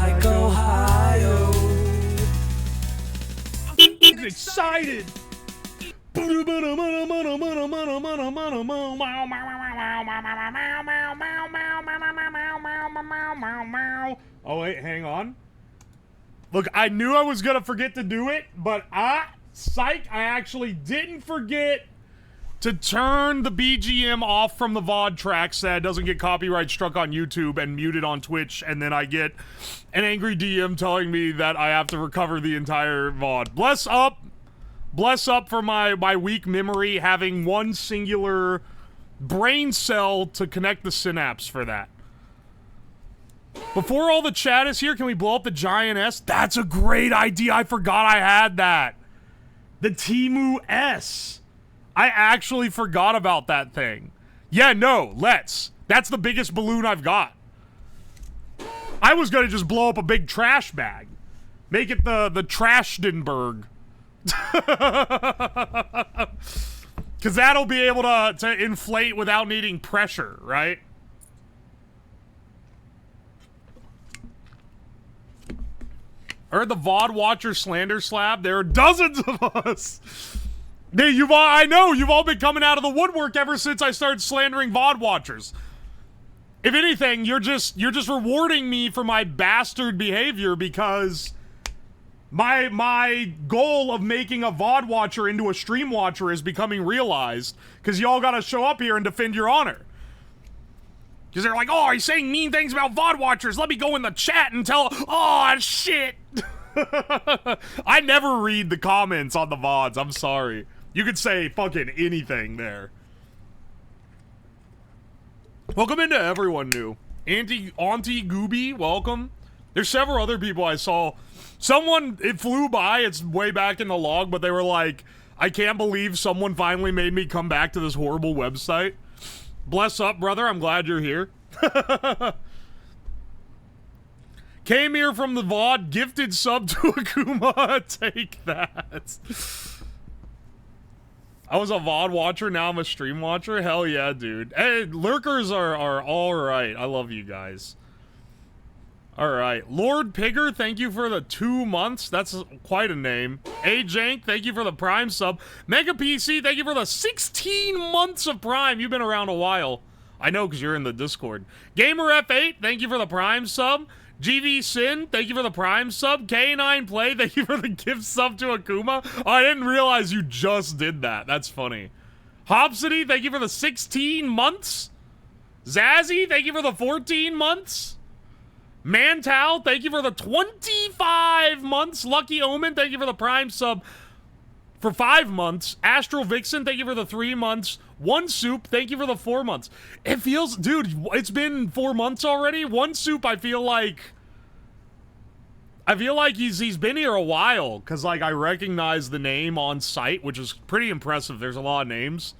like Ohio. I'm excited. Oh wait, hang on. Look, I knew I was gonna forget to do it, but psych, I actually didn't forget to turn the BGM off from the VOD track so that it doesn't get copyright struck on YouTube and muted on Twitch, and then I get an angry DM telling me that I have to recover the entire VOD. Bless up for my weak memory, having one singular brain cell to connect the synapse for that. Before all the chat is here, can we blow up the giant S? That's a great idea. I forgot I had that. The Temu S. I actually forgot about that thing. Yeah, no, let's. That's the biggest balloon I've got. I was gonna just blow up a big trash bag. Make it the Trashdenberg. Because that'll be able to inflate without needing pressure, right? I heard the VOD watcher slander slab. There are dozens of us. I know you've all been coming out of the woodwork ever since I started slandering VOD watchers. If anything, you're just rewarding me for my bastard behavior, because my goal of making a VOD watcher into a stream watcher is becoming realized, because y'all gotta show up here and defend your honor. Because they're like, oh, he's saying mean things about VOD watchers. Let me go in the chat and tell, oh, shit. I never read the comments on the VODs. I'm sorry. You could say fucking anything there. Welcome into everyone new. Auntie Gooby, welcome. There's several other people I saw. Someone, it flew by, it's way back in the log, but they were like, I can't believe someone finally made me come back to this horrible website. Bless up, brother. I'm glad you're here. Came here from the VOD, gifted sub to Akuma. Take that. I was a VOD watcher, now I'm a stream watcher. Hell yeah, dude. Hey, lurkers are alright. I love you guys. Alright. Lord Pigger, thank you for the 2 months. That's quite a name. Jank, thank you for the Prime sub. Mega PC, thank you for the 16 months of Prime. You've been around a while. I know, because you're in the Discord. Gamer F8, thank you for the Prime sub. GV Sin, thank you for the Prime sub. K9 Play, thank you for the gift sub to Akuma. Oh, I didn't realize you just did that. That's funny. Hopsity, thank you for the 16 months. Zazzy, thank you for the 14 months. Mantal, thank you for the 25 months. Lucky Omen, thank you for the Prime sub for 5 months. Astral Vixen, thank you for the 3 months. One Soup, thank you for the 4 months. It feels, dude, it's been 4 months already. One Soup, I feel like he's been here a while, because, like, I recognize the name on site, which is pretty impressive. There's a lot of names.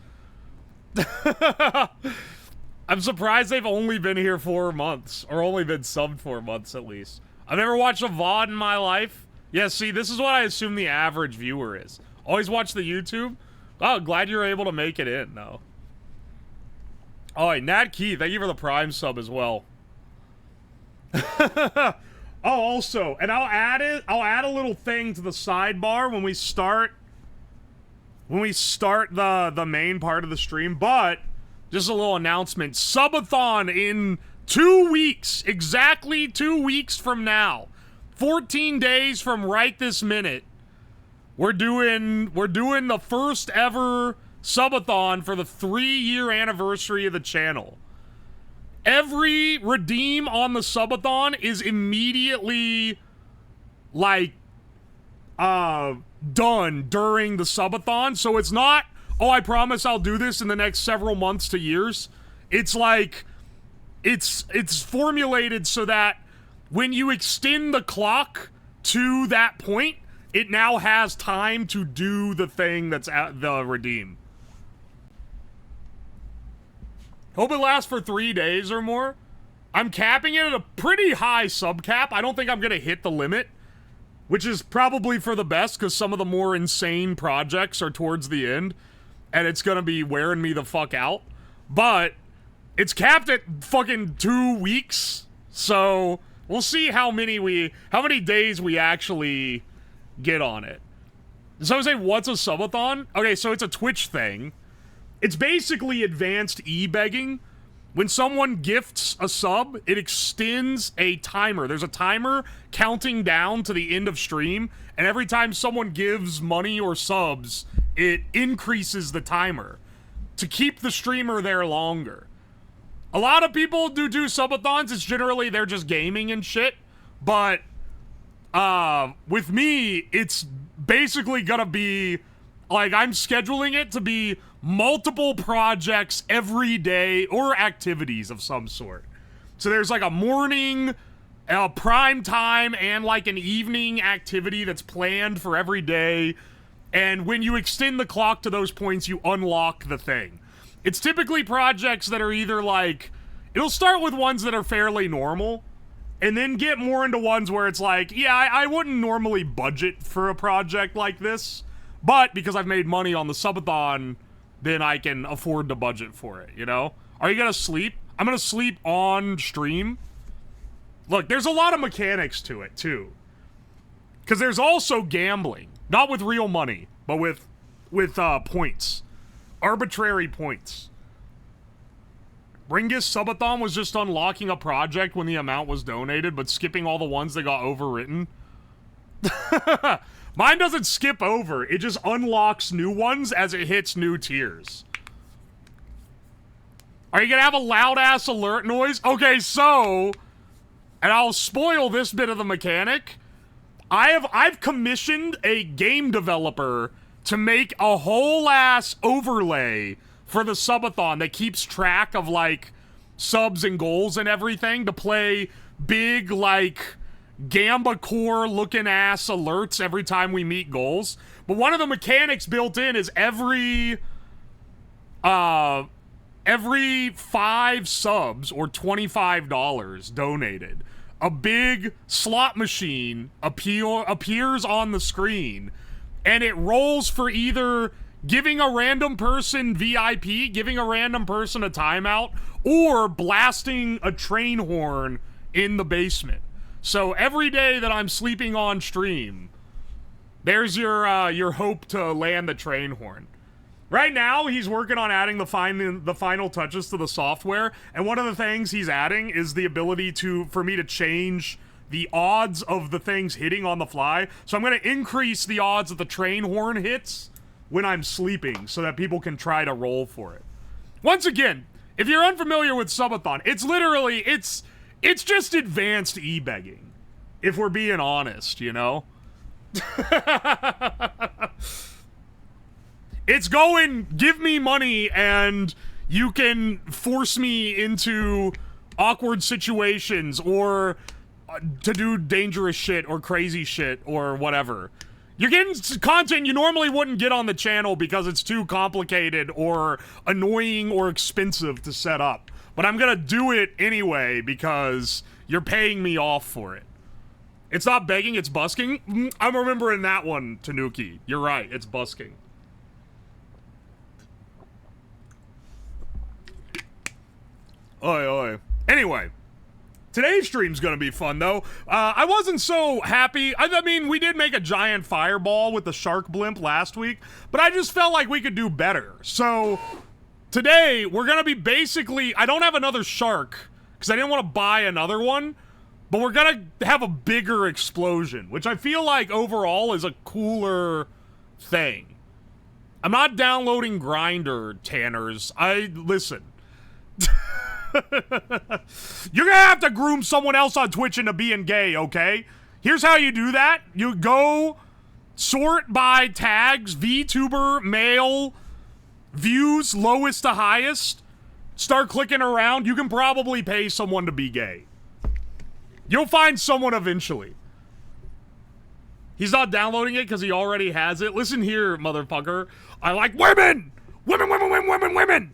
I'm surprised they've only been here 4 months, or only been subbed 4 months at least. I've never watched a VOD in my life. Yeah, see, this is what I assume the average viewer is. Always watch the YouTube. Oh, glad you're able to make it in, though. Oh, right, Nat Key, thank you for the Prime sub as well. Oh, also, and I'll add a little thing to the sidebar when we start the main part of the stream, but just a little announcement. Subathon in 2 weeks, exactly 2 weeks from now. 14 days from right this minute. We're doing the first ever Subathon for the 3-year anniversary of the channel. Every redeem on the Subathon is immediately, like, done during the Subathon. So it's not, oh, I promise I'll do this in the next several months to years. It's like, it's formulated so that when you extend the clock to that point, it now has time to do the thing that's at the redeem. Hope it lasts for 3 days or more. I'm capping it at a pretty high sub cap. I don't think I'm gonna hit the limit, which is probably for the best, because some of the more insane projects are towards the end, and it's gonna be wearing me the fuck out. But it's capped at fucking 2 weeks, so We'll see how many days we actually get on it. So I say, what's a subathon? Okay, so it's a Twitch thing. It's basically advanced e-begging. When someone gifts a sub, it extends a timer. There's a timer counting down to the end of stream, and every time someone gives money or subs, it increases the timer to keep the streamer there longer. A lot of people do subathons. It's generally they're just gaming and shit, but with me, it's basically gonna be like I'm scheduling it to be multiple projects every day or activities of some sort. So there's like a morning, a prime time, and like an evening activity that's planned for every day. And when you extend the clock to those points, you unlock the thing. It's typically projects that are either like, it'll start with ones that are fairly normal, and then get more into ones where it's like, yeah, I wouldn't normally budget for a project like this, but because I've made money on the subathon, then I can afford to budget for it, you know? Are you gonna sleep? I'm gonna sleep on stream. Look, there's a lot of mechanics to it, too. Because there's also gambling. Not with real money, but with points. Arbitrary points. Ringus Subathon was just unlocking a project when the amount was donated, but skipping all the ones that got overwritten. Mine doesn't skip over. It just unlocks new ones as it hits new tiers. Are you gonna have a loud-ass alert noise? Okay, so... And I'll spoil this bit of the mechanic. I've commissioned a game developer to make a whole-ass overlay for the subathon that keeps track of, like, subs and goals and everything to play big, like... Gamba core looking ass alerts every time we meet goals. But one of the mechanics built in is every 5 subs or $25 donated, a big slot machine appears on the screen, and it rolls for either giving a random person VIP, giving a random person a timeout, or blasting a train horn in the basement. So every day that I'm sleeping on stream, there's your hope to land the train horn. Right now, he's working on adding the final touches to the software, and one of the things he's adding is the ability for me to change the odds of the things hitting on the fly. So I'm going to increase the odds that the train horn hits when I'm sleeping so that people can try to roll for it. Once again, if you're unfamiliar with Subathon, it's literally, it's just advanced e-begging, if we're being honest, you know? It's going, give me money and you can force me into awkward situations or to do dangerous shit or crazy shit or whatever. You're getting content you normally wouldn't get on the channel because it's too complicated or annoying or expensive to set up. But I'm gonna do it anyway because you're paying me off for it. It's not begging, it's busking. I'm remembering that one, Tanuki. You're right, it's busking. Oi, oi. Anyway, today's stream's gonna be fun, though. I wasn't so happy. I mean, we did make a giant fireball with the shark blimp last week, but I just felt like we could do better. So... today, we're gonna be basically... I don't have another shark, because I didn't want to buy another one, but we're gonna have a bigger explosion, which I feel like overall is a cooler thing. I'm not downloading Grindr, Tanners. Listen. You're gonna have to groom someone else on Twitch into being gay, okay? Here's how you do that. You go sort by tags, VTuber, male... views, lowest to highest, start clicking around. You can probably pay someone to be gay. You'll find someone eventually. He's not downloading it because he already has it. Listen here, motherfucker. I like women! Women, women, women, women, women!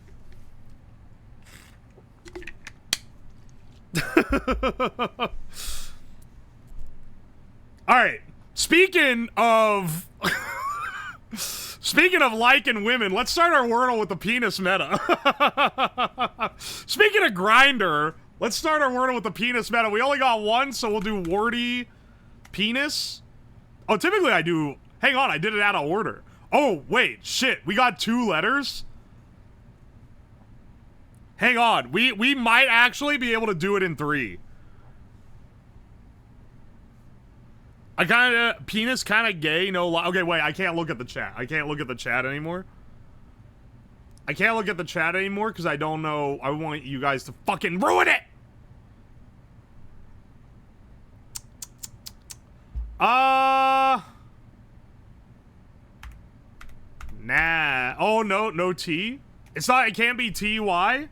Alright. Speaking of liking women, let's start our Wordle with the penis meta. Speaking of Grindr, Let's start our Wordle with the penis meta. We only got one, so we'll do wordy penis. Oh, typically I do... Hang on, I did it out of order. Oh, wait, shit. We got 2 letters? Hang on. We might actually be able to do it in 3. I kinda... Penis kinda gay, no... Okay, wait, I can't look at the chat. I can't look at the chat anymore. I can't look at the chat anymore because I don't know... I want you guys to fucking ruin it! Nah. Oh, no T? It's not... It can't be T-Y?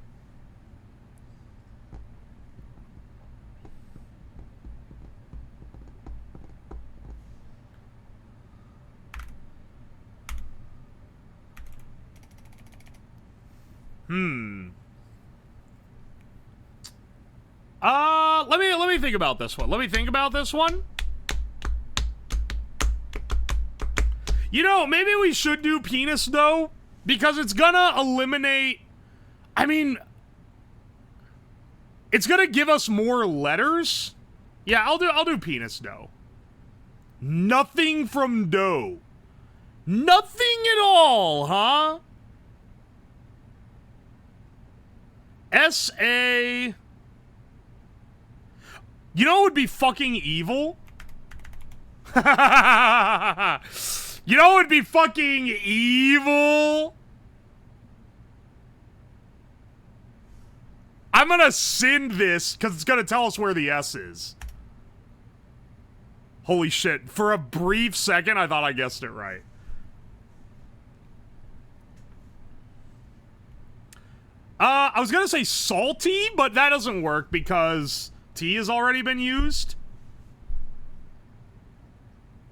Let me think about this one. Let me think about this one. You know, maybe we should do penis, though, because it's gonna eliminate... I mean... It's gonna give us more letters. Yeah, I'll do penis, though. Nothing from dough. Nothing at all, huh? S-A... You know what would be fucking evil? You know what would be fucking evil? I'm gonna send this because it's gonna tell us where the S is. Holy shit. For a brief second, I thought I guessed it right. I was gonna say salty, but that doesn't work because T has already been used.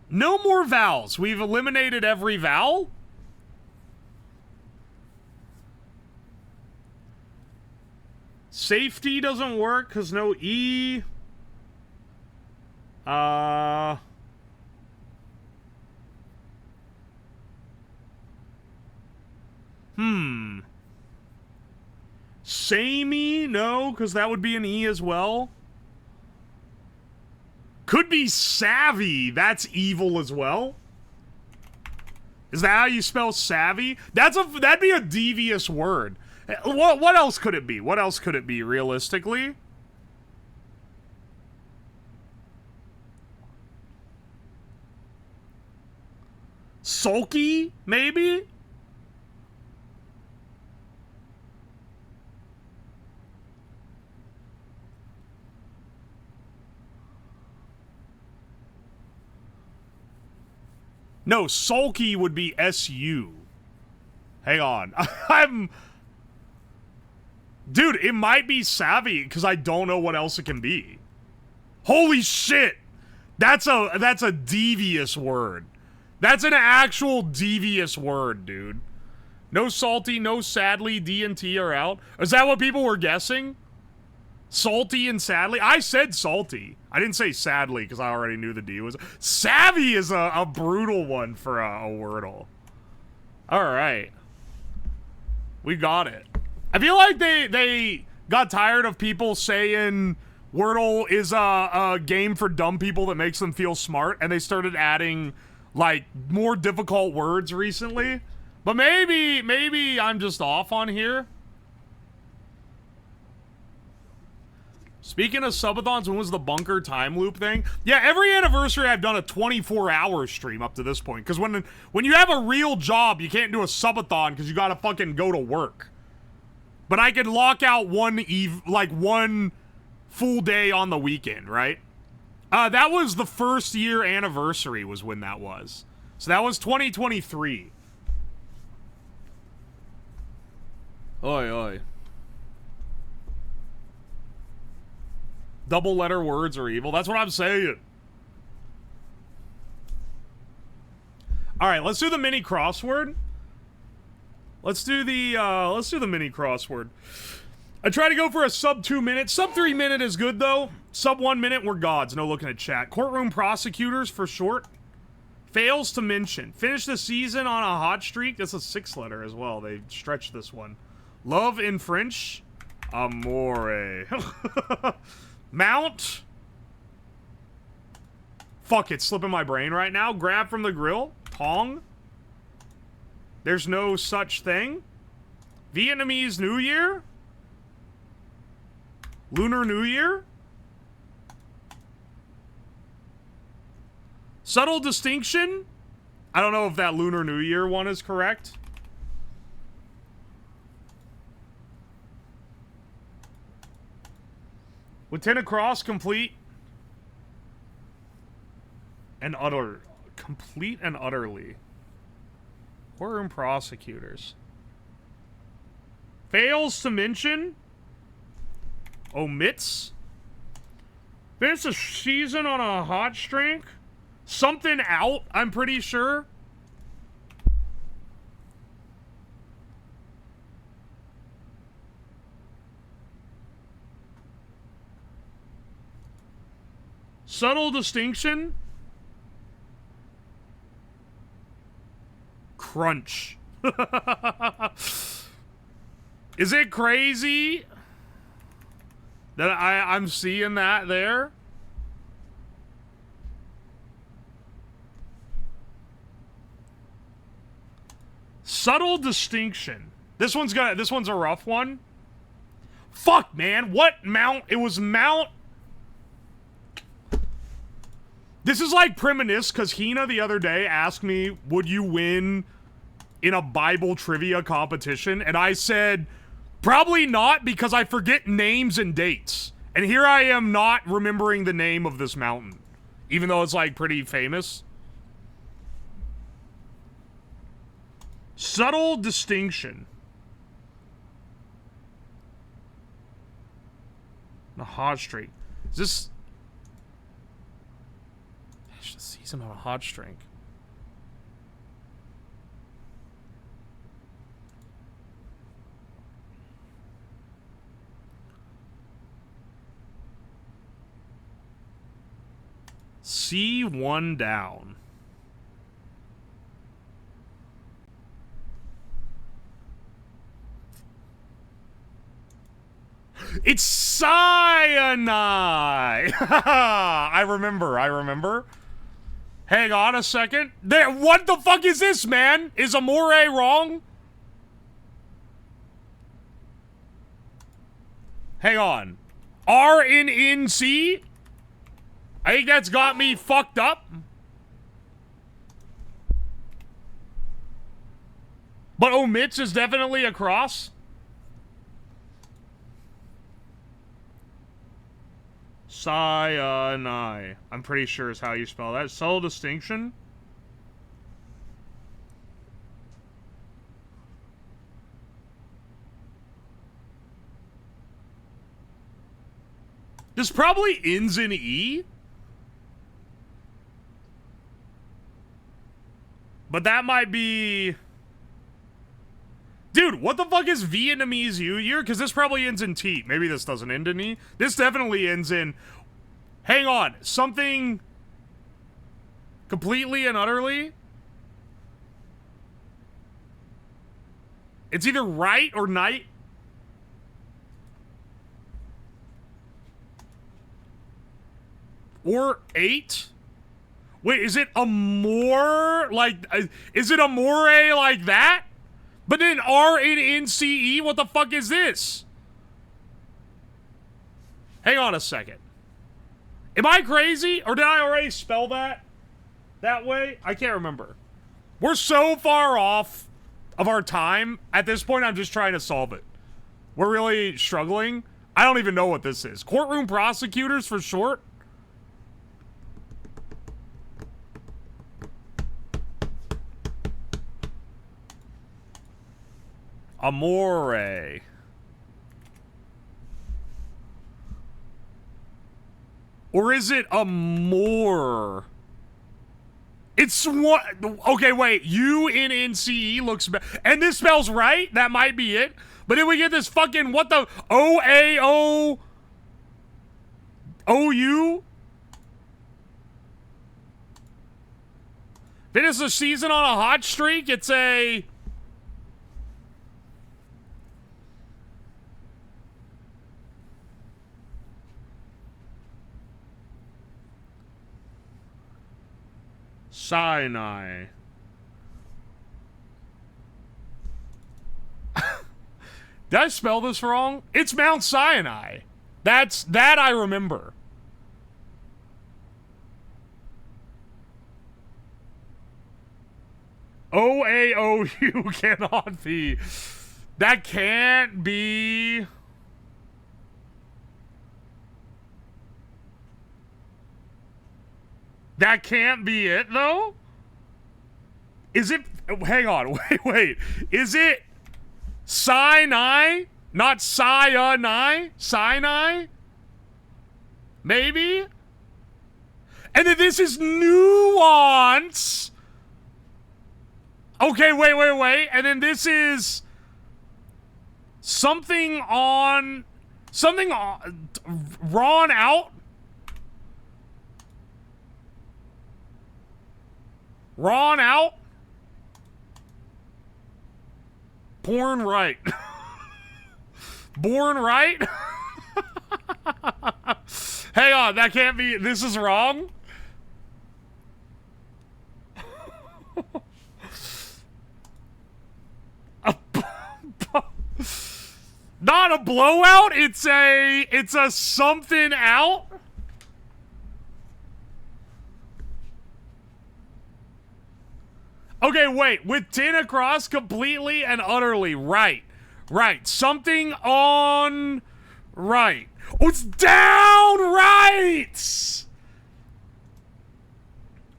No more vowels. We've eliminated every vowel. Safety doesn't work because no E. Samey, no, because that would be an E as well. Could be savvy. That's evil as well. Is that how you spell savvy? That'd be a devious word. What else could it be? What else could it be realistically? Sulky, maybe? No, sulky would be S-U. Hang on. Dude, it might be savvy, because I don't know what else it can be. Holy shit! That's a devious word. That's an actual devious word, dude. No salty, no sadly, D and T are out. Is that what people were guessing? Salty and sadly? I said salty. I didn't say sadly because I already knew the D was... Savvy is a brutal one for a Wordle. Alright. We got it. I feel like they got tired of people saying Wordle is a game for dumb people that makes them feel smart, and they started adding, like, more difficult words recently. But maybe I'm just off on here. Speaking of subathons, when was the bunker time loop thing? Yeah, every anniversary I've done a 24-hour stream up to this point. Because when you have a real job, you can't do a subathon because you gotta fucking go to work. But I could lock out one full day on the weekend, right? That was the first year anniversary was when that was. So that was 2023. Oi, oi. Double letter words are evil. That's what I'm saying. Alright, let's do the mini crossword. Let's do the mini crossword. I try to go for a sub 2 minute. Sub 3 minute is good though. Sub 1 minute, we're gods. No looking at chat. Courtroom prosecutors for short. Fails to mention. Finish the season on a hot streak. That's a 6 letter as well. They stretched this one. Love in French. Amore. Mount. Fuck, it's slipping my brain right now. Grab from the grill. Pong. There's no such thing. Vietnamese New Year. Lunar New Year. Subtle distinction. I don't know if that Lunar New Year one is correct. Lieutenant Cross, complete and utter. Complete and utterly. Courtroom prosecutors. Fails to mention. Omits. Finish a season on a hot streak. Something out, I'm pretty sure. Subtle distinction. Crunch. Is it crazy that I'm seeing that there? Subtle distinction. This one's a rough one. Fuck, man. What mount? It was mount. This is like Premonition, because Hina the other day asked me, would you win in a Bible trivia competition? And I said, probably not, because I forget names and dates. And here I am not remembering the name of this mountain, even though it's like pretty famous. Subtle distinction. The hot streak. Is this... Finish the season on a hot streak. C1 down. It's cyanide! I remember. Hang on a second. There, what the fuck is this, man? Is Amore wrong? Hang on. RNNC? I think that's got me fucked up. But omits is definitely a cross. Cyanide. I'm pretty sure is how you spell that. Subtle distinction. This probably ends in E. But that might be... Dude, what the fuck is Vietnamese New Year? Because this probably ends in T. Maybe this doesn't end in E. This definitely ends in... Hang on. Something... Completely and utterly? It's either right or night. Or 8? Wait, is it amore? Like, is it amore like that? But then RNNCE? What the fuck is this? Hang on a second. Am I crazy? Or did I already spell that way? I can't remember. We're so far off of our time. At this point, I'm just trying to solve it. We're really struggling. I don't even know what this is. Courtroom prosecutors for short? Amore. Or is it amore? It's what? Okay, wait. UNNCE looks bad. And this spells right? That might be it. But then we get this fucking, what the? OAOOU? Finish the season on a hot streak? It's a... Sinai. Did I spell this wrong? It's Mount Sinai. That I remember. OAOU cannot be. That can't be. That can't be it, though? Is it? Hang on. Wait. Is it Sinai? Not Sinai? Sinai? Maybe? And then this is nuance. Okay, wait. And then this is something on Ron out. Ron out. Porn right. Born right. Hang on, that can't be. This is wrong. Not a blowout. It's a something out. Okay, wait. With 10 across, completely and utterly. Right. Something on right. Oh, it's down right.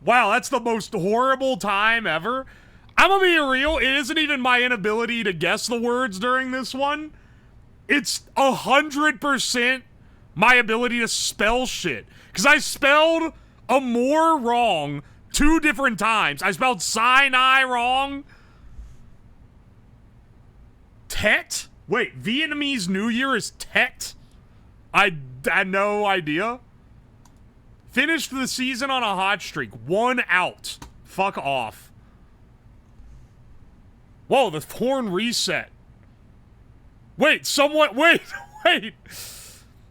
Wow, that's the most horrible time ever. I'm gonna be real. It isn't even my inability to guess the words during this one. It's 100% my ability to spell shit. Because I spelled amore wrong 2 different times. I spelled Sinai wrong. Tet? Wait, Vietnamese New Year is Tet? I had no idea. Finished the season on a hot streak. 1 out. Fuck off. Whoa, the horn reset. Wait, wait.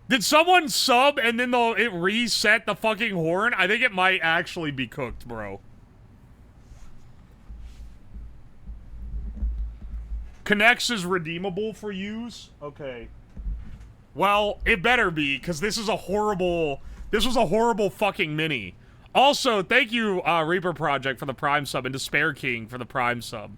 Did someone sub and then it reset the fucking horn? I think it might actually be cooked, bro. Connects is redeemable for use? Okay. Well, it better be, because this was a horrible fucking mini. Also, thank you, Reaper Project, for the Prime sub, and Despair King for the Prime sub.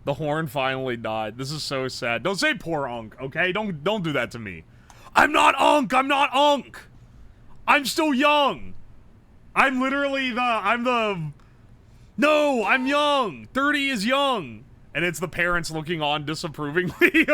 The horn finally died. This is so sad. Don't say poor Unk, okay? Don't do that to me. I'm not Unk! I'm not Unk! I'm still young! I'm literally No, I'm young! 30 is young! And it's the parents looking on disapprovingly.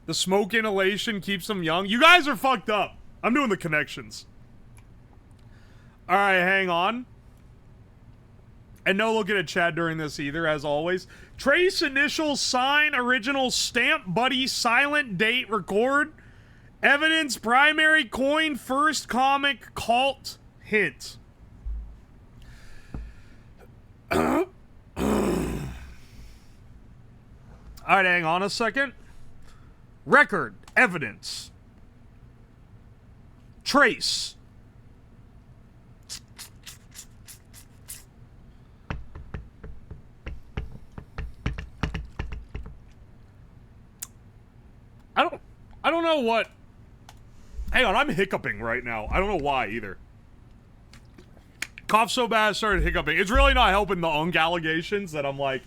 The smoke inhalation keeps them young. You guys are fucked up. I'm doing the connections. Alright, hang on. And no looking at chat during this either, as always. Trace, initial, sign, original, stamp, buddy, silent, date, record, evidence, primary, coin, first, comic, cult, hint. Alright, hang on a second. Record, evidence, trace. I don't know what. Hang on, I'm hiccuping right now. I don't know why either. Cough so bad I started hiccuping. It's really not helping the Unk allegations that I'm like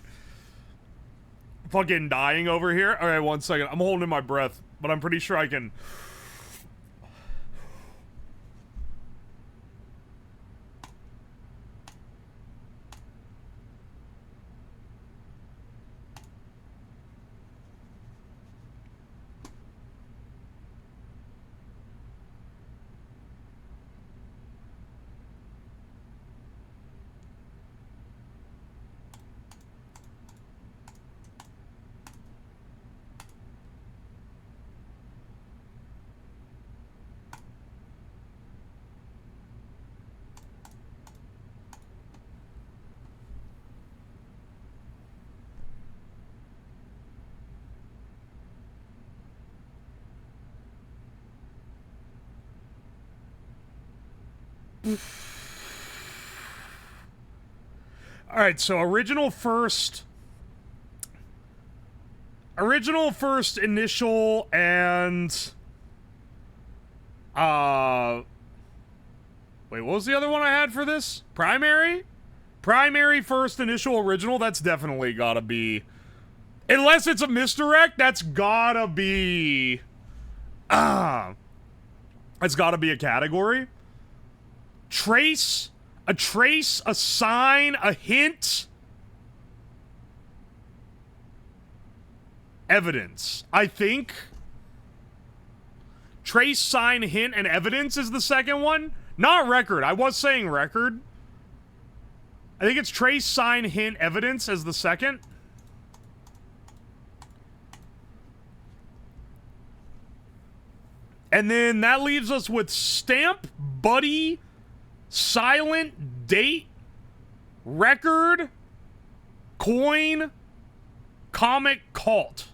fucking dying over here. Alright, 1 second. I'm holding my breath, but I'm pretty sure I can. Alright, so original first, initial, and... Wait, what was the other one I had for this? Primary? Primary, first, initial, original? That's definitely gotta be... Unless it's a misdirect, that's gotta be... That's gotta be a category. Trace, a sign, a hint. Evidence, I think. Trace, sign, hint, and evidence is the second one. Not record. I was saying record. I think it's trace, sign, hint, evidence as the second. And then that leaves us with stamp, buddy, silent, date, record, coin, comic, cult.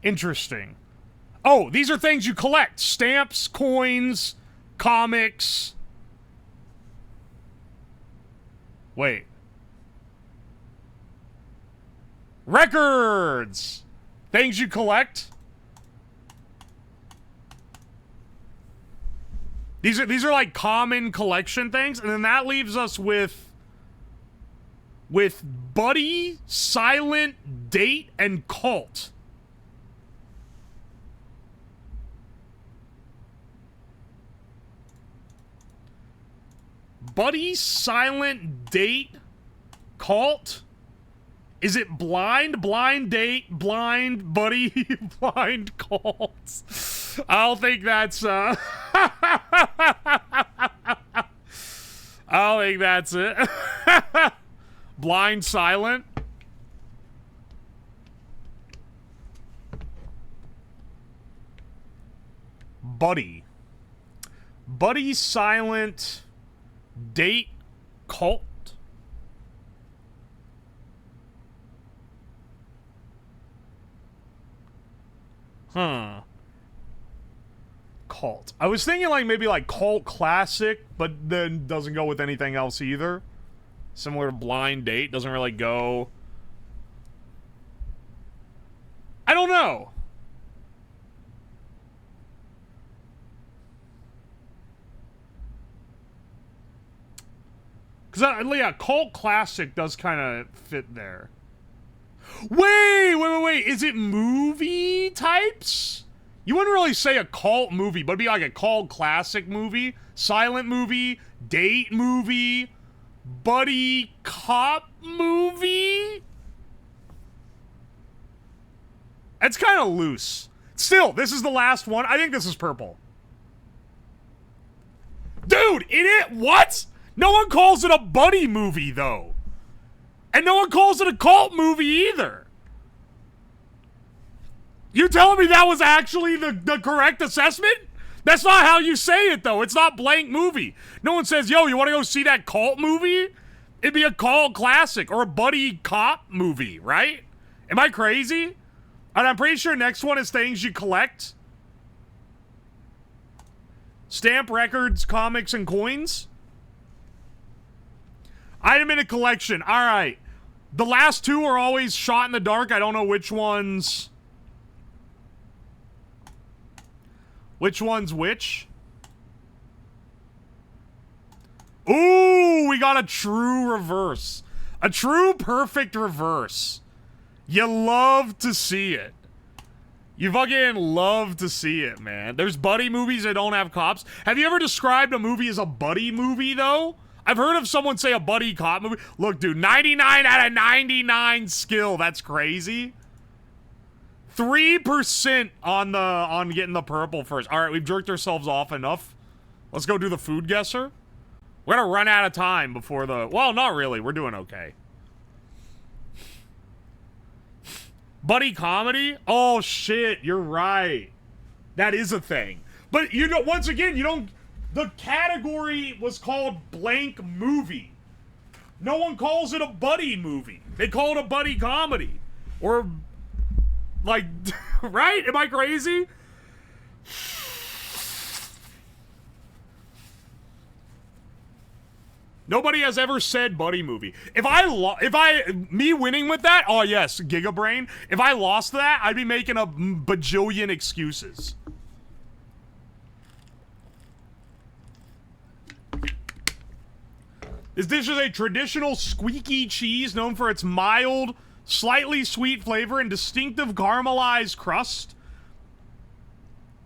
Interesting. Oh, these are things you collect. Stamps, coins, comics. Wait. Records! Things you collect. These are like common collection things, and then that leaves us with buddy, silent, date, and cult. Buddy, silent, date, cult? Is it blind, blind date, blind, buddy, blind, cult? I don't think that's, I don't think that's it. Blind, silent. Buddy. Buddy, silent, date, cult. Huh. Cult. I was thinking like maybe like cult classic, but then doesn't go with anything else either. Similar to blind date, doesn't really go. I don't know. Because, yeah, cult classic does kind of fit there. Wait. Is it movie types? You wouldn't really say a cult movie, but it'd be like a cult classic movie, silent movie, date movie, buddy cop movie? It's kind of loose. Still, this is the last one. I think this is purple. Dude, what? No one calls it a buddy movie, though. And no one calls it a cult movie either. You telling me that was actually the correct assessment? That's not how you say it, though. It's not blank movie. No one says, yo, you want to go see that cult movie? It'd be a cult classic or a buddy cop movie, right? Am I crazy? And I'm pretty sure next one is things you collect. Stamp, records, comics, and coins. Item in a collection. All right. The last two are always shot in the dark. I don't know which one's... Which one's which? Ooh, we got a true reverse. A true perfect reverse. You love to see it. You fucking love to see it, man. There's buddy movies that don't have cops. Have you ever described a movie as a buddy movie, though? I've heard of someone say a buddy cop movie. Look, dude, 99 out of 99 skill. That's crazy. 3% on getting the purple first. All right, we've jerked ourselves off enough. Let's go do the food guesser. We're gonna run out of time before the... Well, not really. We're doing okay. Buddy comedy? Oh, shit. You're right. That is a thing. But, you know, once again, you don't... The category was called blank movie. No one calls it a buddy movie. They call it a buddy comedy. Or Like, right? Am I crazy? Nobody has ever said buddy movie. Me winning with that, oh yes, Gigabrain. If I lost that, I'd be making a bajillion excuses. This dish is a traditional squeaky cheese known for its mild, slightly sweet flavor and distinctive caramelized crust.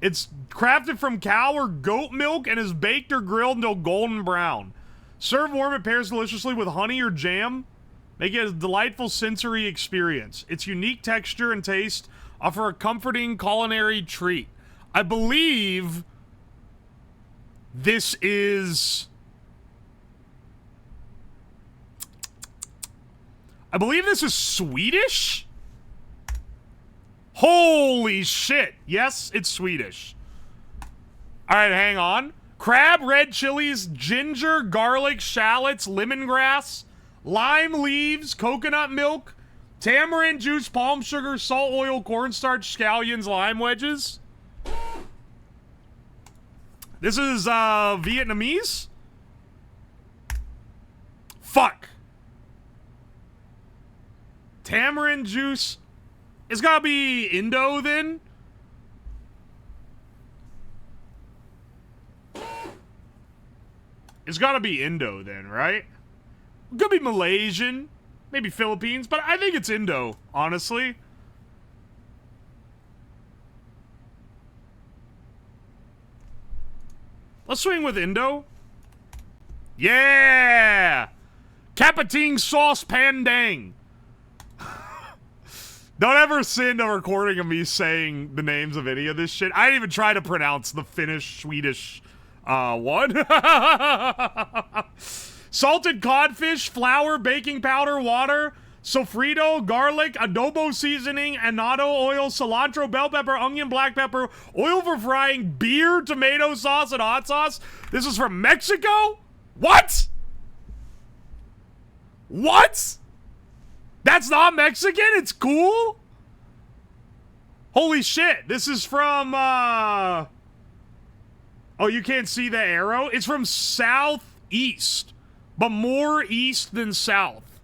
It's crafted from cow or goat milk and is baked or grilled until golden brown. Served warm, it pairs deliciously with honey or jam, making it a delightful sensory experience. Its unique texture and taste offer a comforting culinary treat. I believe this is... Swedish? Holy shit. Yes, it's Swedish. Alright, hang on. Crab, red chilies, ginger, garlic, shallots, lemongrass, lime leaves, coconut milk, tamarind juice, palm sugar, salt, oil, cornstarch, scallions, lime wedges. This is, Vietnamese? Fuck. Tamarind juice. It's gotta be Indo, then? It's gotta be Indo, then, right? Could be Malaysian. Maybe Philippines, but I think it's Indo, honestly. Let's swing with Indo. Yeah! Capating sauce pandang. Don't ever send a recording of me saying the names of any of this shit. I didn't even try to pronounce the Finnish-Swedish one. Salted codfish, flour, baking powder, water, sofrito, garlic, adobo seasoning, annatto oil, cilantro, bell pepper, onion, black pepper, oil for frying, beer, tomato sauce, and hot sauce. This is from Mexico? What? What? That's not Mexican? It's cool? Holy shit. This is from, Oh, you can't see the arrow? It's from southeast, but more east than south.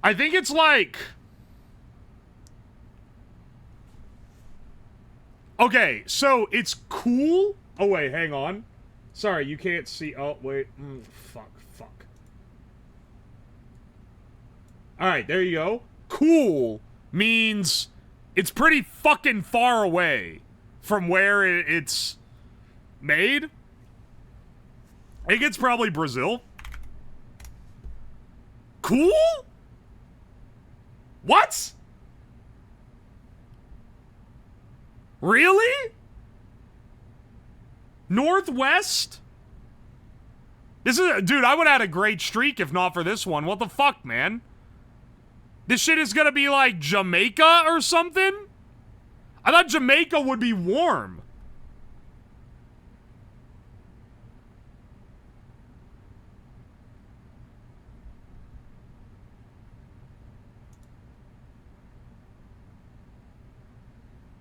I think it's like... Okay, so it's cool. Oh, wait, hang on. Sorry, you can't see. Oh, wait. Fuck. Alright, there you go. Cool means it's pretty fucking far away from where it's made. I think it's probably Brazil. Cool? What? Really? Northwest? This is... Dude, I would have had a great streak if not for this one. What the fuck, man? This shit is gonna be like Jamaica or something? I thought Jamaica would be warm.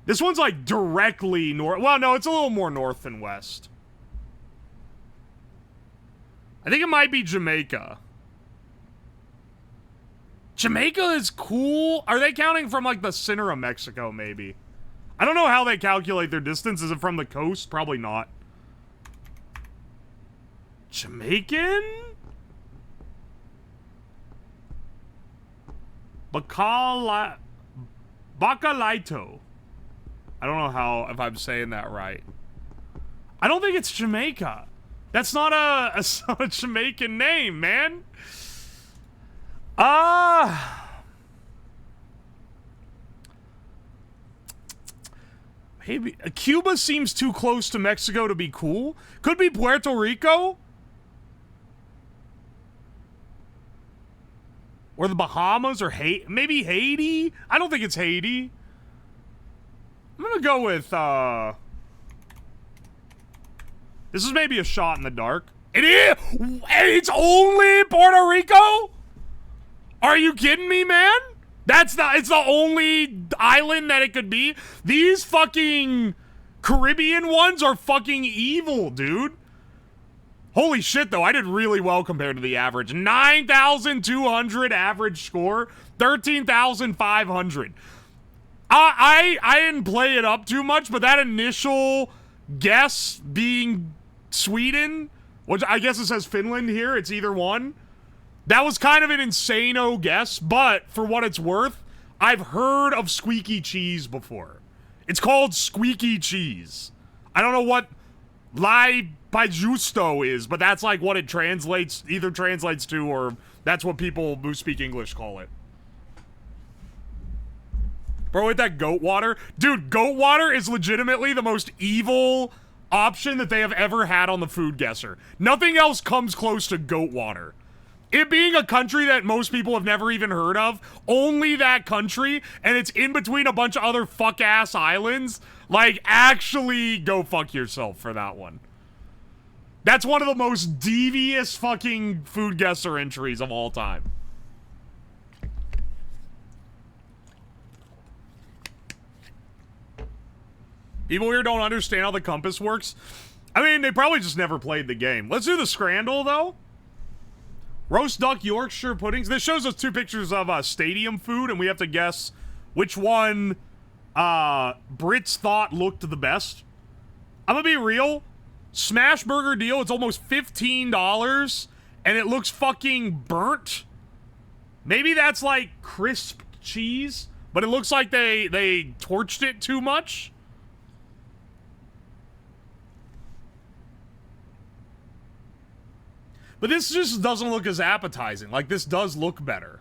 This one's like directly north. Well, no, it's a little more north than west. I think it might be Jamaica. Jamaica is cool. Are they counting from like the center of Mexico, maybe? I don't know how they calculate their distance. Is it from the coast? Probably not. Jamaican? Bacalaito. I don't know if I'm saying that right. I don't think it's Jamaica. That's not a Jamaican name, man. Maybe Cuba seems too close to Mexico to be cool. Could be Puerto Rico. Or the Bahamas or maybe Haiti. I don't think it's Haiti. I'm gonna gonna go with, this is maybe a shot in the dark. It is! It's only Puerto Rico? Are you kidding me, man? It's the only island that it could be? These fucking Caribbean ones are fucking evil, dude. Holy shit, though. I did really well compared to the average. 9,200 average score. 13,500. I didn't play it up too much, but that initial guess being Sweden, which I guess it says Finland here. It's either one. That was kind of an insane-o guess, but for what it's worth, I've heard of squeaky cheese before. It's called squeaky cheese. I don't know what Lai Justo is, but that's like what it either translates to, or that's what people who speak English call it. Bro, with that goat water. Dude, goat water is legitimately the most evil option that they have ever had on the food guesser. Nothing else comes close to goat water. It being a country that most people have never even heard of, only that country, and it's in between a bunch of other fuck-ass islands, like, actually go fuck yourself for that one. That's one of the most devious fucking food guesser entries of all time. People here don't understand how the compass works. I mean, they probably just never played the game. Let's do the scrandle, though. Roast duck Yorkshire puddings. This shows us two pictures of stadium food, and we have to guess which one Brits thought looked the best. I'm gonna be real. Smash burger deal, it's almost $15, and it looks fucking burnt. Maybe that's like crisp cheese, but it looks like they torched it too much. But this just doesn't look as appetizing. Like, this does look better.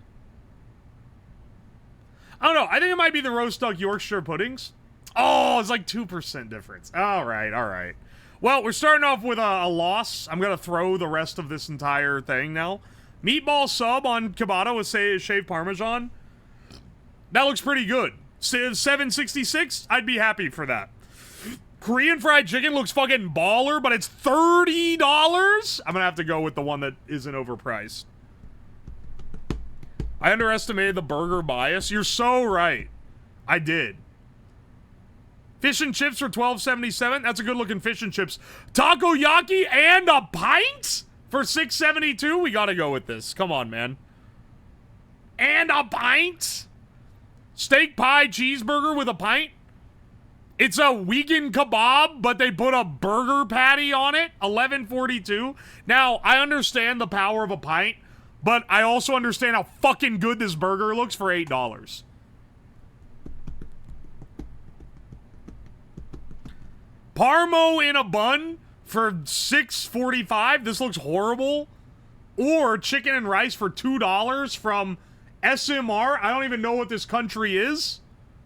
I don't know. I think it might be the roast duck Yorkshire puddings. Oh, it's like 2% difference. All right, all right. Well, we're starting off with a loss. I'm going to throw the rest of this entire thing now. Meatball sub on ciabatta with shaved Parmesan. That looks pretty good. $7.66, I'd be happy for that. Korean fried chicken looks fucking baller, but it's $30? I'm gonna have to go with the one that isn't overpriced. I underestimated the burger bias. You're so right. I did. Fish and chips for $12.77. That's a good looking fish and chips. Takoyaki and a pint for $6.72. We gotta go with this. Come on, man. And a pint? Steak pie cheeseburger with a pint? It's a vegan kebab, but they put a burger patty on it. $11.42. Now, I understand the power of a pint, but I also understand how fucking good this burger looks for $8. Parmo in a bun for $6.45. This looks horrible. Or chicken and rice for $2 from SMR. I don't even know what this country is,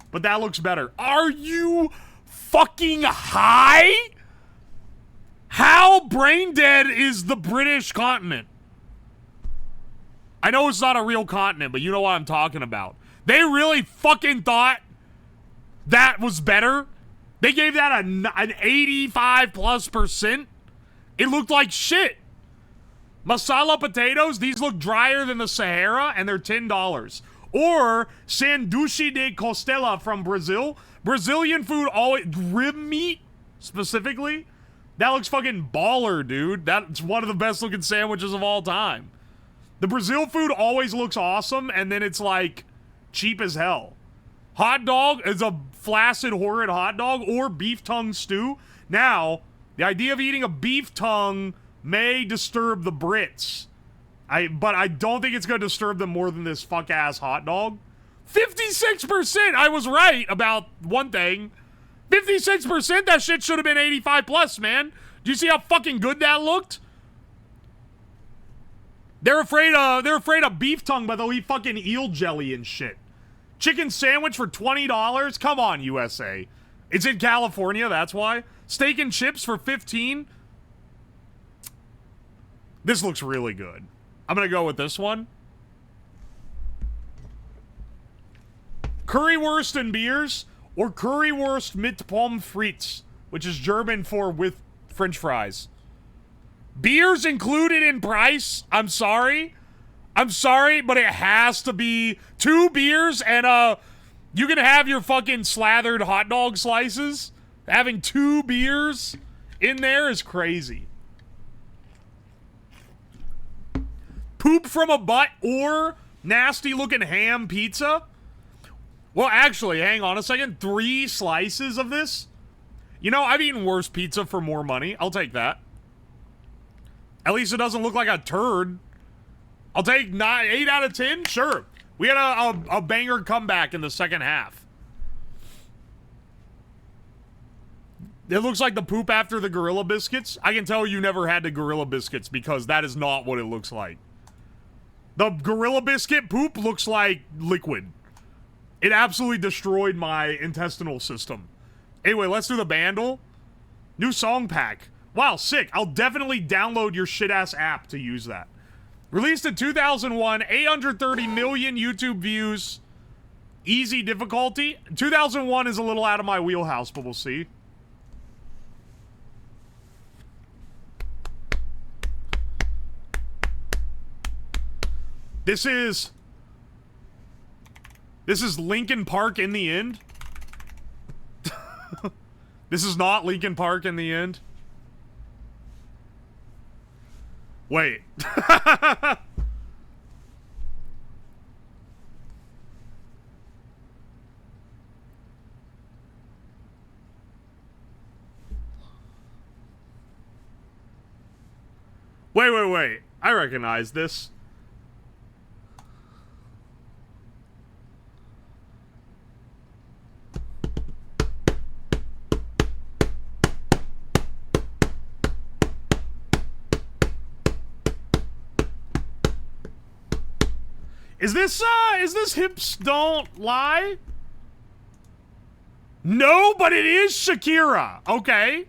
but that looks better. Are you fucking high? How brain dead is the British continent? I know it's not a real continent, but you know what I'm talking about. They really fucking thought that was better. They gave that an 85+%. It looked like shit. Masala potatoes, these look drier than the Sahara, and they're $10. Or sanduíche de costela from Brazil. Brazilian food always, rib meat specifically, that looks fucking baller, dude. That's one of the best looking sandwiches of all time. The Brazil food always looks awesome, and then it's like cheap as hell. Hot dog is a flaccid, horrid hot dog, or beef tongue stew. Now, the idea of eating a beef tongue may disturb the Brits. But I don't think it's going to disturb them more than this fuck-ass hot dog. 56%! I was right about one thing. 56%? That shit should have been 85+, man. Do you see how fucking good that looked? They're afraid of beef tongue, but they'll eat fucking eel jelly and shit. Chicken sandwich for $20? Come on, USA. It's in California, that's why. Steak and chips for $15? This looks really good. I'm gonna go with this one. Currywurst and beers, or Currywurst mit Pommes frites, which is German for with French fries. Beers included in price? I'm sorry, but it has to be 2 beers and you can have your fucking slathered hot dog slices. Having 2 beers in there is crazy. Poop from a butt or nasty looking ham pizza? Well, actually, hang on a second. 3 slices of this? You know, I've eaten worse pizza for more money. I'll take that. At least it doesn't look like a turd. I'll take 8 out of 10? Sure. We had a banger comeback in the second half. It looks like the poop after the Gorilla Biscuits. I can tell you never had the Gorilla Biscuits because that is not what it looks like. The Gorilla Biscuit poop looks like liquid. It absolutely destroyed my intestinal system. Anyway, let's do the Bandle. New song pack. Wow, sick. I'll definitely download your shit-ass app to use that. Released in 2001, 830 million YouTube views. Easy difficulty. 2001 is a little out of my wheelhouse, but we'll see. This is Linkin Park in the end. This is not Linkin Park in the end. Wait. Wait. I recognize this. Is this Hips Don't Lie? No, but it is Shakira. Okay.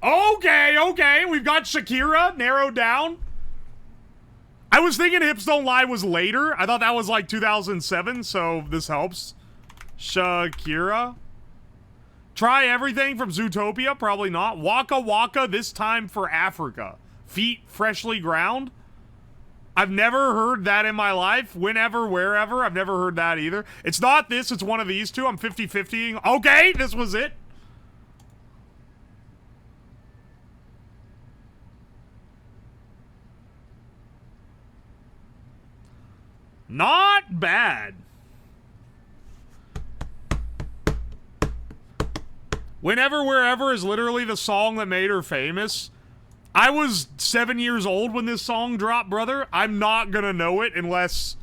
Okay. We've got Shakira narrowed down. I was thinking Hips Don't Lie was later. I thought that was like 2007, so this helps. Shakira. Try Everything from Zootopia? Probably not. Waka Waka, This Time for Africa. Feet Freshly Ground? I've never heard that in my life. Whenever, wherever. I've never heard that either. It's not this. It's one of these two. I'm 50-50ing. Okay, this was it. Not bad. Whenever, Wherever is literally the song that made her famous. I was 7 years old when this song dropped, brother. I'm not gonna know it unless,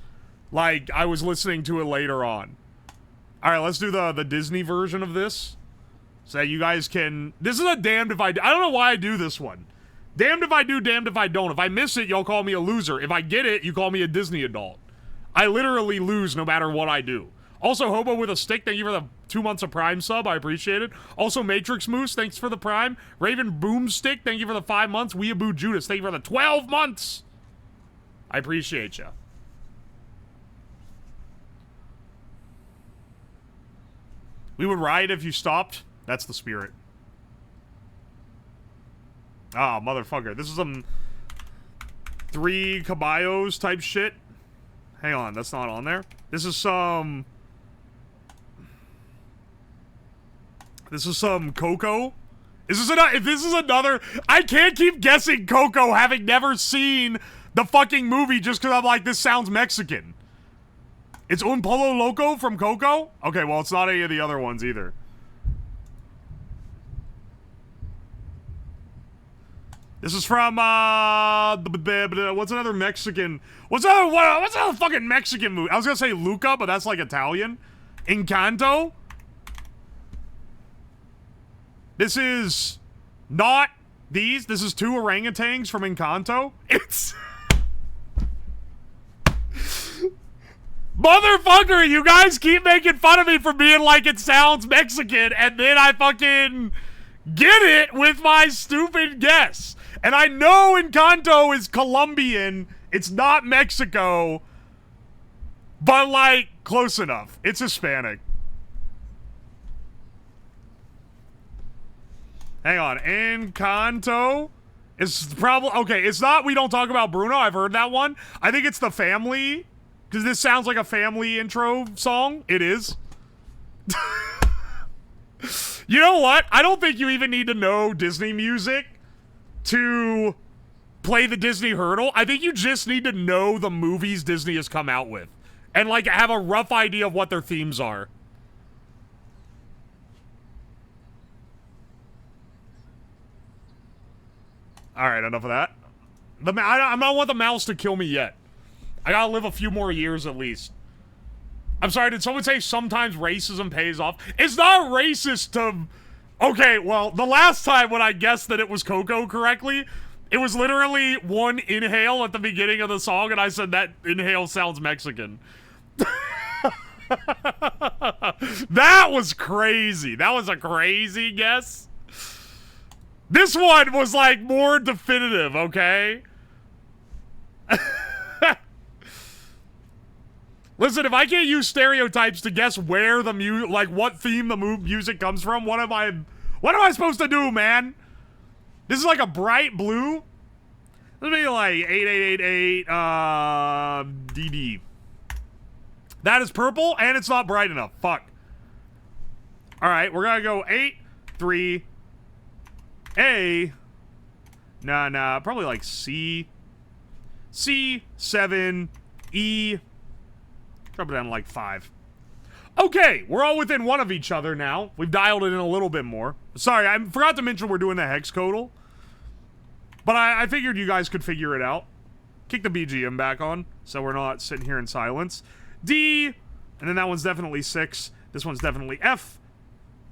like, I was listening to it later on. Alright, let's do the Disney version of this. So that you guys can... This is a damned if I do. I don't know why I do this one. Damned if I do, damned if I don't. If I miss it, y'all call me a loser. If I get it, you call me a Disney adult. I literally lose no matter what I do. Also, Hobo with a Stick, thank you for the 2 months of Prime sub. I appreciate it. Also, Matrix Moose, thanks for the Prime. Raven Boomstick, thank you for the 5 months. Weeaboo Judas, thank you for the 12 months. I appreciate you. We would riot if you stopped. That's the spirit. Ah, motherfucker. This is some 3 Caballos type shit. Hang on, that's not on there. This is some... This is some Coco. If this is another... I can't keep guessing Coco having never seen the fucking movie just because I'm like, this sounds Mexican. It's Un Polo Loco from Coco? Okay, well, it's not any of the other ones either. This is from, what's another Mexican... What's another fucking Mexican movie? I was gonna say Luca, but that's like Italian. Encanto? This is not these. This is 2 orangutans from Encanto. It's... Motherfucker, you guys keep making fun of me for being like it sounds Mexican, and then I fucking get it with my stupid guess. And I know Encanto is Colombian. It's not Mexico. But, like, close enough. It's Hispanic. Hang on. Encanto is probably... Okay, it's not We Don't Talk About Bruno. I've heard that one. I think it's The Family. Because this sounds like a family intro song. It is. You know what? I don't think you even need to know Disney music to play the Disney hurdle. I think you just need to know the movies Disney has come out with. And, like, have a rough idea of what their themes are. Alright, enough of that. I don't want the mouse to kill me yet. I gotta live a few more years at least. I'm sorry, did someone say sometimes racism pays off? It's not racist to... Okay, well, the last time when I guessed that it was Coco correctly, it was literally one inhale at the beginning of the song, and I said that inhale sounds Mexican. That was crazy. That was a crazy guess. This one was, like, more definitive, okay? Listen, if I can't use stereotypes to guess where the like, what theme the music comes from, what am I supposed to do, man? This is like a bright blue. This would be like 8888, DD. That is purple, and it's not bright enough. Fuck. Alright, we're gonna go 8, 3, A. Nah, probably like C. C, 7, E. Drop it down to like 5. Okay, we're all within one of each other now. We've dialed it in a little bit more. Sorry, I forgot to mention we're doing the hexcodal. But I figured you guys could figure it out. Kick the BGM back on, so we're not sitting here in silence. D, and then that one's definitely 6. This one's definitely F.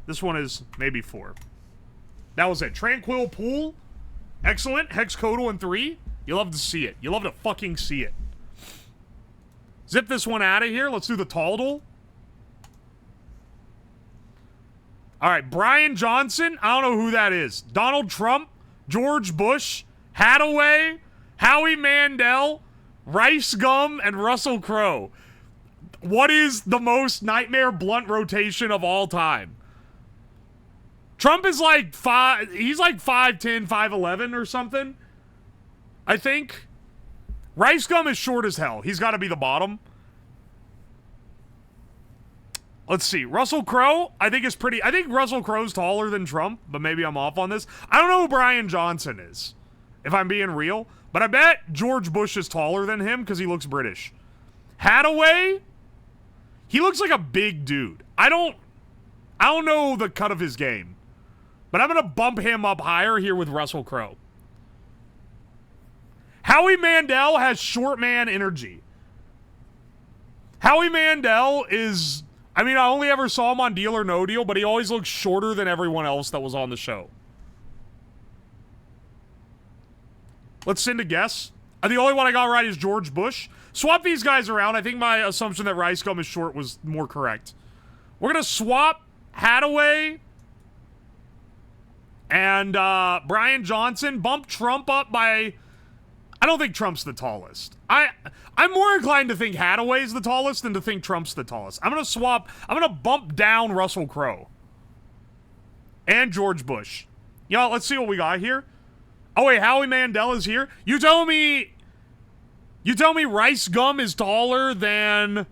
This one is maybe 4. That was it. Tranquil Pool. Excellent. Hexcodal in 3. You love to see it. You love to fucking see it. Zip this one out of here. Let's do the Talldle. Alright, Brian Johnson. I don't know who that is. Donald Trump. George Bush. Hathaway. Howie Mandel. Rice Gum. And Russell Crowe. What is the most nightmare blunt rotation of all time? Trump is like he's like 5'10", 5'11" or something. I think. Rice Gum is short as hell. He's got to be the bottom. Let's see. Russell Crowe, I think Russell Crowe's taller than Trump, but maybe I'm off on this. I don't know who Brian Johnson is, if I'm being real. But I bet George Bush is taller than him because he looks British. Hathaway, he looks like a big dude. I don't know the cut of his game. But I'm going to bump him up higher here with Russell Crowe. Howie Mandel has short man energy. Howie Mandel is... I mean, I only ever saw him on Deal or No Deal, but he always looks shorter than everyone else that was on the show. Let's send a guess. The only one I got right is George Bush. Swap these guys around. I think my assumption that Rice Gum is short was more correct. We're going to swap Hathaway and Brian Johnson. Bump Trump up by... I don't think Trump's the tallest. I'm more inclined to think Hathaway's the tallest than to think Trump's the tallest. I'm going to swap... I'm going to bump down Russell Crowe. And George Bush. You know, let's see what we got here. Oh, wait, Howie Mandel is here? You tell me Rice Gum is taller than...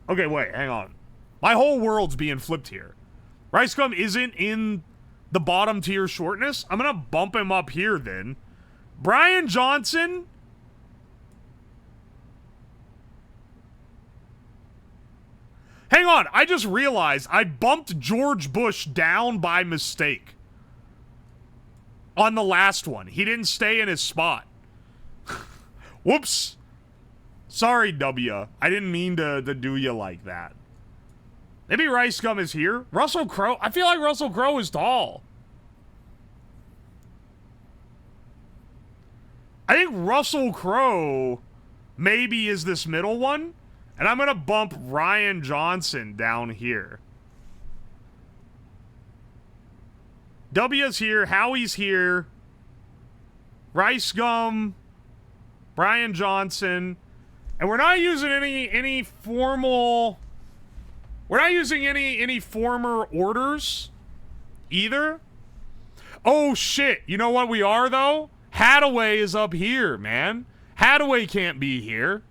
Okay, wait, hang on. My whole world's being flipped here. Rice Gum isn't in the bottom tier shortness. I'm going to bump him up here then. Brian Johnson... Hang on, I just realized I bumped George Bush down by mistake. On the last one. He didn't stay in his spot. Whoops. Sorry, W. I didn't mean to do you like that. Maybe Rice Gum is here. Russell Crowe. I feel like Russell Crowe is tall. I think Russell Crowe maybe is this middle one. And I'm going to bump Ryan Johnson down here. W's here. Howie's here. Rice Gum, Brian Johnson, and we're not using any formal. We're not using any former orders either. Oh shit! You know what we are though? Hadaway is up here, man. Hadaway can't be here.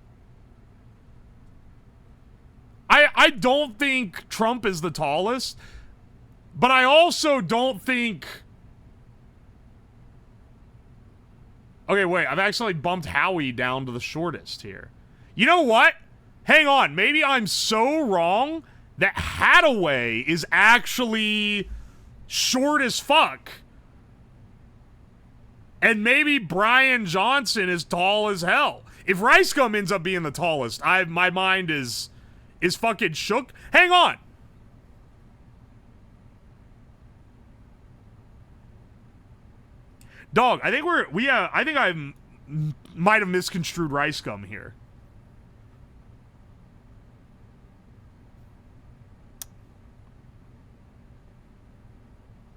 I don't think Trump is the tallest, but I also don't think... Okay, wait, I've actually bumped Howie down to the shortest here. You know what? Hang on, maybe I'm so wrong that Hadaway is actually short as fuck. And maybe Brian Johnson is tall as hell. If Rice Gum ends up being the tallest, my mind is fucking shook. Hang on. Dog, I think I think I might have misconstrued Rice Gum here.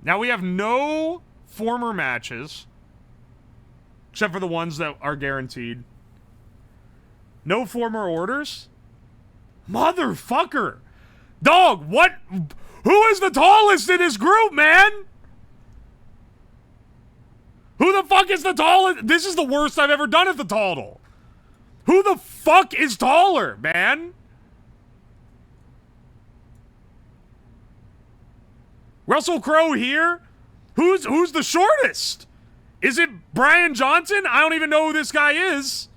Now we have no former matches, except for the ones that are guaranteed. No former orders? Motherfucker! Dog, what? Who is the tallest in this group, man? Who the fuck is the tallest? This is the worst I've ever done at the Talldle. Who the fuck is taller, man? Russell Crowe here? Who's the shortest? Is it Brian Johnson? I don't even know who this guy is.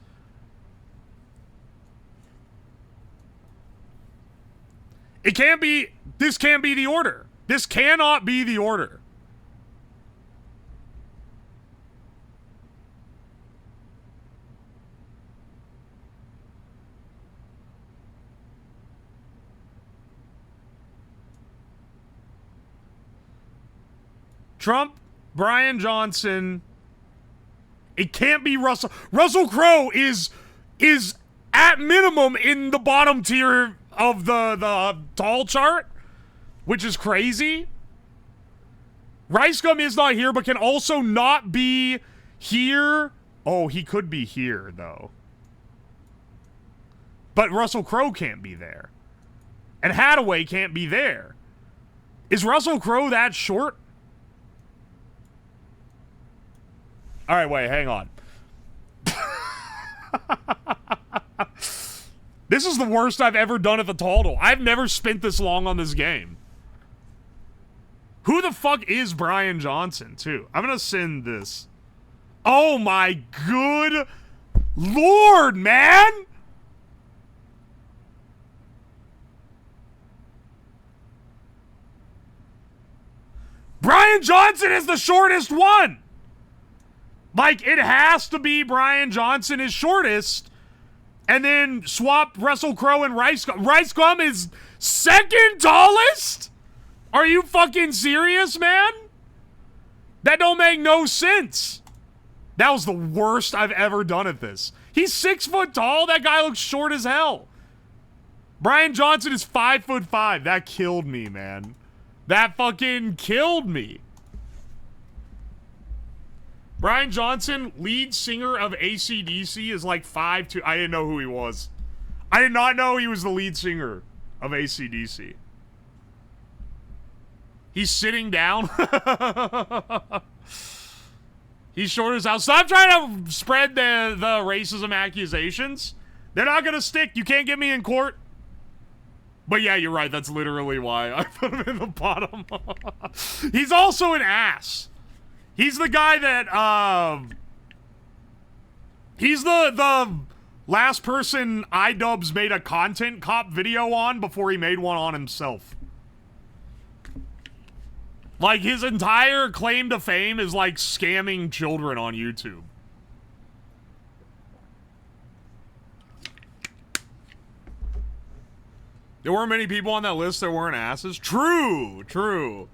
It can't be, this can't be the order. This cannot be the order. Trump, Brian Johnson. It can't be Russell. Russell Crowe is at minimum in the bottom tier of the tall chart, which is crazy. Rice Gum is not here, but can also not be here. Oh, he could be here, though. But Russell Crowe can't be there. And Hadaway can't be there. Is Russell Crowe that short? Alright, wait, hang on. This is the worst I've ever done at the Talldle. I've never spent this long on this game. Who the fuck is Brian Johnson, too? I'm gonna send this. Oh my good lord, man! Brian Johnson is the shortest one! Like, it has to be Brian Johnson is shortest, and then swap Russell Crowe and Rice Gum. Rice Gum is second tallest? Are you fucking serious, man? That don't make no sense. That was the worst I've ever done at this. He's 6 foot tall. That guy looks short as hell. Brian Johnson is 5'5". That killed me, man. That fucking killed me. Brian Johnson, lead singer of AC/DC, is like 5'2". I didn't know who he was. I did not know he was the lead singer of AC/DC. He's sitting down. He's short as hell. Stop trying to spread the racism accusations. They're not gonna stick. You can't get me in court. But yeah, you're right. That's literally why I put him in the bottom. He's also an ass. He's the guy that, he's the last person iDubbbz made a content cop video on before he made one on himself. Like, his entire claim to fame is, like, scamming children on YouTube. There weren't many people on that list that weren't asses. True, true.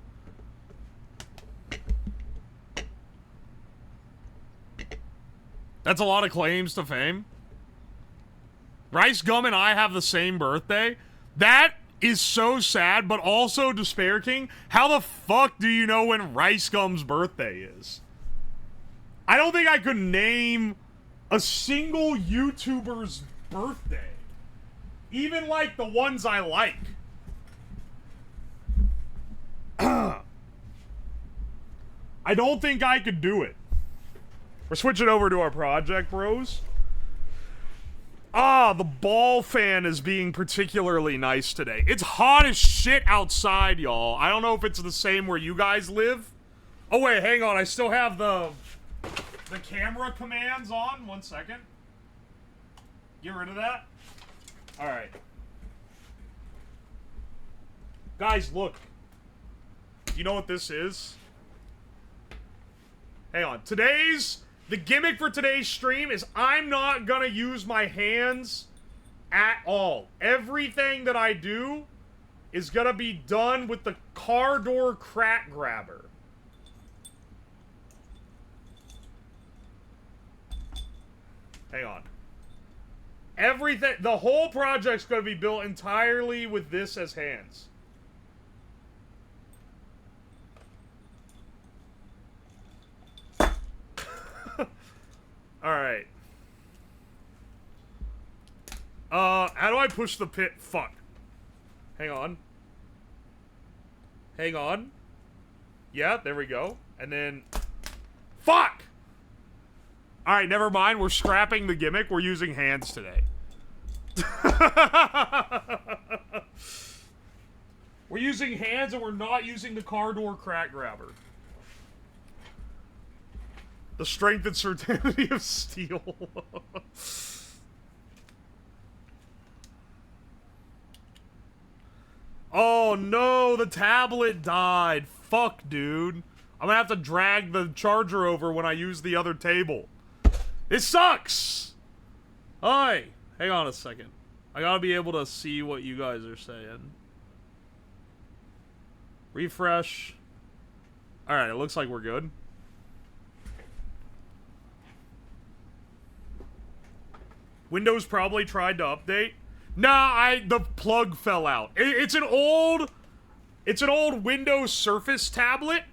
That's a lot of claims to fame. Rice Gum and I have the same birthday. That is so sad, but also Despair King. How the fuck do you know when Rice Gum's birthday is? I don't think I could name a single YouTuber's birthday. Even, like, the ones I like. I don't think I could do it. We're switching over to our project, bros. Ah, the ball fan is being particularly nice today. It's hot as shit outside, y'all. I don't know if it's the same where you guys live. Oh, wait, hang on. I still have the camera commands on. 1 second. Get rid of that. All right. Guys, look. You know what this is? Hang on. The gimmick for today's stream is I'm not gonna use my hands at all. Everything that I do is gonna be done with the car door crack grabber. Hang on. Everything, the whole project's gonna be built entirely with this as hands. Alright. How do I push the pit? Fuck. Hang on. Hang on. Yeah, there we go. And then... Fuck! Alright, never mind. We're scrapping the gimmick. We're using hands today. We're using hands and we're not using the car door crack grabber. The strength and certainty of steel. Oh no, the tablet died. Fuck, dude. I'm gonna have to drag the charger over when I use the other table. It sucks! Hi. Hang on a second. I gotta be able to see what you guys are saying. Refresh. Alright, it looks like we're good. Windows probably tried to update. Nah, the plug fell out. It's an old Windows Surface tablet,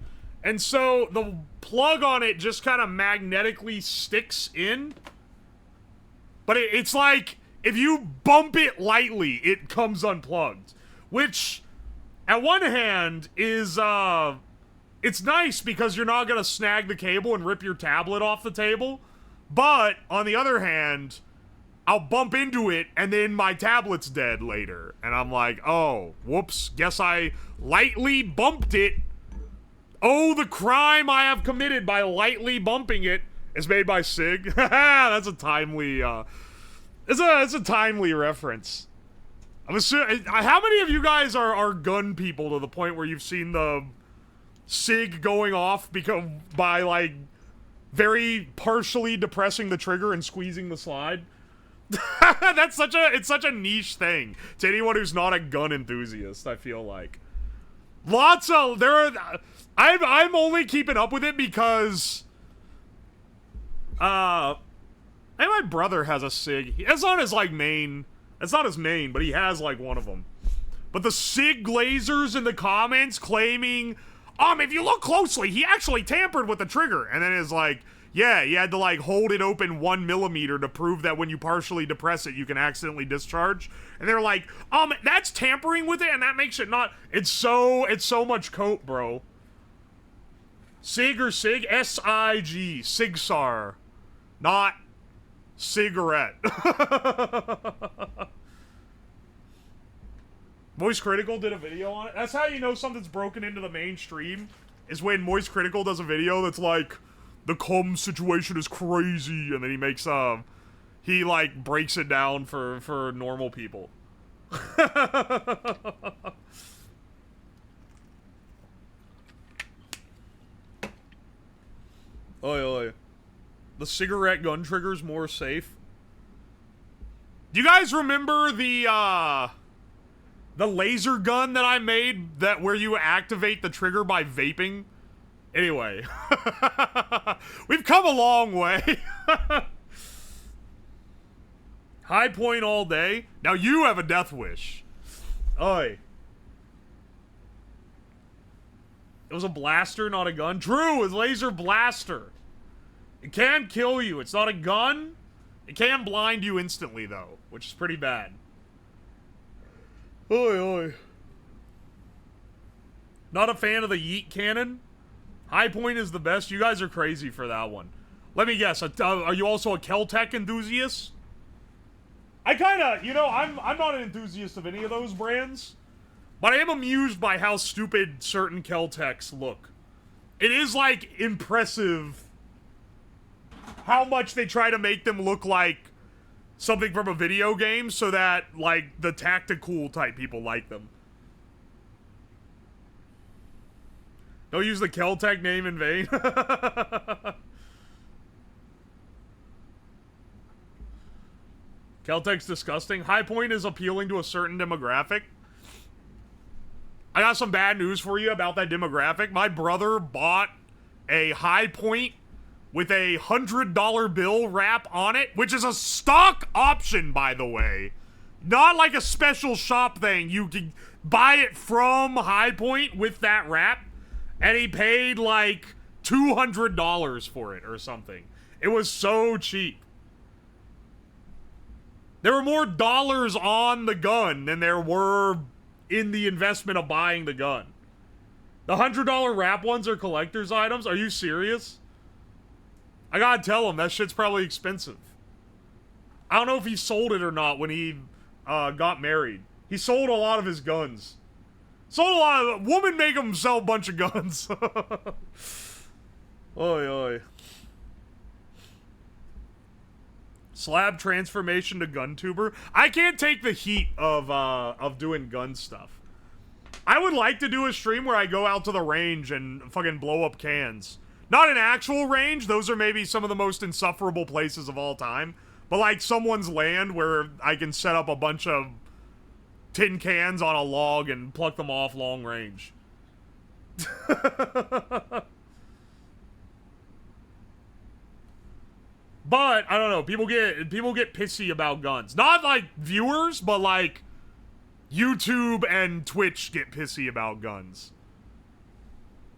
and so the plug on it just kind of magnetically sticks in. But it's like, if you bump it lightly, it comes unplugged. Which, at one hand, is, it's nice because you're not gonna snag the cable and rip your tablet off the table. But, on the other hand, I'll bump into it, and then my tablet's dead later. And I'm like, oh, whoops, guess I lightly bumped it. Oh, the crime I have committed by lightly bumping it. It's made by Sig. That's a timely, it's a timely reference. I'm assuming, how many of you guys are gun people to the point where you've seen the Sig going off by, like, very partially depressing the trigger and squeezing the slide? It's such a niche thing to anyone who's not a gun enthusiast, I feel like. I'm only keeping up with it because and my brother has a Sig. It's not his like main, it's not his main, but he has like one of them. But the Sig glazers in the comments claiming, if you look closely, he actually tampered with the trigger, and then it's like, yeah, you had to, like, hold it open 1 millimeter to prove that when you partially depress it, you can accidentally discharge. And they're like, that's tampering with it, and that makes it not... It's so much coat, bro. Sig or Sig? S-I-G. Sigsar. Not cigarette. Moist Critical did a video on it. That's how you know something's broken into the mainstream, is when Moist Critical does a video that's like, the comm situation is crazy, and then he makes, he, like, breaks it down for normal people. Oi, oi. The cigarette gun trigger's more safe. Do you guys remember the laser gun that I made where you activate the trigger by vaping? Anyway. We've come a long way. High point all day. Now you have a death wish. Oi. It was a blaster, not a gun. True, it was laser blaster. It can kill you. It's not a gun. It can blind you instantly, though, which is pretty bad. Oi, oi. Not a fan of the yeet cannon. High point is the best. You guys are crazy for that one. Let me guess. Are you also a Kel-Tec enthusiast? I kind of, you know, I'm not an enthusiast of any of those brands, but I am amused by how stupid certain Kel-Tecs look. It is, like, impressive how much they try to make them look like something from a video game so that, like, the tactical type people like them. Don't use the Kel-Tec name in vain. Kel-Tec's disgusting. High point is appealing to a certain demographic. I got some bad news for you about that demographic. My brother bought a High point with a $100 bill wrap on it, which is a stock option, by the way. Not like a special shop thing. You can buy it from High point with that wrap, and he paid like $200 for it or something. It was so cheap. There were more dollars on the gun than there were in the investment of buying the gun. The $100 wrap ones are collector's items? Are you serious? I gotta tell him, that shit's probably expensive. I don't know if he sold it or not when he got married. He sold a lot of his guns. Sold a lot of... Woman make him sell a bunch of guns. Oi, oi. Slab transformation to gun tuber. I can't take the heat of doing gun stuff. I would like to do a stream where I go out to the range and fucking blow up cans. Not an actual range. Those are maybe some of the most insufferable places of all time. But like someone's land where I can set up a bunch of tin cans on a log and pluck them off long range. But I don't know, people get pissy about guns. Not like viewers, but like YouTube and Twitch get pissy about guns.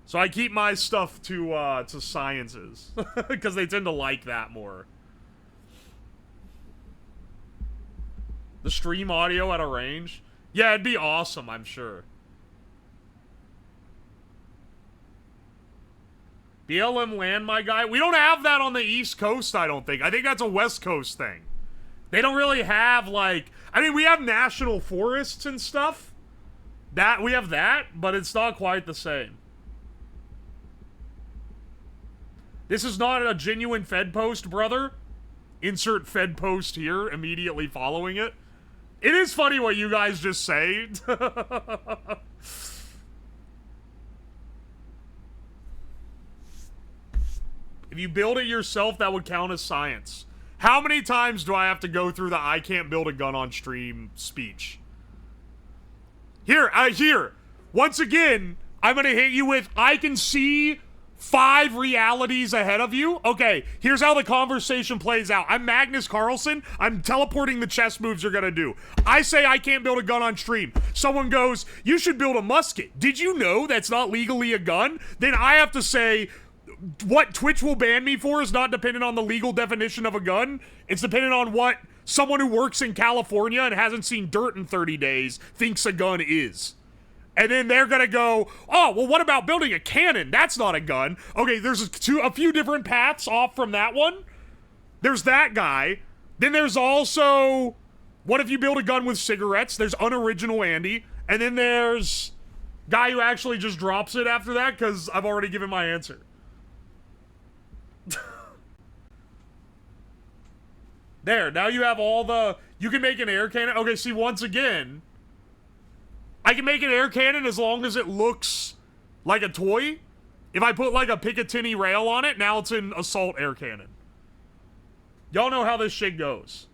So I keep my stuff to sciences because they tend to like that more. The stream audio at a range? Yeah, it'd be awesome, I'm sure. BLM land, my guy. We don't have that on the East Coast, I don't think. I think that's a West Coast thing. They don't really have, like... I mean, we have national forests and stuff. We have that, but it's not quite the same. This is not a genuine Fed post, brother. Insert Fed post here, immediately following it. It is funny what you guys just say. If you build it yourself, that would count as science. How many times do I have to go through the I can't build a gun on stream speech? Here. Once again, I'm gonna hit you with, I can see 5 realities ahead of you. Okay, here's how the conversation plays out. I'm Magnus Carlsen. I'm teleporting the chess moves you're gonna do. I say I can't build a gun on stream. Someone goes, you should build a musket. Did you know that's not legally a gun? Then I have to say, what Twitch will ban me for is not dependent on the legal definition of a gun. It's dependent on what someone who works in California and hasn't seen dirt in 30 days thinks a gun is. And then they're gonna go, oh, well, what about building a cannon? That's not a gun. Okay, there's a few different paths off from that one. There's that guy. Then there's also, what if you build a gun with cigarettes? There's unoriginal Andy. And then there's guy who actually just drops it after that because I've already given my answer. There, now you have all the... You can make an air cannon. Okay, see, once again, I can make an air cannon as long as it looks like a toy. If I put, like, a Picatinny rail on it, now it's an assault air cannon. Y'all know how this shit goes.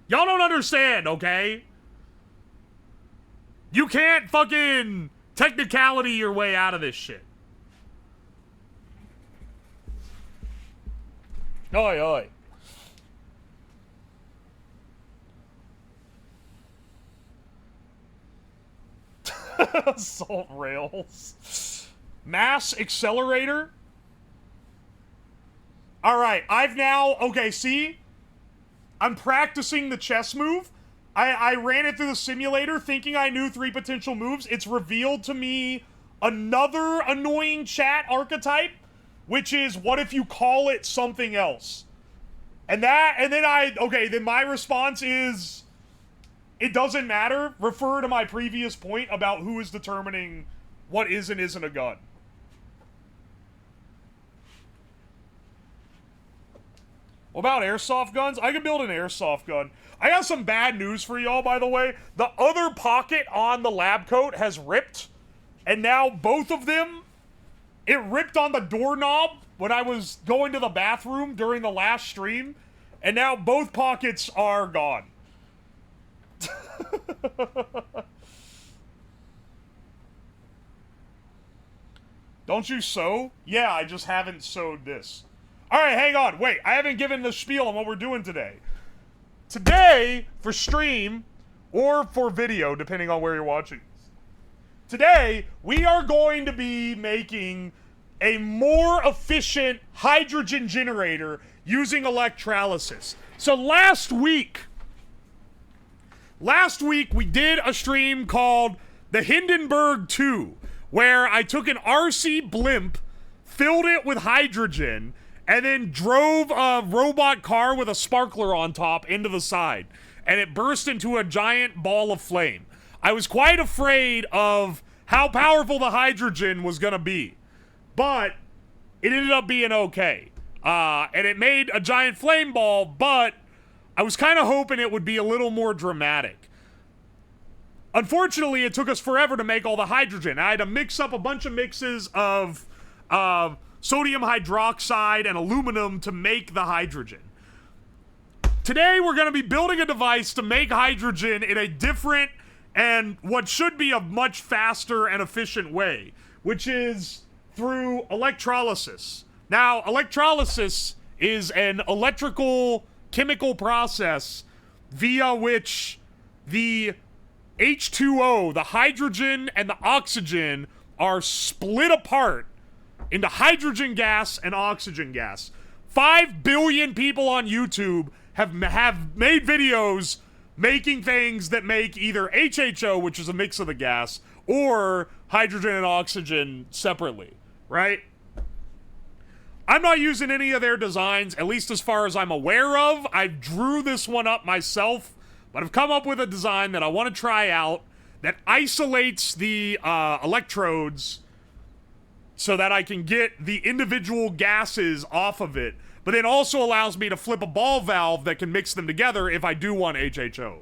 Y'all don't understand, okay? You can't fucking technicality your way out of this shit. Oi, oi. Assault rails. Mass accelerator. Alright, I've now... Okay, see? I'm practicing the chess move. I ran it through the simulator thinking I knew 3 potential moves. It's revealed to me another annoying chat archetype, which is, what if you call it something else? And then my response is, it doesn't matter. Refer to my previous point about who is determining what is and isn't a gun. What about airsoft guns? I can build an airsoft gun. I got some bad news for y'all, by the way. The other pocket on the lab coat has ripped, and now both of them, it ripped on the doorknob when I was going to the bathroom during the last stream, and now both pockets are gone. Don't you sew? Yeah, I just haven't sewed this. Alright, hang on. Wait, I haven't given the spiel on what we're doing today. Today, for stream, or for video, depending on where you're watching. Today, we are going to be making a more efficient hydrogen generator using electrolysis. So last week we did a stream called the Hindenberg 2, where I took an RC blimp, filled it with hydrogen, and then drove a robot car with a sparkler on top into the side. And it burst into a giant ball of flame. I was quite afraid of how powerful the hydrogen was gonna be. But it ended up being okay. And it made a giant flame ball, but I was kind of hoping it would be a little more dramatic. Unfortunately, it took us forever to make all the hydrogen. I had to mix up a bunch of mixes of sodium hydroxide and aluminum to make the hydrogen. Today, we're going to be building a device to make hydrogen in a different and what should be a much faster and efficient way, which is through electrolysis. Now, electrolysis is an electrical chemical process via which the H2O, the hydrogen and the oxygen, are split apart into hydrogen gas and oxygen gas. 5 billion people on YouTube have made videos making things that make either HHO, which is a mix of the gas, or hydrogen and oxygen separately, right? I'm not using any of their designs, at least as far as I'm aware of. I drew this one up myself, but I've come up with a design that I want to try out that isolates the electrodes so that I can get the individual gases off of it, but then also allows me to flip a ball valve that can mix them together if I do want HHO.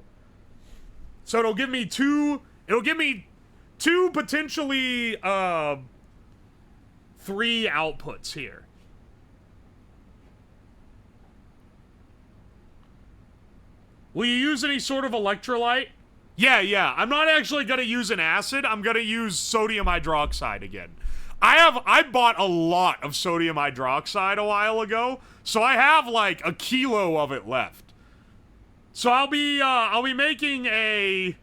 So it'll give me two, potentially, 3 outputs here. Will you use any sort of electrolyte? Yeah, I'm not actually gonna use an acid, I'm gonna use sodium hydroxide again. I bought a lot of sodium hydroxide a while ago, so I have like a kilo of it left. So I'll be making a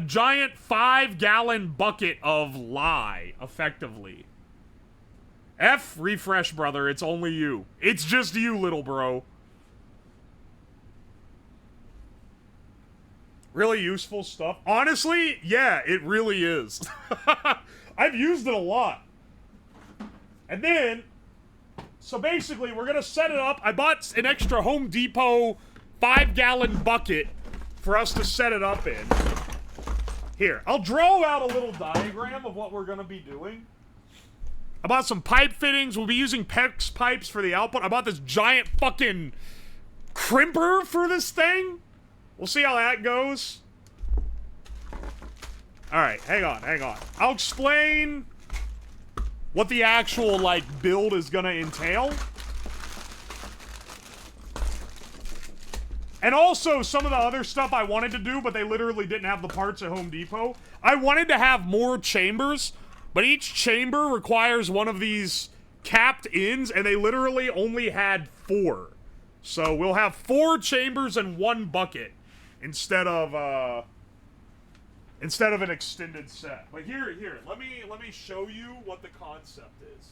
giant 5-gallon bucket of lye, effectively. Refresh, brother, it's only you. It's just you, little bro. Really useful stuff. Honestly, yeah, it really is. I've used it a lot. And then, so basically, we're gonna set it up. I bought an extra Home Depot 5-gallon bucket for us to set it up in. Here, I'll draw out a little diagram of what we're gonna be doing. I bought some pipe fittings. We'll be using PEX pipes for the output. I bought this giant fucking crimper for this thing. We'll see how that goes. Alright, hang on. I'll explain what the actual, like, build is gonna entail. And also some of the other stuff I wanted to do, but they literally didn't have the parts at Home Depot. I wanted to have more chambers, but each chamber requires one of these capped ends, and they literally only had 4. So we'll have 4 chambers and 1 bucket instead of an extended set. But here, let me show you what the concept is.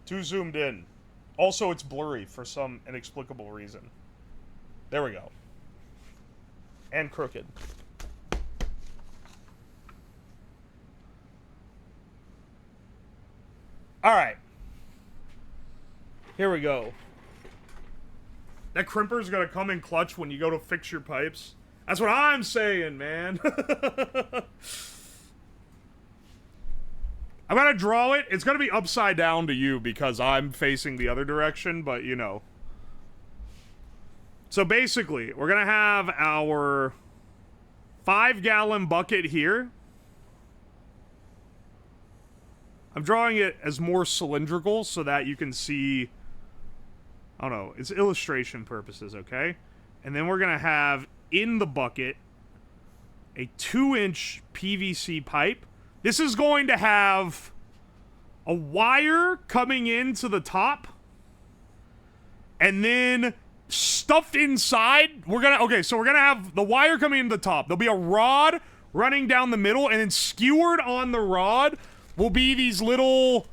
Too zoomed in. Also, it's blurry for some inexplicable reason. There we go. And crooked. Alright. Here we go. That crimper's gonna come in clutch when you go to fix your pipes. That's what I'm saying, man. I'm gonna draw it. It's gonna be upside down to you because I'm facing the other direction, but you know. So basically, we're gonna have our 5-gallon bucket here. I'm drawing it as more cylindrical so that you can see, I don't know, it's illustration purposes, okay? And then we're gonna have in the bucket a 2-inch PVC pipe. This is going to have a wire coming into the top, and then stuffed inside, we're gonna have the wire coming into the top. There'll be a rod running down the middle, and then skewered on the rod will be these little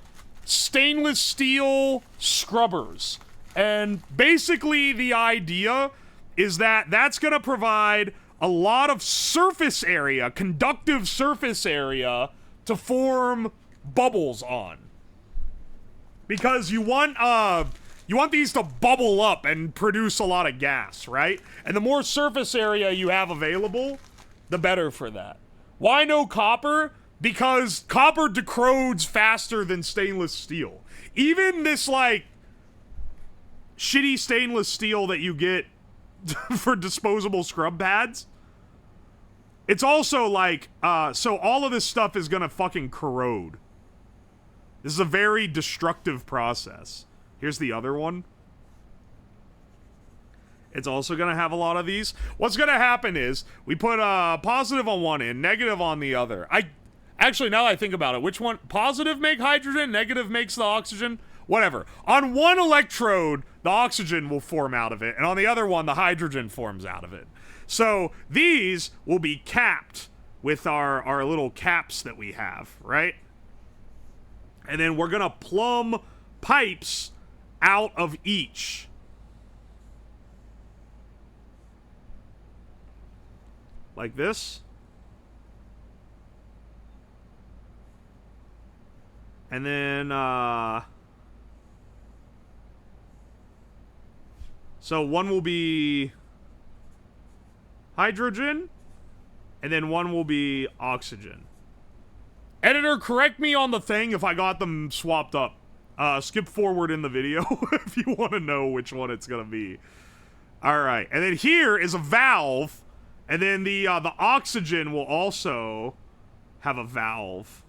stainless steel scrubbers. And basically the idea is that that's gonna provide a lot of surface area, conductive surface area, to form bubbles on. Because you want these to bubble up and produce a lot of gas, right? And the more surface area you have available, the better for that. Why no copper? Because copper decodes faster than stainless steel. Even this, like, shitty stainless steel that you get for disposable scrub pads, it's also like, so all of this stuff is gonna fucking corrode. This is a very destructive process. Here's the other one. It's also gonna have a lot of these. What's gonna happen is, we put positive on one end, negative on the other. Actually, now that I think about it, which one? Positive make hydrogen, negative makes the oxygen? Whatever. On one electrode, the oxygen will form out of it, and on the other one, the hydrogen forms out of it. So, these will be capped with our little caps that we have, right? And then we're gonna plumb pipes out of each. Like this. And then, so one will be hydrogen, and then one will be oxygen. Editor, correct me on the thing if I got them swapped up. Skip forward in the video if you want to know which one it's gonna be. Alright, and then here is a valve, and then the oxygen will also have a valve.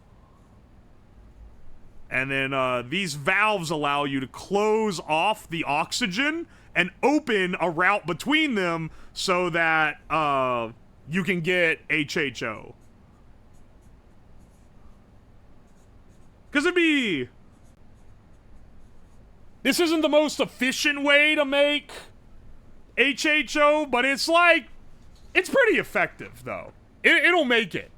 And then these valves allow you to close off the oxygen and open a route between them so that you can get HHO. Because this isn't the most efficient way to make HHO, but it's like, it's pretty effective though. It'll make it.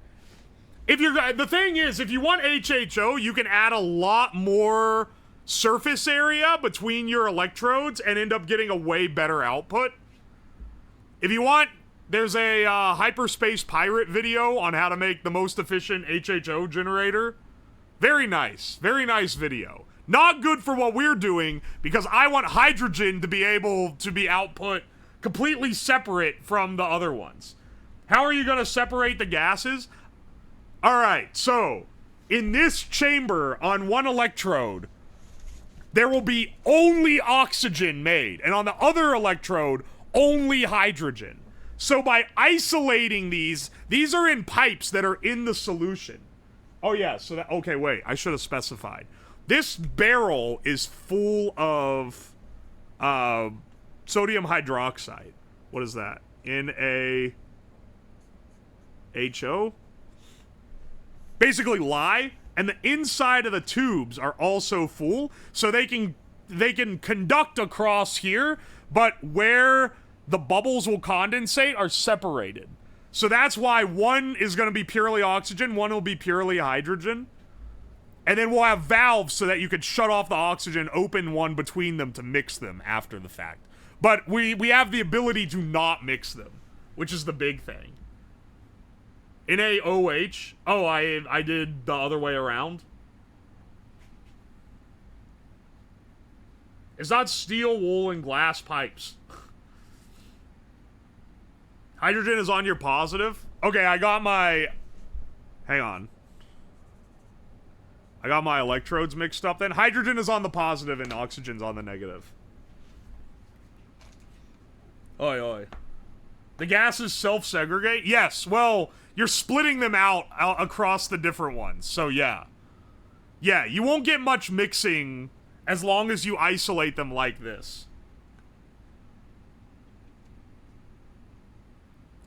The thing is, if you want HHO, you can add a lot more surface area between your electrodes and end up getting a way better output. If you want, there's a Hyperspace Pirate video on how to make the most efficient HHO generator. Very nice video. Not good for what we're doing, because I want hydrogen to be able to be output completely separate from the other ones. How are you going to separate the gases? Alright, so, in this chamber, on one electrode, there will be only oxygen made, and on the other electrode, only hydrogen. So by isolating these are in pipes that are in the solution. Oh yeah, so that, okay, wait, I should have specified. This barrel is full of, sodium hydroxide. What is that? NaHO? Basically lye, and the inside of the tubes are also full, so they can conduct across here, but where the bubbles will condensate are separated. So that's why one is going to be purely oxygen, one will be purely hydrogen. And then we'll have valves so that you could shut off the oxygen, open one between them to mix them after the fact. But we have the ability to not mix them, which is the big thing. NaOH. Oh, I did the other way around. It's not steel, wool, and glass pipes. Hydrogen is on your positive? Okay, I got my... Hang on. I got my electrodes mixed up then. Hydrogen is on the positive and oxygen's on the negative. Oi, oi. The gases self-segregate? Yes, well, you're splitting them out across the different ones, so yeah. Yeah, you won't get much mixing as long as you isolate them like this.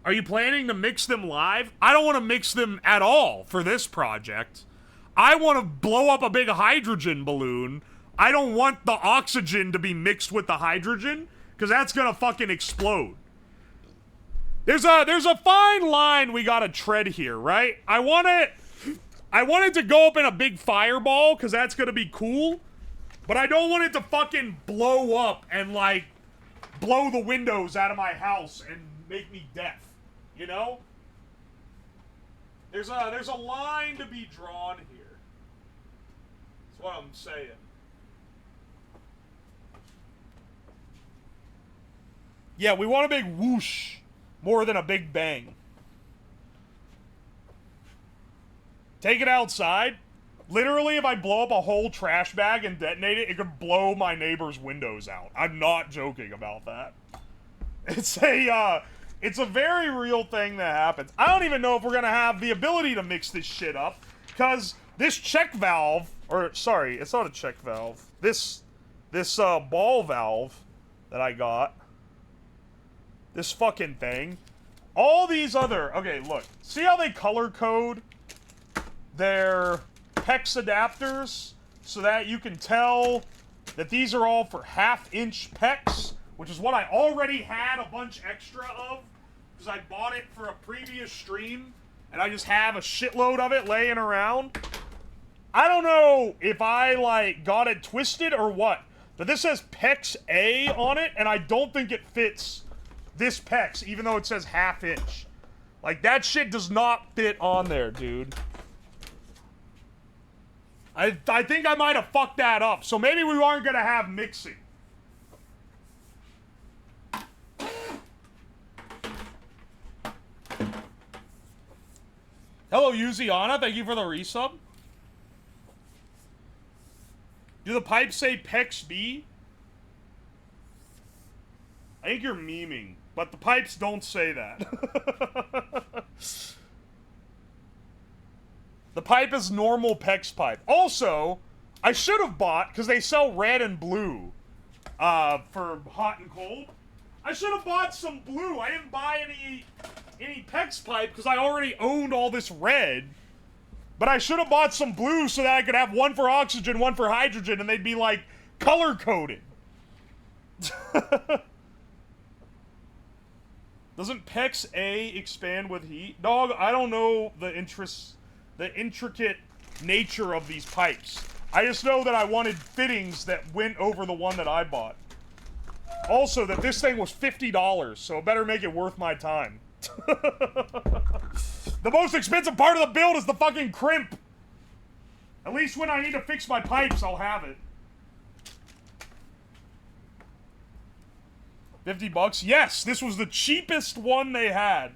Are you planning to mix them live? I don't want to mix them at all for this project. I want to blow up a big hydrogen balloon. I don't want the oxygen to be mixed with the hydrogen, because that's gonna fucking explode. There's a fine line we gotta tread here, right? I want it to go up in a big fireball, because that's gonna be cool. But I don't want it to fucking blow up and, like, blow the windows out of my house and make me deaf. You know? There's a line to be drawn here. That's what I'm saying. Yeah, we want a big whoosh more than a big bang. Take it outside. Literally, if I blow up a whole trash bag and detonate it, it could blow my neighbor's windows out. I'm not joking about that. It's a very real thing that happens. I don't even know if we're gonna have the ability to mix this shit up, because this check valve, or sorry, it's not a check valve. This ball valve that I got, this fucking thing, all these other, okay, look, see how they color code their PEX adapters so that you can tell that these are all for half-inch PEX, which is what I already had a bunch extra of, because I bought it for a previous stream, and I just have a shitload of it laying around. I don't know if I, like, got it twisted or what, but this says PEX A on it, and I don't think it fits this PEX, even though it says half-inch. Like, that shit does not fit on there, dude. I think I might have fucked that up, so maybe we aren't gonna have mixing. Hello, Yuziana. Thank you for the resub. Do the pipes say PEX B? I think you're memeing, but the pipes don't say that. The pipe is normal PEX pipe. Also, I should have bought, because they sell red and blue for hot and cold. I should have bought some blue. I didn't buy any PEX pipe because I already owned all this red. But I should have bought some blue so that I could have one for oxygen, one for hydrogen, and they'd be, like, color-coded. Doesn't PEX A expand with heat? Dog, I don't know the intricate nature of these pipes. I just know that I wanted fittings that went over the one that I bought. Also, that this thing was $50, so it better make it worth my time. The most expensive part of the build is the fucking crimp. At least when I need to fix my pipes, I'll have it. $50? Yes, this was the cheapest one they had.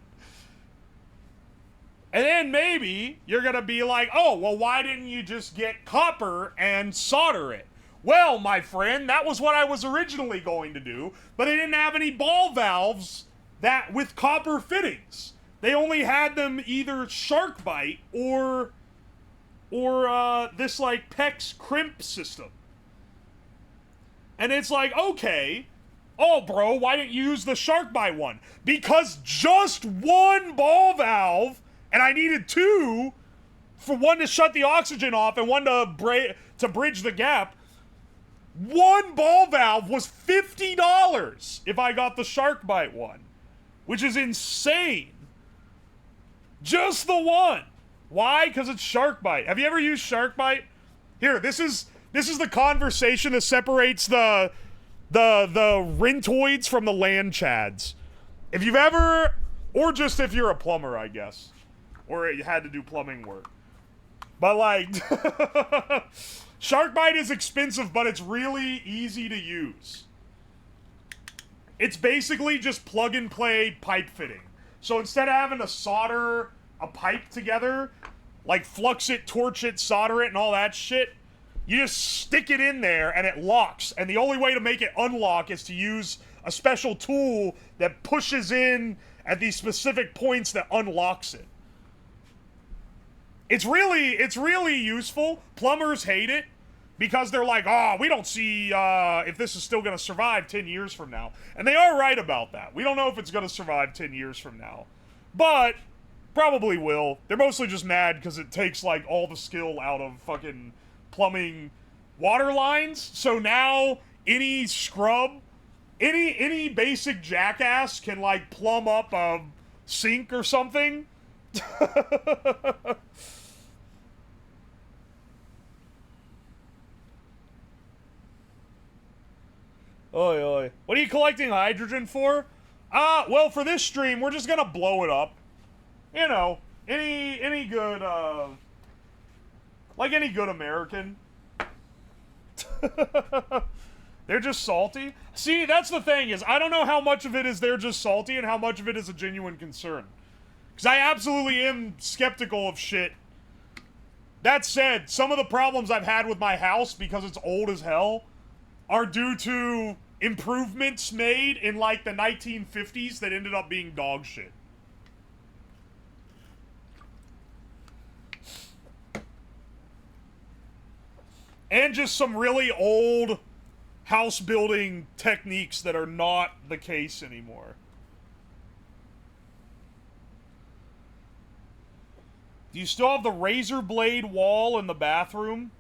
And then maybe you're gonna be like, oh, well, why didn't you just get copper and solder it? Well, my friend, that was what I was originally going to do, but they didn't have any ball valves that with copper fittings. They only had them either shark bite or this, like, PEX crimp system. And it's like, okay, oh, bro, why didn't you use the shark bite one? Because just one ball valve, and I needed two, for one to shut the oxygen off and one to bridge the gap. One ball valve was $50 if I got the shark bite one, which is insane. Just the one. Why? Because it's shark bite. Have you ever used shark bite? Here, this is the conversation that separates the Rintoids from the land chads. If you've ever, or just if you're a plumber, I guess, or you had to do plumbing work. But like, Sharkbite is expensive, but it's really easy to use. It's basically just plug and play pipe fitting. So instead of having to solder a pipe together, like flux it, torch it, solder it, and all that shit, you just stick it in there and it locks. And the only way to make it unlock is to use a special tool that pushes in at these specific points that unlocks it. It's really useful. Plumbers hate it because they're like, oh, we don't see if this is still going to survive 10 years from now. And they are right about that. We don't know if it's going to survive 10 years from now. But probably will. They're mostly just mad because it takes like all the skill out of fucking plumbing water lines. So now any scrub, any basic jackass can like plumb up a sink or something. Oi, oi. What are you collecting hydrogen for? Well, for this stream, we're just gonna blow it up. You know, any good, like any good American. They're just salty. See, that's the thing, is I don't know how much of it is they're just salty and how much of it is a genuine concern. Because I absolutely am skeptical of shit. That said, some of the problems I've had with my house, because it's old as hell, are due to improvements made in like the 1950s that ended up being dog shit. And just some really old house building techniques that are not the case anymore. Do you still have the razor blade wall in the bathroom?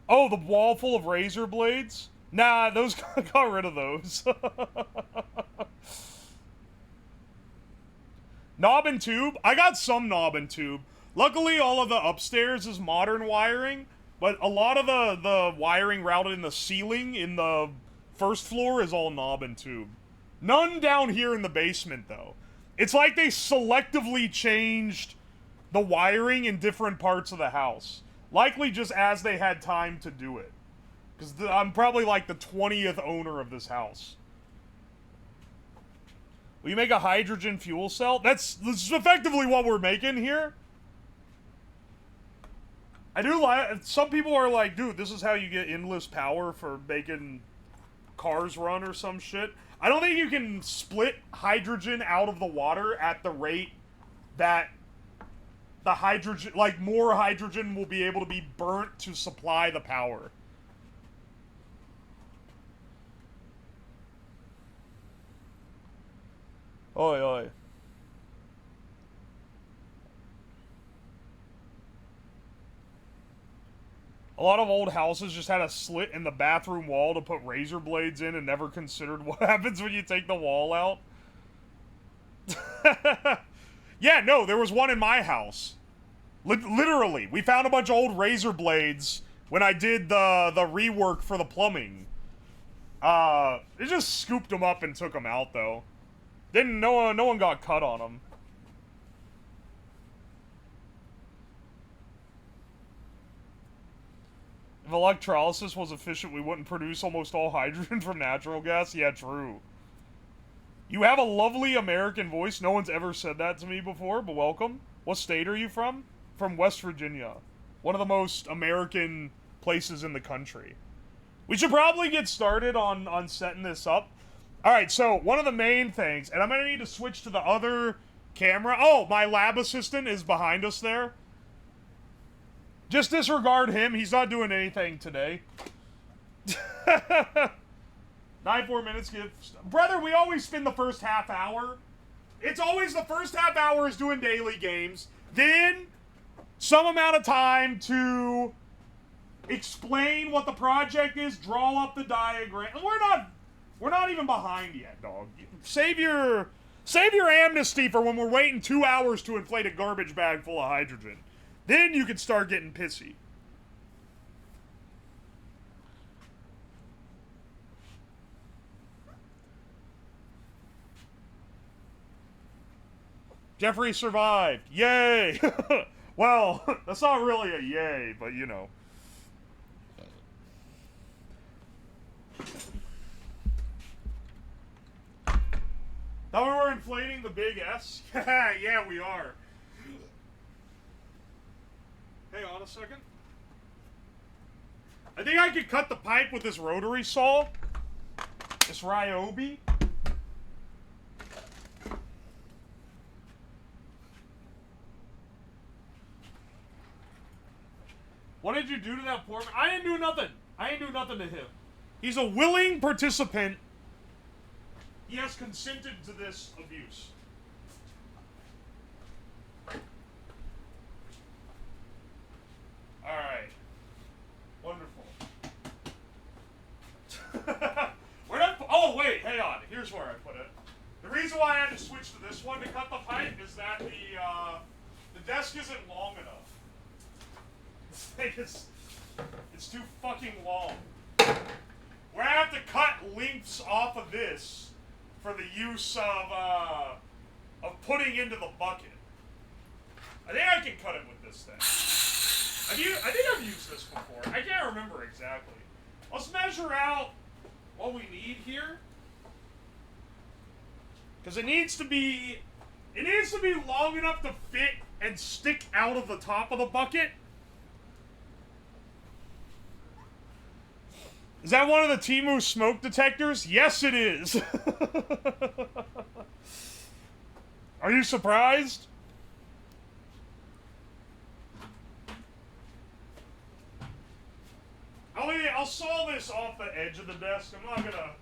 Oh, the wall full of razor blades? Nah, those got rid of those. Knob and tube? I got some knob and tube. Luckily, all of the upstairs is modern wiring, but a lot of the wiring routed in the ceiling in the first floor is all knob and tube. None down here in the basement, though. It's like they selectively changed the wiring in different parts of the house. Likely just as they had time to do it. Because I'm probably like the 20th owner of this house. Will you make a hydrogen fuel cell? This is effectively what we're making here. I do like, some people are like, dude, this is how you get endless power for making cars run or some shit. I don't think you can split hydrogen out of the water at the rate that the hydrogen, like more hydrogen will be able to be burnt to supply the power. Oi, oi. A lot of old houses just had a slit in the bathroom wall to put razor blades in and never considered what happens when you take the wall out. Yeah, no, there was one in my house. Literally, we found a bunch of old razor blades when I did the rework for the plumbing. It just scooped them up and took them out, though. No one got cut on them. If electrolysis was efficient, we wouldn't produce almost all hydrogen from natural gas. Yeah, true. You have a lovely American voice. No one's ever said that to me before, but welcome. What state are you from? From West Virginia. One of the most American places in the country. We should probably get started on setting this up. Alright, so one of the main things, and I'm going to need to switch to the other camera. Oh, my lab assistant is behind us there. Just disregard him. He's not doing anything today. 9-4 minutes. Brother, we always spend the first half hour. It's always the first half hour is doing daily games. Then, some amount of time to explain what the project is, draw up the diagram. We're not even behind yet, dog. Save your amnesty for when we're waiting 2 hours to inflate a garbage bag full of hydrogen. Then you can start getting pissy. Jeffrey survived. Yay! Well, that's not really a yay, but you know. Thought we were inflating the big S? Yeah, we are. Hang on a second. I think I could cut the pipe with this rotary saw. This Ryobi. What did you do to that poor man? I didn't do nothing. I didn't do nothing to him. He's a willing participant. He has consented to this abuse. Alright. Wonderful. Where did oh, wait, hang on. Here's where I put it. The reason why I had to switch to this one to cut the pipe is that the desk isn't long enough. This thing is... It's too fucking long. Where I have to cut lengths off of this for the use of putting into the bucket. I think I can cut it with this thing. I think I've used this before. I can't remember exactly. Let's measure out what we need here. Because it needs to be long enough to fit and stick out of the top of the bucket. Is that one of the Temu smoke detectors? Yes, it is. Are you surprised? I'll saw this off the edge of the desk. I'm not gonna...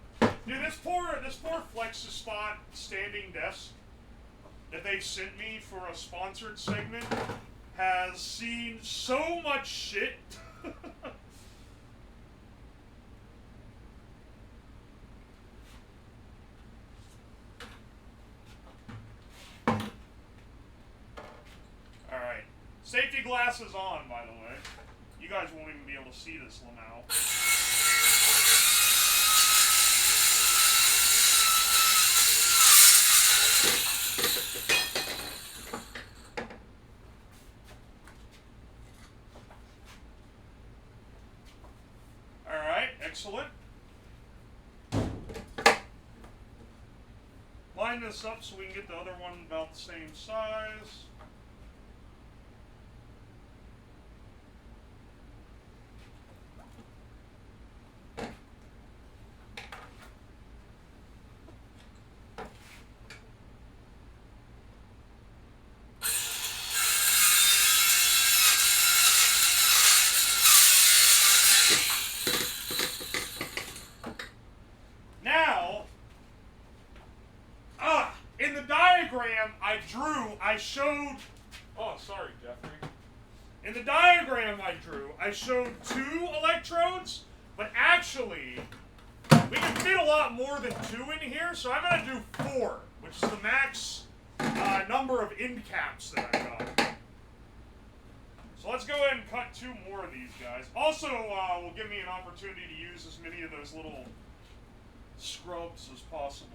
Dude, this poor Flexus Spot standing desk that they sent me for a sponsored segment has seen so much shit. Alright. Safety glasses on, by the way. You guys won't even be able to see this, Lamau. Alright, excellent. Line this up so we can get the other one about the same size. I showed... Oh, sorry, Jeffrey. In the diagram I drew, I showed 2 electrodes, but actually, we can fit a lot more than 2 in here, so I'm going to do 4, which is the max number of end caps that I got. So let's go ahead and cut 2 more of these guys. Also, will give me an opportunity to use as many of those little scrubs as possible.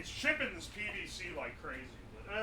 Shipping this PVC like crazy, but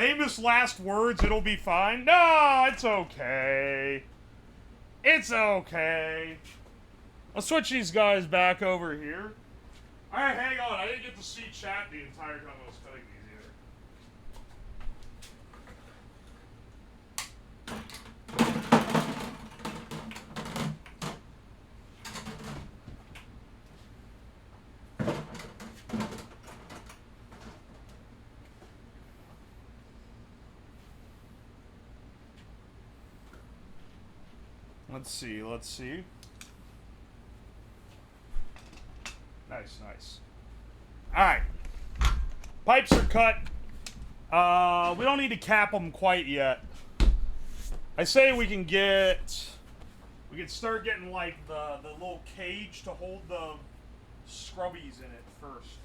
Famous last words, it'll be fine. No, it's okay. It's okay. I'll switch these guys back over here. Alright, hang on. I didn't get to see chat the entire time I was cutting these either. Let's see, let's see. Nice, nice. Alright. Pipes are cut. We don't need to cap them quite yet. I say we can start getting like the little cage to hold the scrubbies in it first.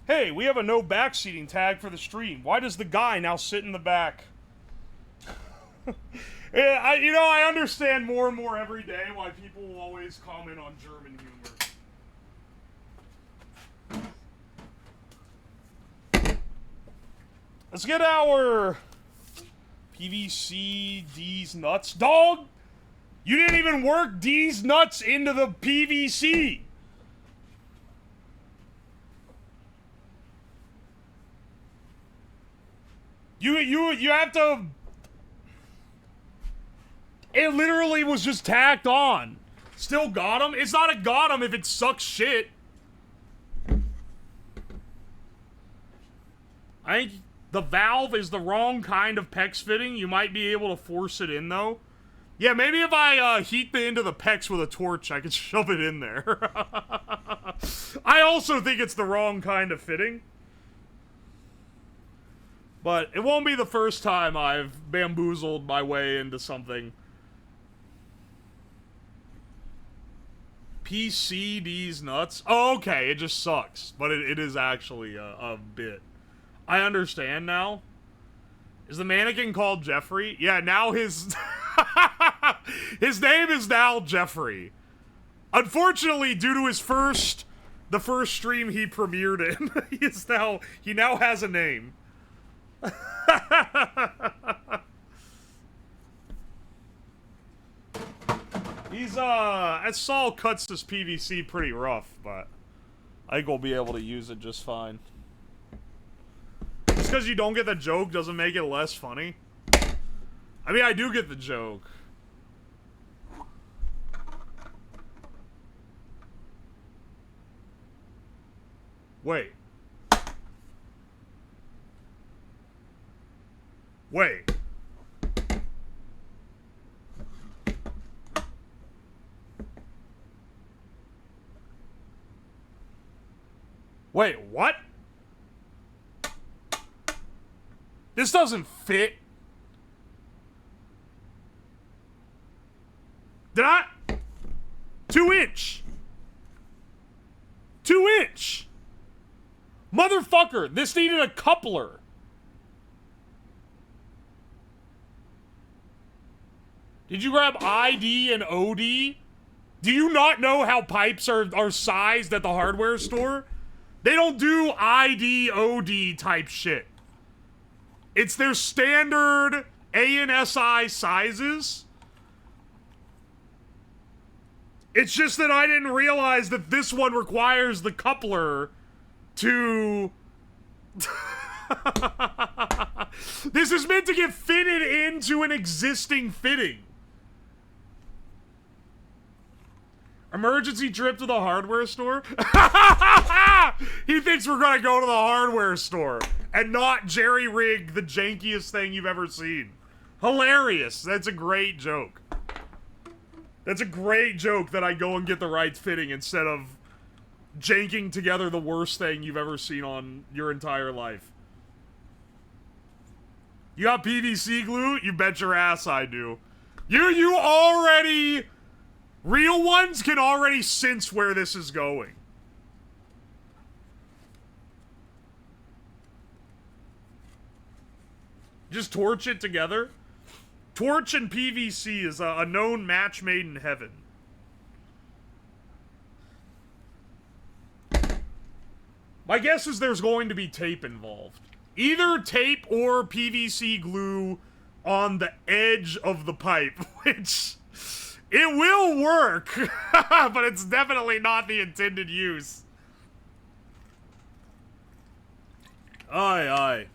Hey, we have a no backseating tag for the stream. Why does the guy now sit in the back? Yeah, I understand more and more every day why people will always comment on German humor. Let's get our PVC D's nuts. Dog! You didn't even work D's nuts into the PVC! You have to... It literally was just tacked on. Still got him? It's not a got him if it sucks shit. I think the valve is the wrong kind of PEX fitting. You might be able to force it in, though. Yeah, maybe if I heat the end of the PEX with a torch, I could shove it in there. I also think it's the wrong kind of fitting. But it won't be the first time I've bamboozled my way into something. PCD's nuts? Oh, okay, it just sucks. But it is actually a bit. I understand now. Is the mannequin called Jeffrey? Yeah, now his... his name is now Jeffrey. Unfortunately, due to the first stream he premiered in, he now has a name. He's as Saul cuts this PVC pretty rough, but I think we'll be able to use it just fine. Just because you don't get the joke doesn't make it less funny. I mean, I do get the joke. Wait. Wait. Wait, what? This doesn't fit. Did I? 2-inch. 2-inch. Motherfucker, this needed a coupler. Did you grab ID and OD? Do you not know how pipes are sized at the hardware store? They don't do ID, OD type shit. It's their standard ANSI sizes. It's just that I didn't realize that this one requires the coupler to... This is meant to get fitted into an existing fitting. Emergency trip to the hardware store? He thinks we're gonna go to the hardware store and not jerry-rig the jankiest thing you've ever seen. Hilarious. That's a great joke. That's a great joke that I go and get the right fitting instead of janking together the worst thing you've ever seen on your entire life. You got PVC glue? You bet your ass I do. You already... Real ones can already sense where this is going. Just torch it together. Torch and PVC is a known match made in heaven. My guess is there's going to be tape involved. Either tape or PVC glue on the edge of the pipe, which... It will work, but it's definitely not the intended use. Aye, aye.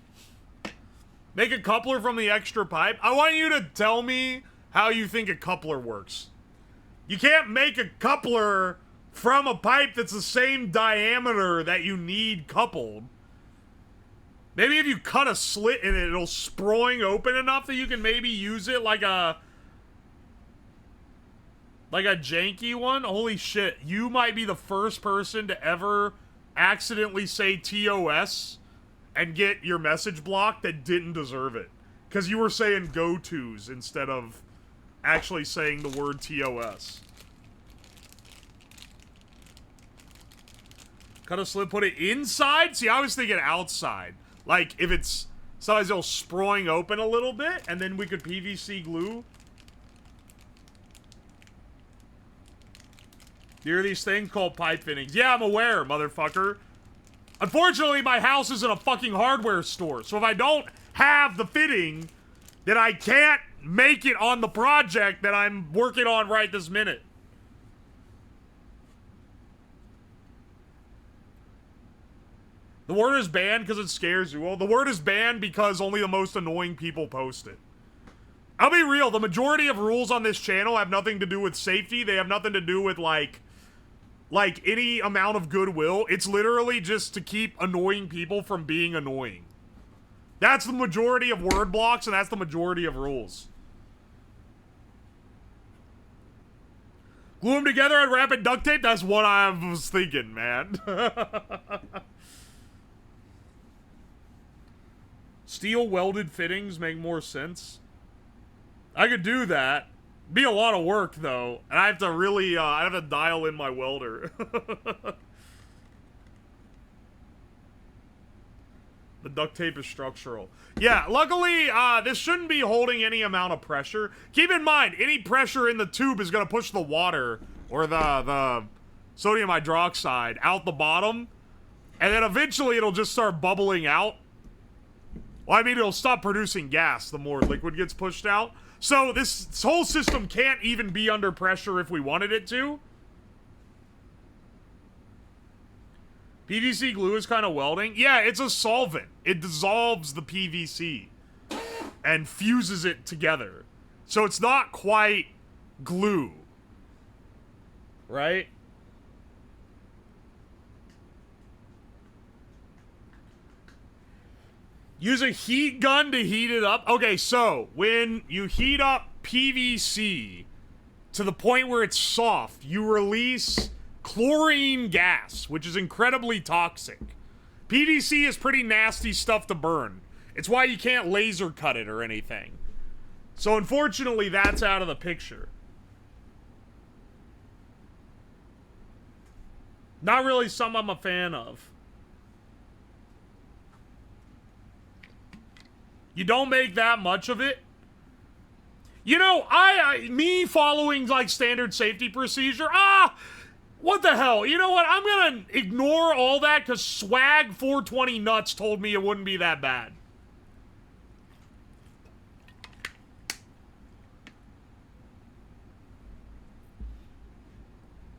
Make a coupler from the extra pipe? I want you to tell me how you think a coupler works. You can't make a coupler from a pipe that's the same diameter that you need coupled. Maybe if you cut a slit in it, it'll sproing open enough that you can maybe use it like a janky one? Holy shit, you might be the first person to ever accidentally say TOS and get your message blocked that didn't deserve it. Because you were saying go-tos instead of actually saying the word TOS. Cut a slit, put it inside? See, I was thinking outside. Like, if it's... Sometimes it'll sproing open a little bit, and then we could PVC glue. There are these things called pipe fittings. Yeah, I'm aware, motherfucker. Unfortunately, my house isn't a fucking hardware store. So if I don't have the fitting, then I can't make it on the project that I'm working on right this minute. The word is banned because it scares you. Well, the word is banned because only the most annoying people post it. I'll be real, the majority of rules on this channel have nothing to do with safety. They have nothing to do with, like any amount of goodwill. It's literally just to keep annoying people from being annoying. That's the majority of word blocks, and that's the majority of rules. Glue them together and wrap it duct tape? That's what I was thinking, man. Steel welded fittings make more sense. I could do that. Be a lot of work, though. And I have to really, I have to dial in my welder. The duct tape is structural. Yeah, luckily, this shouldn't be holding any amount of pressure. Keep in mind, any pressure in the tube is going to push the water, or the sodium hydroxide, out the bottom. And then eventually it'll just start bubbling out. Well, I mean, it'll stop producing gas the more liquid gets pushed out. So this whole system can't even be under pressure if we wanted it to. PVC glue is kind of welding. Yeah, it's a solvent. It dissolves the PVC and fuses it together. So it's not quite glue. Right? Use a heat gun to heat it up. Okay, so when you heat up PVC to the point where it's soft, you release chlorine gas, which is incredibly toxic. PVC is pretty nasty stuff to burn. It's why you can't laser cut it or anything. So unfortunately, that's out of the picture. Not really something I'm a fan of. You don't make that much of it. You know, me following, like, standard safety procedure, what the hell? You know what? I'm gonna ignore all that because Swag 420 Nuts told me it wouldn't be that bad.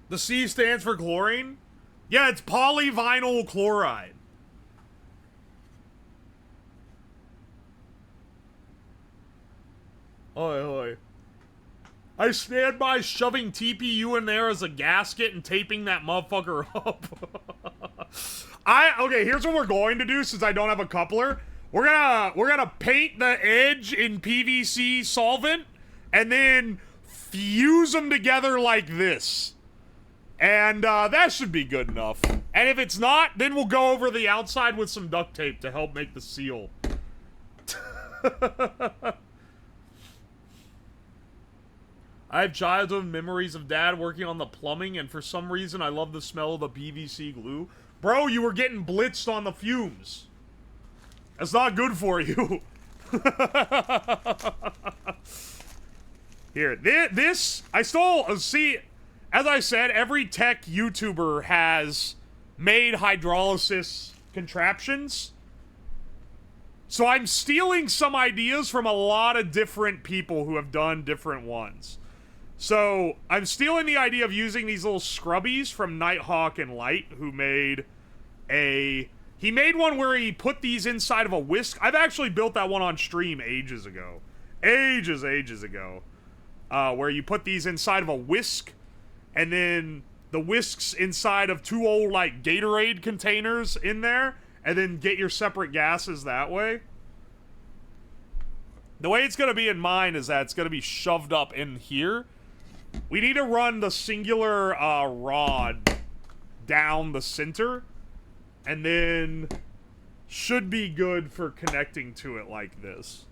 The C stands for chlorine? Yeah, it's polyvinyl chloride. Oi, oi. I stand by shoving TPU in there as a gasket and taping that motherfucker up. Okay, here's what we're going to do since I don't have a coupler. We're gonna paint the edge in PVC solvent and then fuse them together like this. And that should be good enough. And if it's not, then we'll go over the outside with some duct tape to help make the seal. I have childhood memories of Dad working on the plumbing, and for some reason I love the smell of the PVC glue. Bro, you were getting blitzed on the fumes. That's not good for you. Here, this, I stole, see, as I said, every tech YouTuber has made hydrolysis contraptions. So I'm stealing some ideas from a lot of different people who have done different ones. So I'm stealing the idea of using these little scrubbies from Nighthawk and Light, who made a... He made one where he put these inside of a whisk. I've actually built that one on stream ages ago. Ages ago. Where you put these inside of a whisk, and then the whisks inside of two old, like, Gatorade containers in there, and then get your separate gases that way. The way it's going to be in mine is that it's going to be shoved up in here. We need to run the singular rod down the center, and then should be good for connecting to it like this.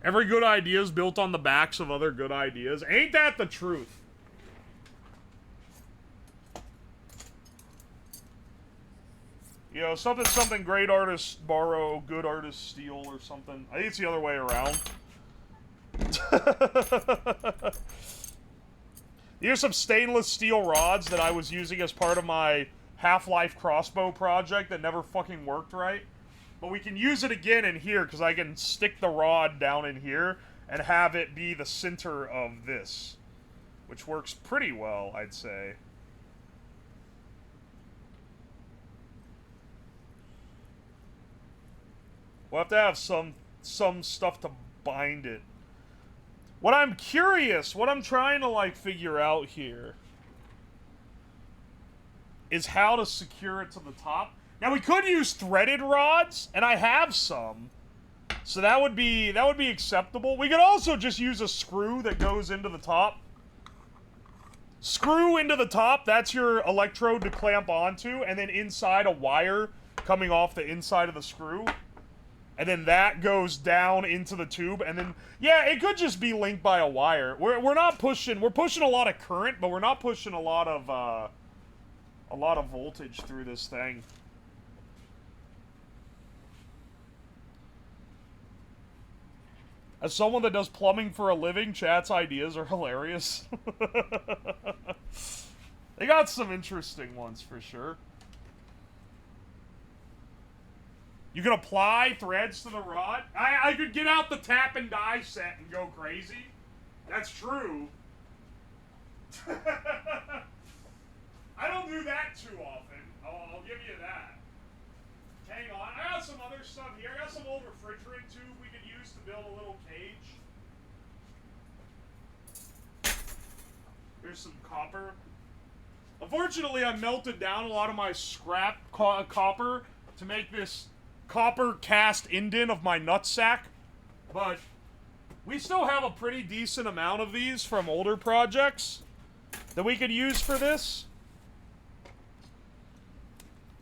Every good idea is built on the backs of other good ideas. Ain't that the truth? You know, something great artists borrow, good artists steal, or something. I think it's the other way around. Here's some stainless steel rods that I was using as part of my Half-Life crossbow project that never fucking worked right. But we can use it again in here, because I can stick the rod down in here and have it be the center of this. Which works pretty well, I'd say. We'll have to have some stuff to bind it. What I'm curious, what I'm trying to, like, figure out here is how to secure it to the top. Now, we could use threaded rods, and I have some. So that would be acceptable. We could also just use a screw that goes into the top. Screw into the top, that's your electrode to clamp onto, and then inside a wire coming off the inside of the screw. And then that goes down into the tube, and then, yeah, it could just be linked by a wire. We're not pushing, we're pushing a lot of current, but we're not pushing a lot of voltage through this thing. As someone that does plumbing for a living, chat's ideas are hilarious. They got some interesting ones, for sure. You can apply threads to the rod. I could get out the tap and die set and go crazy. That's true. I don't do that too often. I'll give you that. Hang on. I got some other stuff here. I got some old refrigerant tube we could use to build a little cage. Here's some copper. Unfortunately, I melted down a lot of my scrap copper to make this copper cast indent of my nutsack, but we still have a pretty decent amount of these from older projects that we could use for this.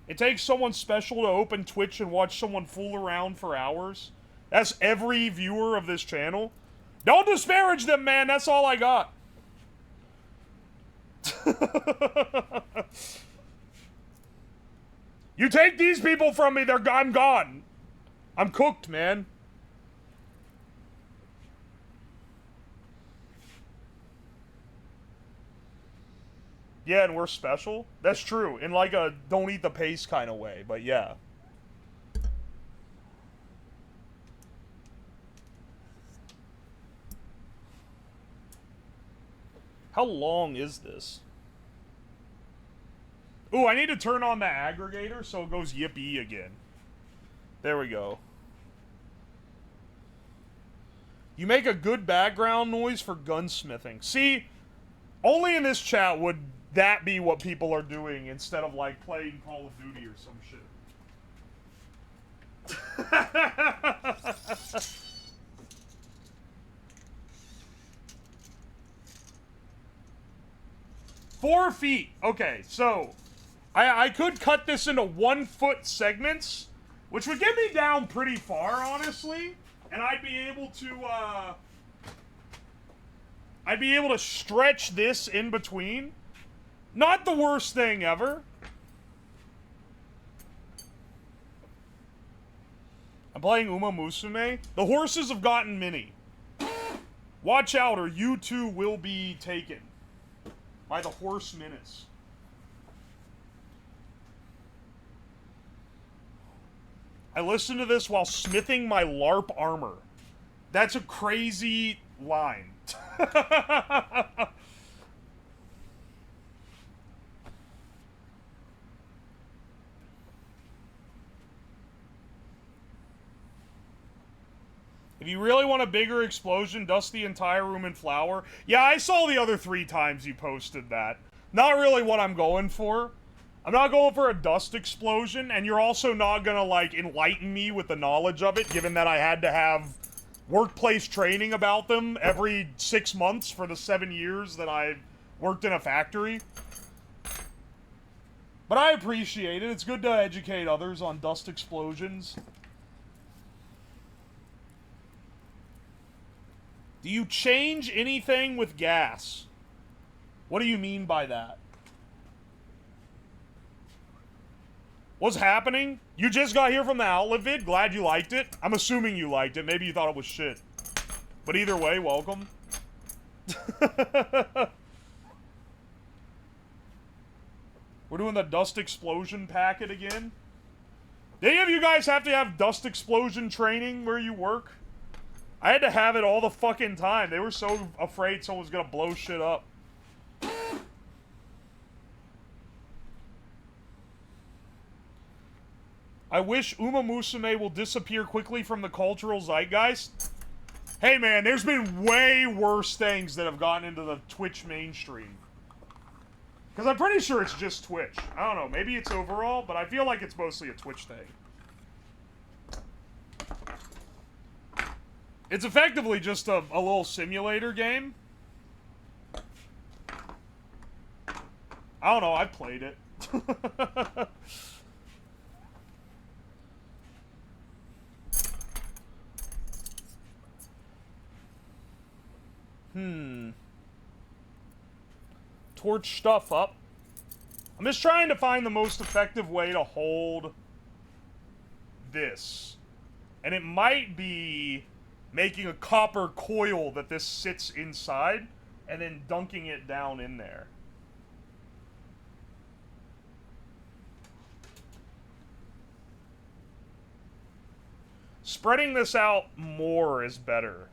It takes someone special to open Twitch and watch someone fool around for hours. That's every viewer of this channel. Don't disparage them, man. That's all I got. You take these people from me, I'm gone. I'm cooked, man. Yeah, and we're special. That's true. In like a don't eat the paste kind of way, but yeah. How long is this? Ooh, I need to turn on the aggregator so it goes yippee again. There we go. You make a good background noise for gunsmithing. See, only in this chat would that be what people are doing instead of, like, playing Call of Duty or some shit. 4 feet. Okay, so I could cut this into 1 foot segments, which would get me down pretty far, honestly, and I'd be able to stretch this in between. Not the worst thing ever. I'm playing Uma Musume. The horses have gotten mini. Watch out or you too will be taken. by the Horse Menace. I listened to this while smithing my LARP armor. That's a crazy line. If you really want a bigger explosion, dust the entire room in flour. Yeah, I saw the other 3 times you posted that. Not really what I'm going for. I'm not going for a dust explosion, and you're also not gonna, like, enlighten me with the knowledge of it, given that I had to have workplace training about them every 6 months for the 7 years that I worked in a factory. But I appreciate it. It's good to educate others on dust explosions. Do you change anything with gas? What do you mean by that? What's happening? You just got here from the outlet vid? Glad you liked it. I'm assuming you liked it. Maybe you thought it was shit. But either way, welcome. We're doing the dust explosion packet again. Do any of you guys have to have dust explosion training where you work? I had to have it all the fucking time. They were so afraid someone was gonna blow shit up. I wish Uma Musume will disappear quickly from the cultural zeitgeist. Hey man, there's been way worse things that have gotten into the Twitch mainstream. Because I'm pretty sure it's just Twitch. I don't know, maybe it's overall, but I feel like it's mostly a Twitch thing. It's effectively just a little simulator game. I don't know, I played it. Torch stuff up. I'm just trying to find the most effective way to hold this. And it might be making a copper coil that this sits inside and then dunking it down in there. Spreading this out more is better.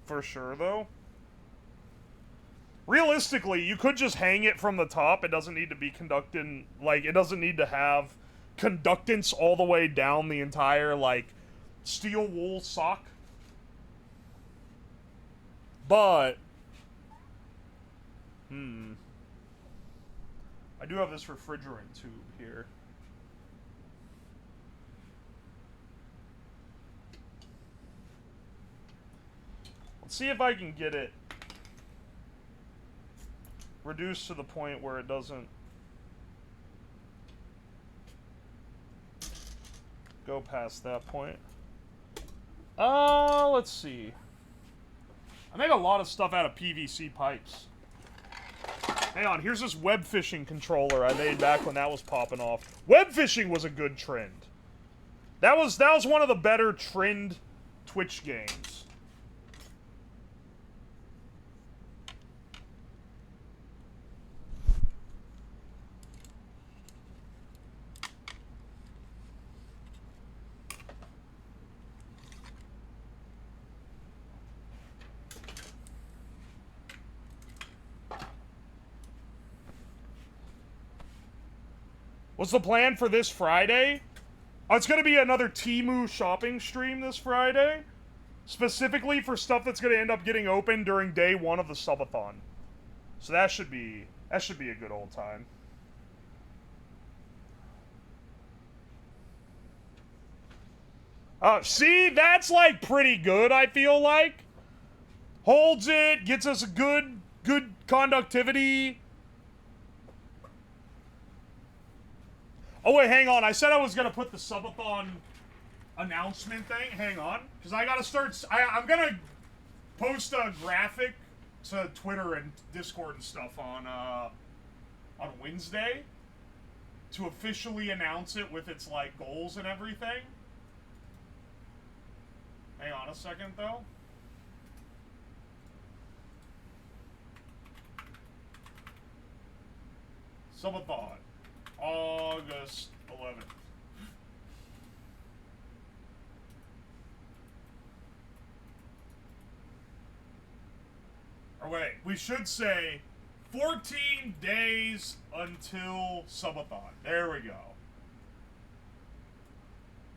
For sure, though. Realistically, you could just hang it from the top. It doesn't need to be conducting, like, it doesn't need to have conductance all the way down the entire, like, steel wool sock. But, I do have this refrigerant tube here. Let's see if I can get it reduced to the point where it doesn't go past that point. Let's see. I make a lot of stuff out of PVC pipes. Hang on, here's this web fishing controller I made back when that was popping off. Web fishing was a good trend. That was one of the better trend Twitch games. What's the plan for this Friday? Oh, it's going to be another Temu shopping stream this Friday. Specifically for stuff that's going to end up getting open during day 1 of the Subathon. So that should be a good old time. See, that's like pretty good, I feel like. Holds it, gets us a good conductivity. Oh wait, hang on. I said I was gonna put the Subathon announcement thing. Hang on, because I gotta start. I'm gonna post a graphic to Twitter and Discord and stuff on Wednesday to officially announce it with its like goals and everything. Hang on a second though. Subathon. August 11th. Or wait, we should say 14 days until Subathon. There we go.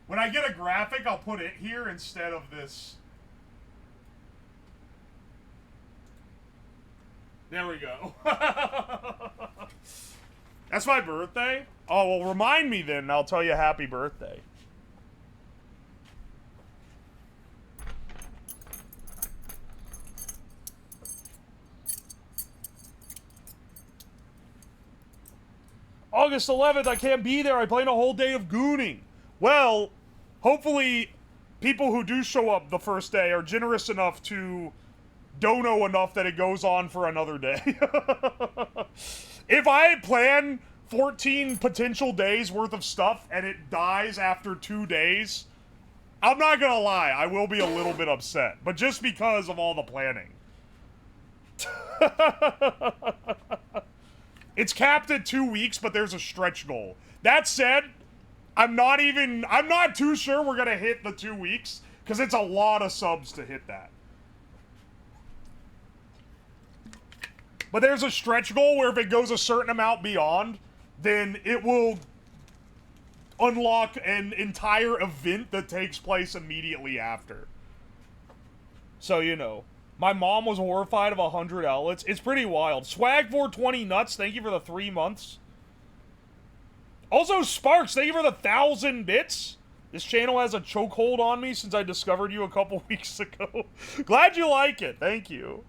When I get a graphic, I'll put it here instead of this. There we go. That's my birthday? Oh, well, remind me then, and I'll tell you happy birthday. August 11th, I can't be there. I plan a whole day of gooning. Well, hopefully people who do show up the first day are generous enough to dono enough that it goes on for another day. If I plan 14 potential days worth of stuff and it dies after 2 days, I'm not gonna lie, I will be a little bit upset. But just because of all the planning. It's capped at 2 weeks, but there's a stretch goal. That said, I'm not too sure we're gonna hit the 2 weeks, because it's a lot of subs to hit that. But there's a stretch goal where if it goes a certain amount beyond, then it will unlock an entire event that takes place immediately after. So, you know. My mom was horrified of 100 outlets. It's pretty wild. Swag420 nuts, thank you for the 3 months. Also, Sparks, thank you for the 1,000 bits. This channel has a chokehold on me since I discovered you a couple weeks ago. Glad you like it. Thank you.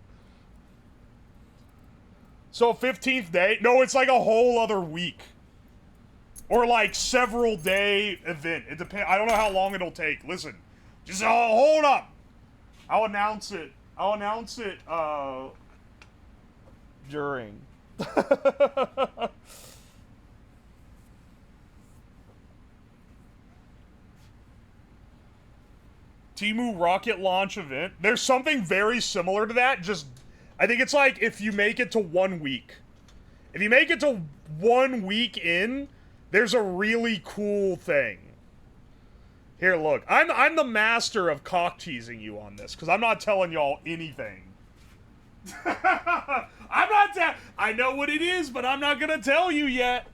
So, 15th day? No, it's like a whole other week. Or like several day event. It depends. I don't know how long it'll take. Listen. Just hold up. I'll announce it. During. Temu rocket launch event. There's something very similar to that, just I think it's like if you make it to 1 week. If you make it to 1 week in, there's a really cool thing. Here, look. I'm the master of cock teasing you on this, because I'm not telling y'all anything. I know what it is, but I'm not gonna tell you yet.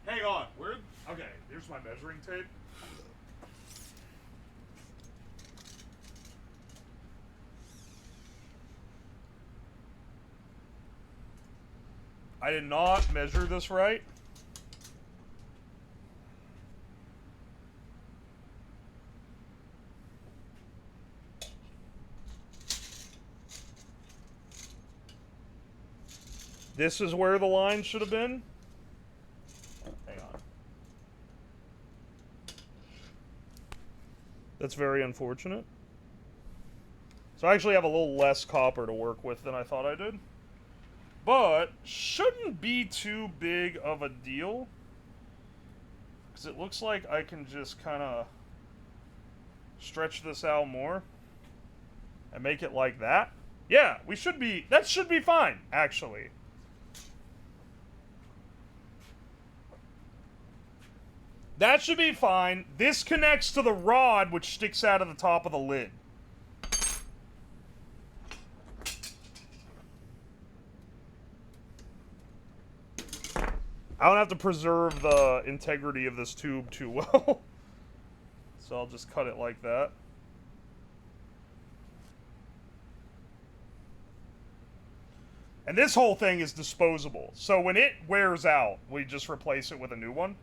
Hang on, okay, here's my measuring tape. I did not measure this right. This is where the line should have been. Hang on. That's very unfortunate. So I actually have a little less copper to work with than I thought I did. But shouldn't be too big of a deal. Because it looks like I can just kind of stretch this out more. And make it like that. Yeah, that should be fine, actually. That should be fine. This connects to the rod, which sticks out of the top of the lid. I don't have to preserve the integrity of this tube too well. So I'll just cut it like that. And this whole thing is disposable. So when it wears out, we just replace it with a new one.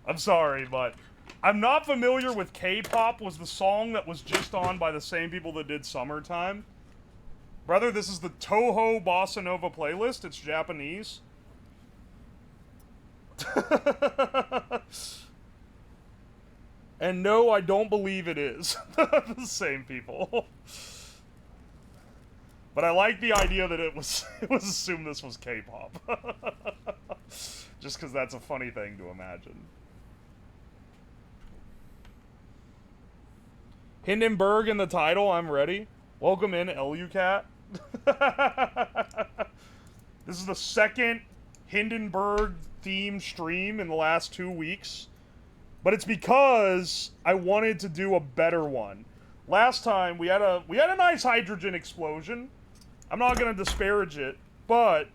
I'm sorry, but I'm not familiar with K-pop was the song that was just on by the same people that did Summertime. Brother, this is the Toho Bossa Nova playlist. It's Japanese. And no, I don't believe it is. The same people. But I like the idea that it was assumed this was K-pop. Just because that's a funny thing to imagine. Hindenberg in the title, I'm ready. Welcome in, LUCat. This is the second Hindenberg themed stream in the last 2 weeks. But it's because I wanted to do a better one. Last time we had a nice hydrogen explosion. I'm not gonna disparage it, but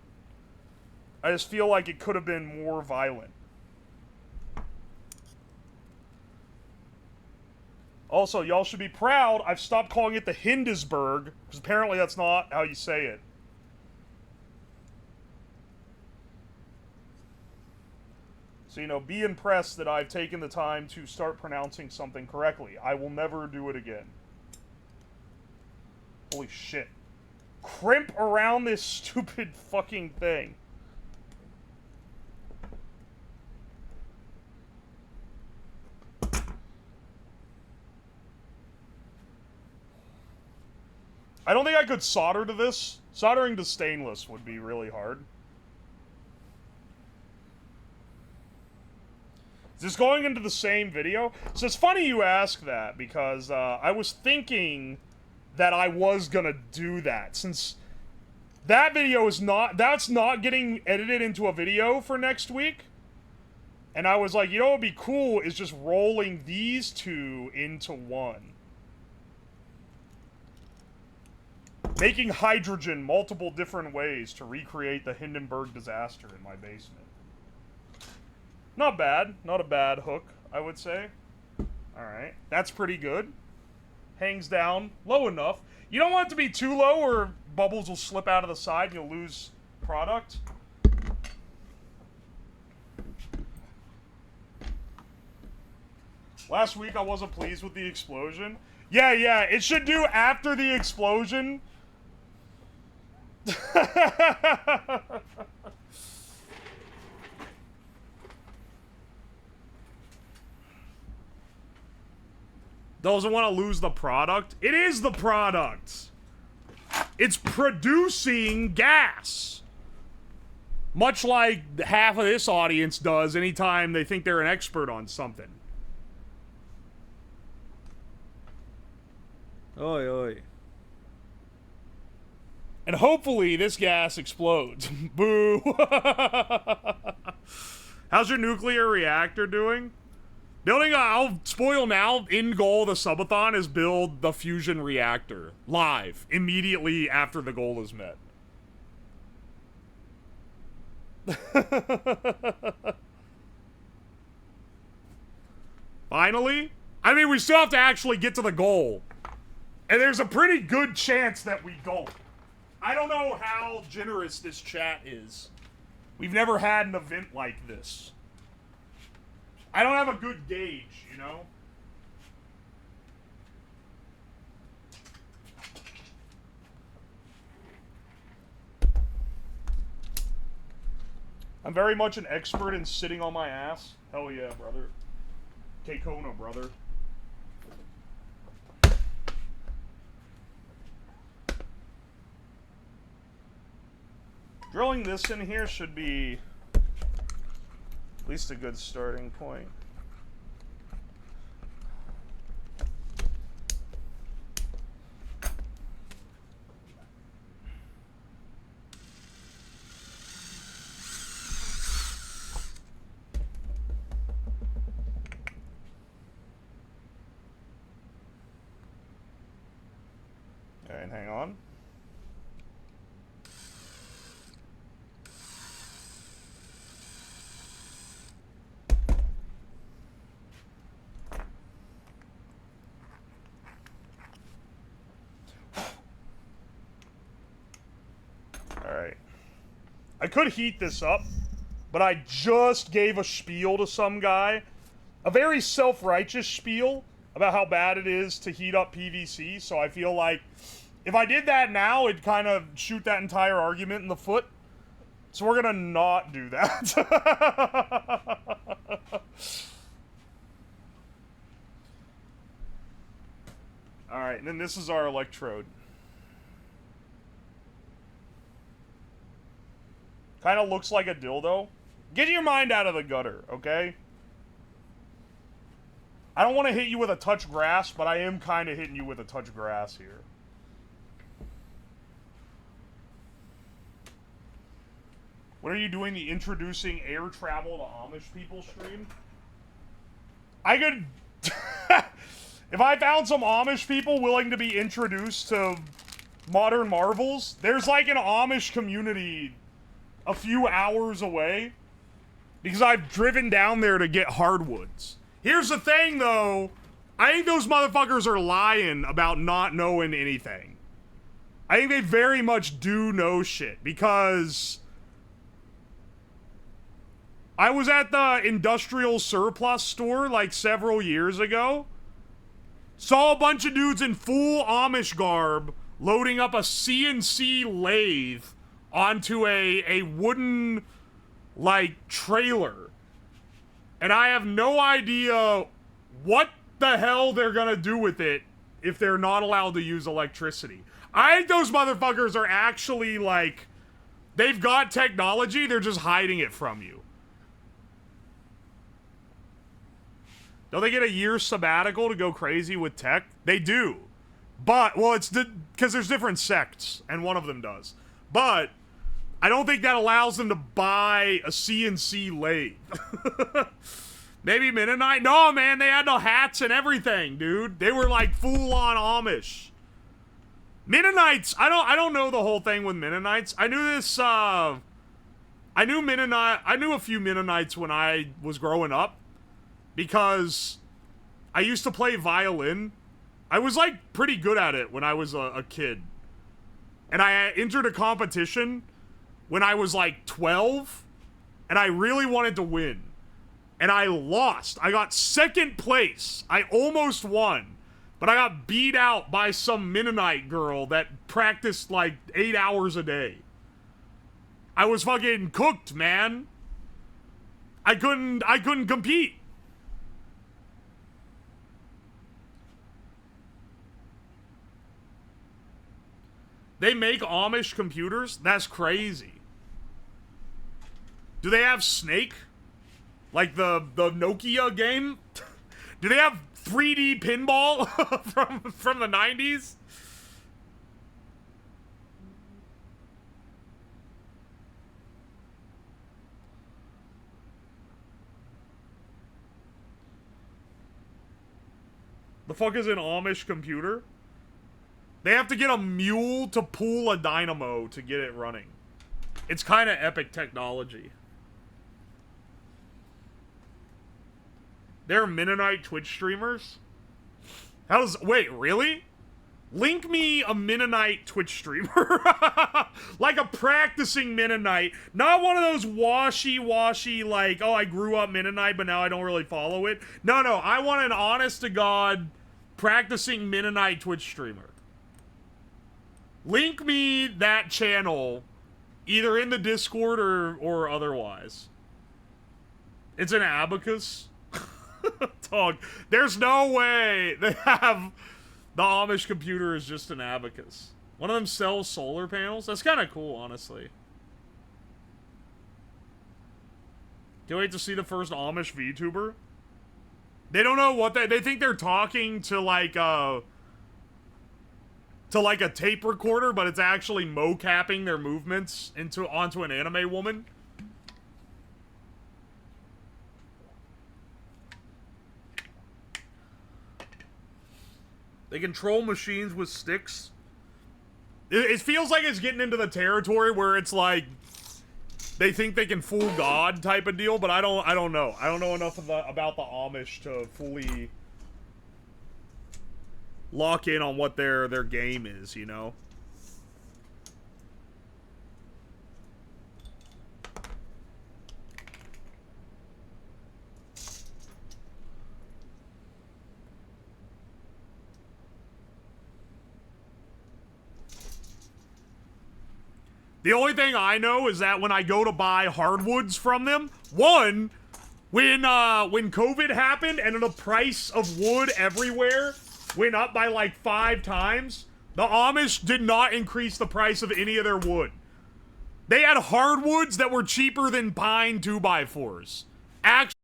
I just feel like it could have been more violent. Also, y'all should be proud, I've stopped calling it the Hindenberg, because apparently that's not how you say it. So, you know, be impressed that I've taken the time to start pronouncing something correctly. I will never do it again. Holy shit. Crimp around this stupid fucking thing. I don't think I could solder to this. Soldering to stainless would be really hard. Is this going into the same video? So it's funny you ask that, because I was thinking that I was gonna do that, since that video is that's not getting edited into a video for next week. And I was like, you know what would be cool is just rolling these two into one. Making hydrogen multiple different ways to recreate the Hindenburg disaster in my basement. Not bad. Not a bad hook, I would say. Alright. That's pretty good. Hangs down low enough. You don't want it to be too low or bubbles will slip out of the side and you'll lose product. Last week I wasn't pleased with the explosion. Yeah, it should do after the explosion. Doesn't want to lose the product. It is the product. It's producing gas. Much like half of this audience does anytime they think they're an expert on something. Oi, oi. And hopefully this gas explodes. Boo. How's your nuclear reactor doing? I'll spoil now, end goal of the Subathon is build the fusion reactor. Live. Immediately after the goal is met. Finally? I mean, we still have to actually get to the goal. And there's a pretty good chance that we don't. I don't know how generous this chat is. We've never had an event like this. I don't have a good gauge, you know? I'm very much an expert in sitting on my ass. Hell yeah, brother. Keikono, brother. Drilling this in here should be at least a good starting point. Alright, hang on. I could heat this up, but I just gave a spiel to some guy. A very self-righteous spiel about how bad it is to heat up PVC, so I feel like if I did that now, it'd kind of shoot that entire argument in the foot. So we're gonna not do that. Alright, and then this is our electrode. Kind of looks like a dildo. Get your mind out of the gutter, okay? I don't want to hit you with a touch grass, but I am kind of hitting you with a touch grass here. When are you doing the introducing air travel to Amish people stream? I could... If I found some Amish people willing to be introduced to modern marvels, there's like an Amish community a few hours away. Because I've driven down there to get hardwoods. Here's the thing, though. I think those motherfuckers are lying about not knowing anything. I think they very much do know shit. Because I was at the industrial surplus store like several years ago. Saw a bunch of dudes in full Amish garb loading up a CNC lathe onto a wooden, like, trailer. And I have no idea what the hell they're gonna do with it if they're not allowed to use electricity. I think those motherfuckers are actually, like, they've got technology, they're just hiding it from you. Don't they get a year sabbatical to go crazy with tech? They do. But, well, it's because there's different sects, and one of them does. But I don't think that allows them to buy a CNC lathe. Maybe Mennonite? No, man, they had the hats and everything, dude. They were like full-on Amish. Mennonites, I don't know the whole thing with Mennonites. I knew this, I knew a few Mennonites when I was growing up. Because I used to play violin. I was, like, pretty good at it when I was a kid. And I entered a competition when I was, like, 12. And I really wanted to win. And I lost. I got second place. I almost won. But I got beat out by some Mennonite girl that practiced, like, 8 hours a day. I was fucking cooked, man. I couldn't compete. They make Amish computers? That's crazy. Do they have Snake? Like the Nokia game? Do they have 3D pinball from the 90s? The fuck is an Amish computer? They have to get a mule to pull a dynamo to get it running. It's kind of epic technology. They're Mennonite Twitch streamers? Wait, really? Link me a Mennonite Twitch streamer. Like a practicing Mennonite. Not one of those washy, like, oh, I grew up Mennonite, but now I don't really follow it. No, I want an honest-to-God practicing Mennonite Twitch streamer. Link me that channel, either in the Discord or otherwise. It's an abacus. Dog, there's no way they have the Amish computer is just an abacus. One of them sells solar panels. That's kind of cool, honestly. Can't wait to see the first Amish VTuber. They don't know what they think they're talking to like a tape recorder, but it's actually mocapping their movements onto an anime woman. They control machines with sticks. It feels like it's getting into the territory where it's like they think they can fool God type of deal, but I don't know. I don't know enough about the Amish to fully lock in on what their game is, you know? The only thing I know is that when I go to buy hardwoods from them, one, when COVID happened and the price of wood everywhere went up by like 5 times, the Amish did not increase the price of any of their wood. They had hardwoods that were cheaper than pine 2x4s. Actually.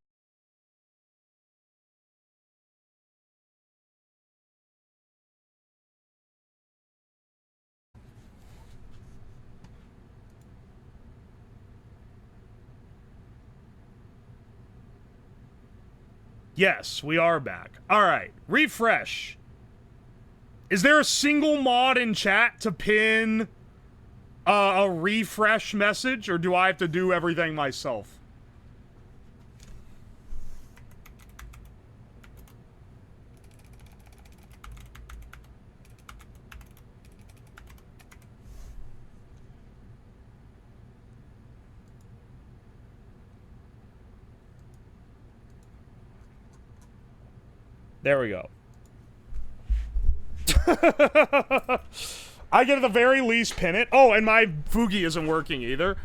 Yes, we are back. Alright, refresh. Is there a single mod in chat to pin a refresh message, or do I have to do everything myself? There we go. I get at the very least pin it. Oh, and my Fugi isn't working either.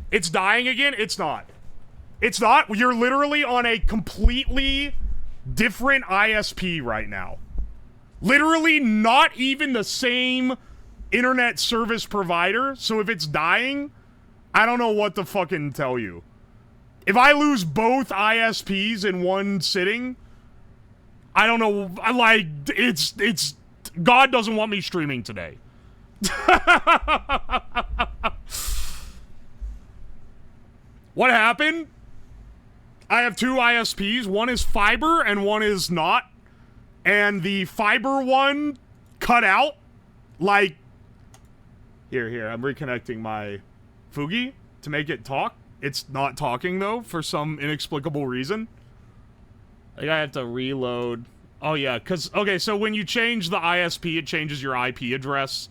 It's dying again? It's not. It's not. You're literally on a completely different ISP right now. Literally not even the same internet service provider. So if it's dying, I don't know what to fucking tell you. If I lose both ISPs in one sitting, I don't know, like, it's, God doesn't want me streaming today. What happened? I have 2 ISPs, one is fiber and one is not, and the fiber one cut out, like, here, I'm reconnecting my Fugi to make it talk. It's not talking, though, for some inexplicable reason. Like, I have to reload. Oh, yeah, because, okay, so when you change the ISP, it changes your IP address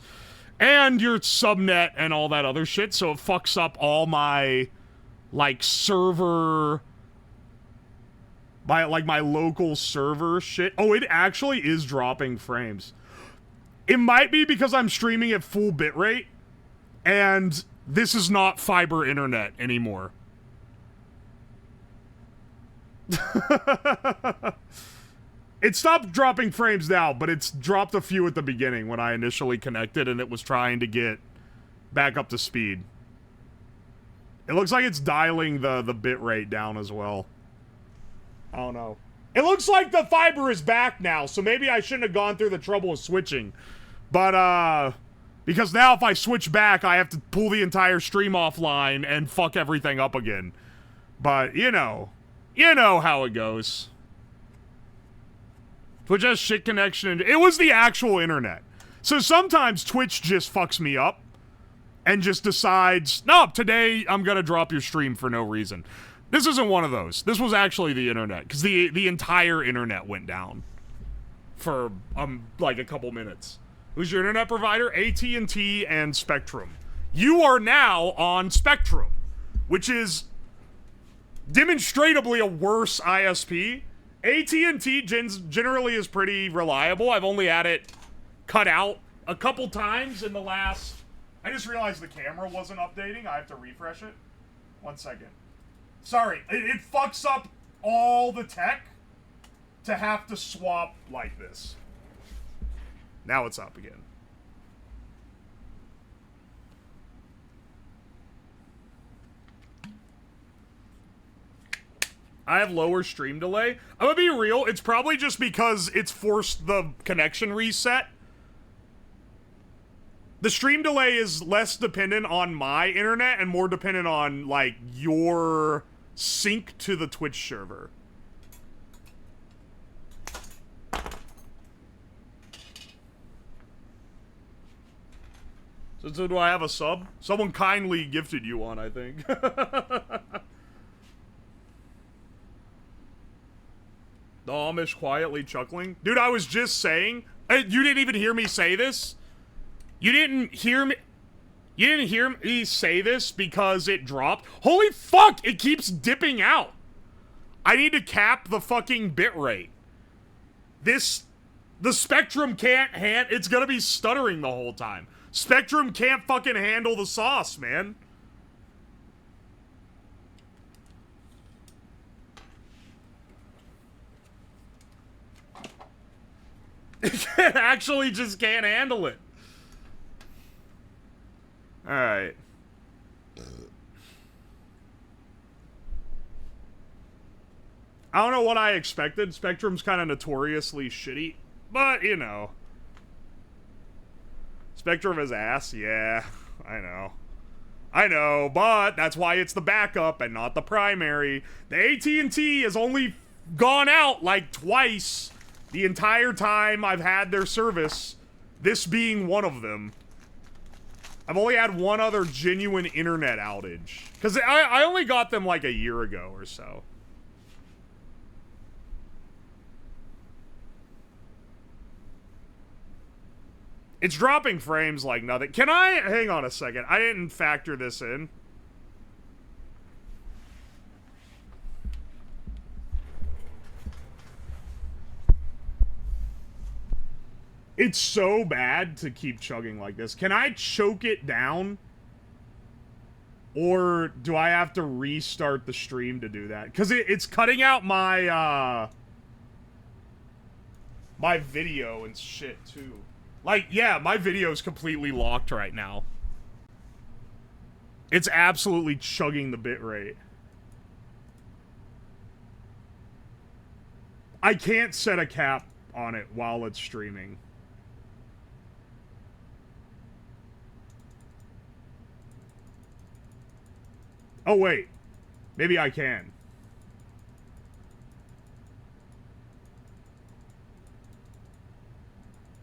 and your subnet and all that other shit, so it fucks up all my, like, server, my local server shit. Oh, it actually is dropping frames. It might be because I'm streaming at full bitrate, and this is not fiber internet anymore. It stopped dropping frames now, but it's dropped a few at the beginning when I initially connected and it was trying to get back up to speed. It looks like it's dialing the bit rate down as well. I don't know. It looks like the fiber is back now, so maybe I shouldn't have gone through the trouble of switching. But, because now if I switch back, I have to pull the entire stream offline and fuck everything up again. But, you know how it goes. Twitch has shit connection. It was the actual internet. So sometimes Twitch just fucks me up and just decides, no, today I'm gonna drop your stream for no reason. This isn't one of those. This was actually the internet, because the entire internet went down for, like a couple minutes. Who's your internet provider? AT&T and Spectrum. You are now on Spectrum, which is demonstrably a worse ISP. AT&T generally is pretty reliable. I've only had it cut out a couple times in the last... I just realized the camera wasn't updating. I have to refresh it. 1 second. Sorry, it fucks up all the tech to have to swap like this. Now it's up again. I have lower stream delay. I'm gonna be real, it's probably just because it's forced the connection reset. The stream delay is less dependent on my internet and more dependent on, like, your sync to the Twitch server. So do I have a sub? Someone kindly gifted you one, I think. The Amish quietly chuckling. Dude, I was just saying... you didn't even hear me say this? You didn't hear me... You didn't hear me say this because it dropped? Holy fuck! It keeps dipping out! I need to cap the fucking bitrate. This The Spectrum can't it's gonna be stuttering the whole time. Spectrum can't fucking handle the sauce, man. It actually just can't handle it. Alright. I don't know what I expected. Spectrum's kind of notoriously shitty. But, you know. Spectrum is ass? Yeah, I know. I know, but that's why it's the backup and not the primary. The AT&T has only gone out like twice the entire time I've had their service, this being one of them. I've only had one other genuine internet outage. Because I only got them like a year ago or so. It's dropping frames like nothing. Can I... Hang on a second. I didn't factor this in. It's so bad to keep chugging like this. Can I choke it down? Or do I have to restart the stream to do that? Because it's cutting out my, my video and shit, too. Like, yeah, my video's completely locked right now. It's absolutely chugging the bitrate. I can't set a cap on it while it's streaming. Oh, wait. Maybe I can.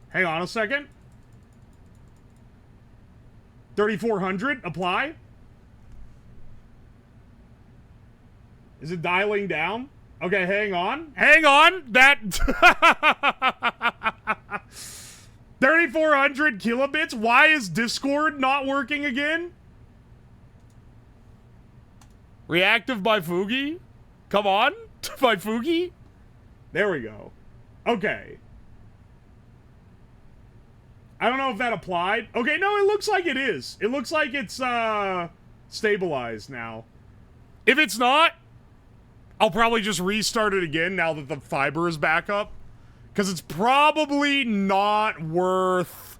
Hang on a second. 3,400. Apply. Is it dialing down? Okay, hang on. Hang on! That... 3,400 kilobits? Why is Discord not working again? Reactive by Fugi? Come on? By Fugi? There we go. Okay. I don't know if that applied. Okay, no, it looks like it is. It looks like it's, stabilized now. If it's not, I'll probably just restart it again now that the fiber is back up. Because it's probably not worth...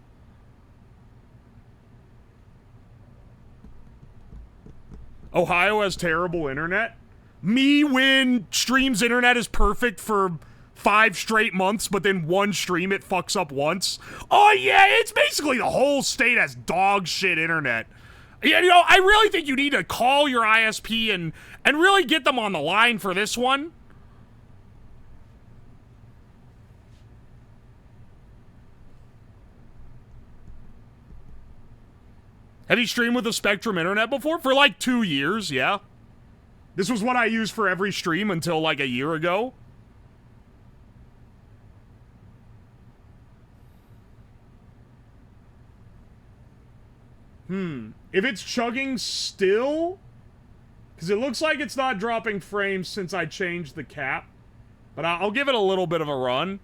Ohio has terrible internet? Me when Stream's internet is perfect for 5 straight months, but then one stream it fucks up once? Oh yeah, it's basically the whole state has dog shit internet. Yeah, you know, I really think you need to call your ISP and really get them on the line for this one. Have you streamed with the Spectrum internet before? For like 2 years, yeah. This was what I used for every stream until like a year ago. If it's chugging still, because it looks like it's not dropping frames since I changed the cap, but I'll give it a little bit of a run.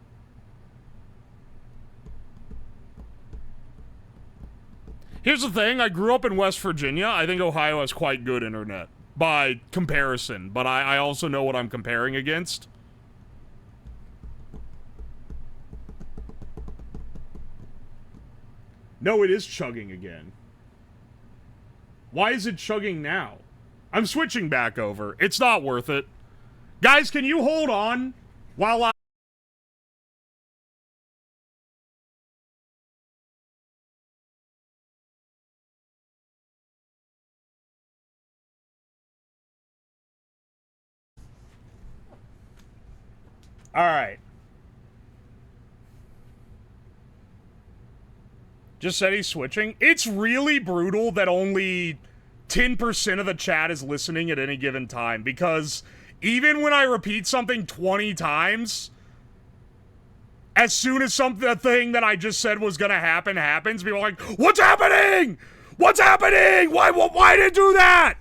Here's the thing, I grew up in West Virginia. I think Ohio has quite good internet by comparison, but I also know what I'm comparing against. No, it is chugging again. Why is it chugging now? I'm switching back over. It's not worth it. Guys, can you hold on while I... Alright. Just said he's switching. It's really brutal that only 10% of the chat is listening at any given time, because even when I repeat something 20 times, as soon as the thing that I just said was gonna happen happens, people are like, what's happening? What's happening? Why did it do that?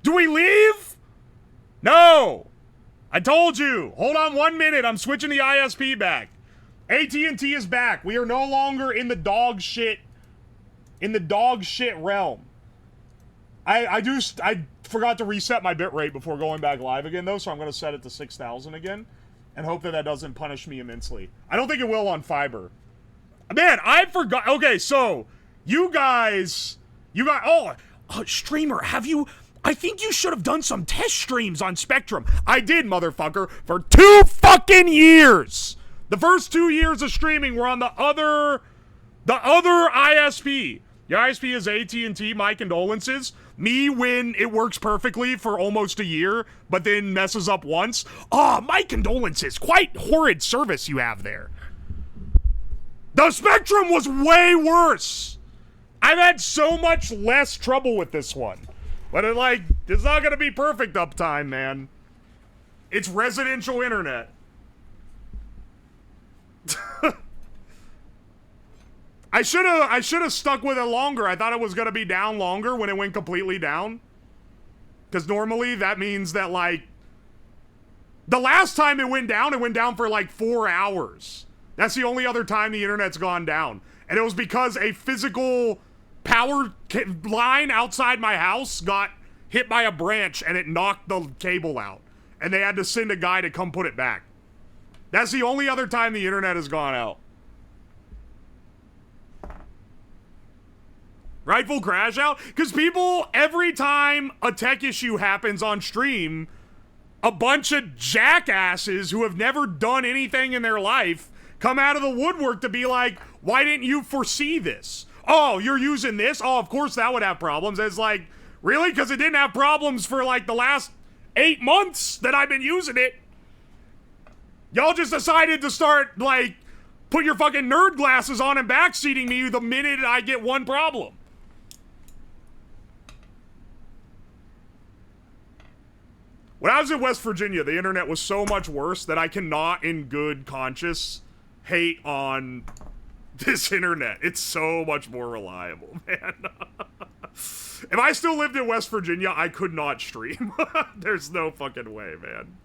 Do we leave? No. I told you. Hold on 1 minute. I'm switching the ISP back. AT&T is back. We are no longer in the dog shit realm. I forgot to reset my bitrate before going back live again, though, so I'm going to set it to 6,000 again and hope that that doesn't punish me immensely. I don't think it will on fiber. Man, I forgot. Okay, so you guys, oh, streamer, I think you should have done some test streams on Spectrum. I did, motherfucker, for 2 fucking years. The first 2 years of streaming were on the other ISP. Your ISP is AT&T, my condolences. Me when it works perfectly for almost a year, but then messes up once. My condolences. Quite horrid service you have there. The Spectrum was way worse. I've had so much less trouble with this one. But it's not gonna be perfect uptime, man. It's residential internet. I should have stuck with it longer. I thought it was gonna be down longer when it went completely down. Because normally that means that the last time it went down for 4 hours. That's the only other time the internet's gone down. And it was because a physical power line outside my house got hit by a branch and it knocked the cable out. And they had to send a guy to come put it back. That's the only other time the internet has gone out. Rightful crash out? Because people, every time a tech issue happens on stream, a bunch of jackasses who have never done anything in their life come out of the woodwork to be like, why didn't you foresee this? Oh, you're using this? Oh, of course that would have problems. It's like, really? Because it didn't have problems for the last 8 months that I've been using it. Y'all just decided to start, put your fucking nerd glasses on and backseating me the minute I get one problem. When I was in West Virginia, the internet was so much worse that I cannot, in good conscience, hate on this internet. It's so much more reliable, man. If I still lived in West Virginia, I could not stream. There's no fucking way, man.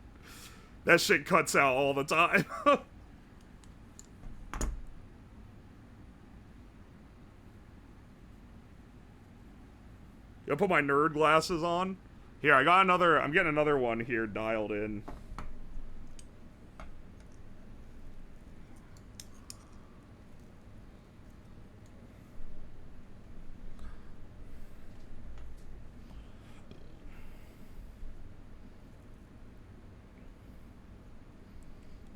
That shit cuts out all the time. I'll put my nerd glasses on. Here, I'm getting another one here dialed in.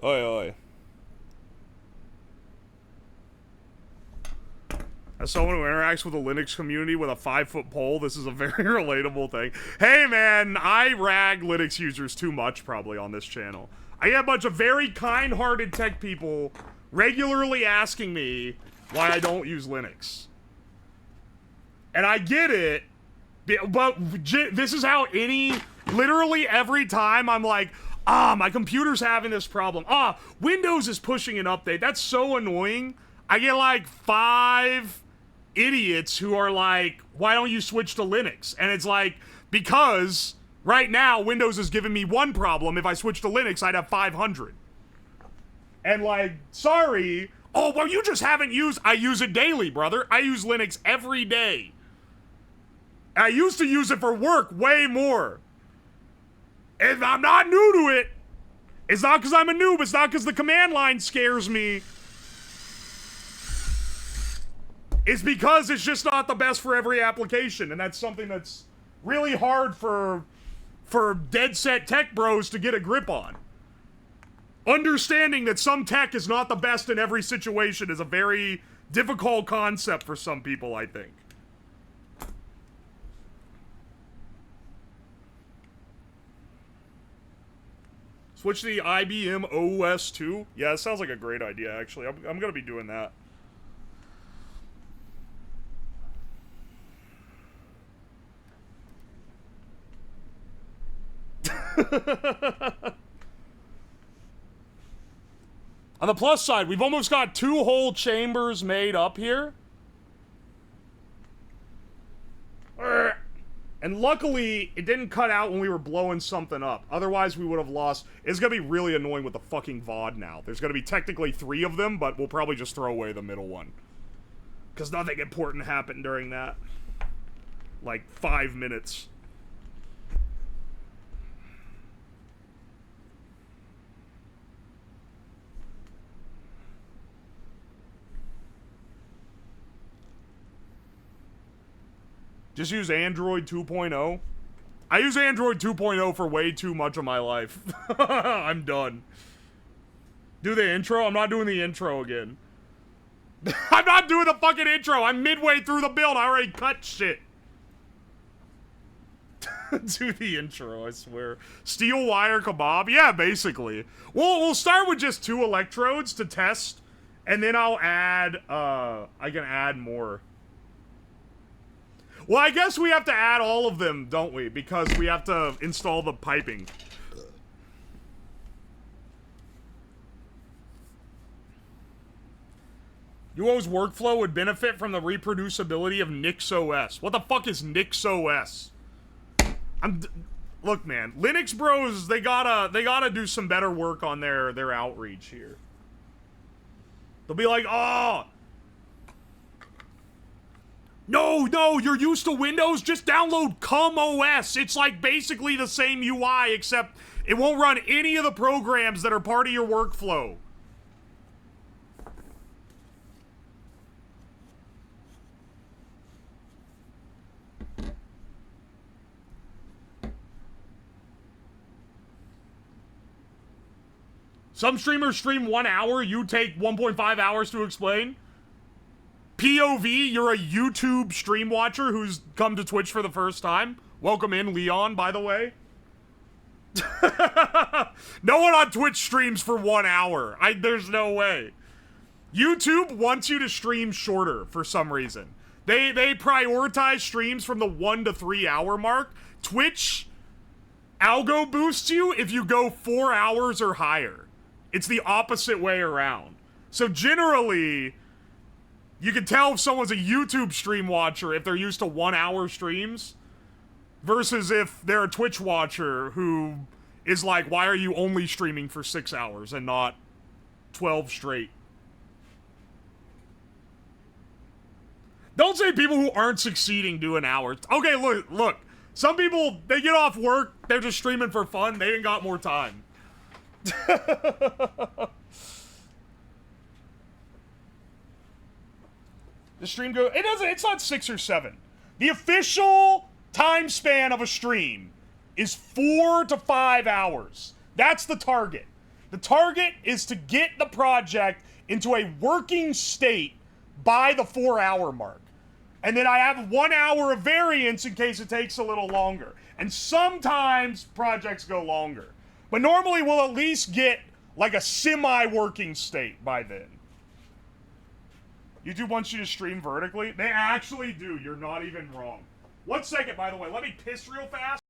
Oi, oi. As someone who interacts with the Linux community with a 5-foot pole, this is a very relatable thing. Hey, man, I rag Linux users too much, probably, on this channel. I get a bunch of very kind-hearted tech people regularly asking me why I don't use Linux. And I get it, but this is how literally every time I'm like, my computer's having this problem. Windows is pushing an update. That's so annoying. I get 5 idiots who are like, why don't you switch to Linux? And it's because right now Windows is giving me 1 problem. If I switch to Linux, I'd have 500. And sorry. Oh, well, you just haven't I use it daily, brother. I use Linux every day. I used to use it for work way more. And I'm not new to it. It's not because I'm a noob. It's not because the command line scares me. It's because it's just not the best for every application, and that's something that's really hard for dead set tech bros to get a grip on. Understanding that some tech is not the best in every situation is a very difficult concept for some people, I think. Switch to the IBM OS 2? Yeah, it sounds like a great idea, actually. I'm gonna be doing that. On the plus side, we've almost got 2 whole chambers made up here. And luckily, it didn't cut out when we were blowing something up. Otherwise, we would have lost. It's gonna be really annoying with the fucking VOD now. There's gonna be technically 3 of them, but we'll probably just throw away the middle one. Because nothing important happened during that. Like, 5 minutes. Just use Android 2.0. I use Android 2.0 for way too much of my life. I'm done. Do the intro? I'm not doing the intro again. I'm not doing the fucking intro. I'm midway through the build. I already cut shit. Do the intro, I swear. Steel wire kebab? Yeah, basically. We'll start with just 2 electrodes to test, and then I'll add, I can add more. Well, I guess we have to add all of them, don't we? Because we have to install the piping. Uwo's workflow would benefit from the reproducibility of NixOS. What the fuck is NixOS? Look, man, Linux bros, they gotta do some better work on their outreach here. They'll be like, oh, no, you're used to Windows, just download CumOS. It's like basically the same UI, except it won't run any of the programs that are part of your workflow. Some streamers stream 1 hour, you take 1.5 hours to explain. POV, you're a YouTube stream watcher who's come to Twitch for the first time. Welcome in, Leon, by the way. No one on Twitch streams for 1 hour. There's no way. YouTube wants you to stream shorter for some reason. They prioritize streams from the 1 to 3 hour mark. Twitch algo boosts you if you go 4 hours or higher. It's the opposite way around. So generally, you can tell if someone's a YouTube stream watcher if they're used to 1 hour streams versus if they're a Twitch watcher who is like, why are you only streaming for 6 hours and not 12 straight? Don't say people who aren't succeeding do an hour. Okay, look. Some people, they get off work, they're just streaming for fun, they ain't got more time. The stream go, it's not 6 or 7. The official time span of a stream is 4 to 5 hours. That's the target. The target is to get the project into a working state by the 4 hour mark. And then I have 1 hour of variance in case it takes a little longer. And sometimes projects go longer. But normally we'll at least get like a semi-working state by then. YouTube wants you to stream vertically? They actually do. You're not even wrong. 1 second, by the way. Let me piss real fast.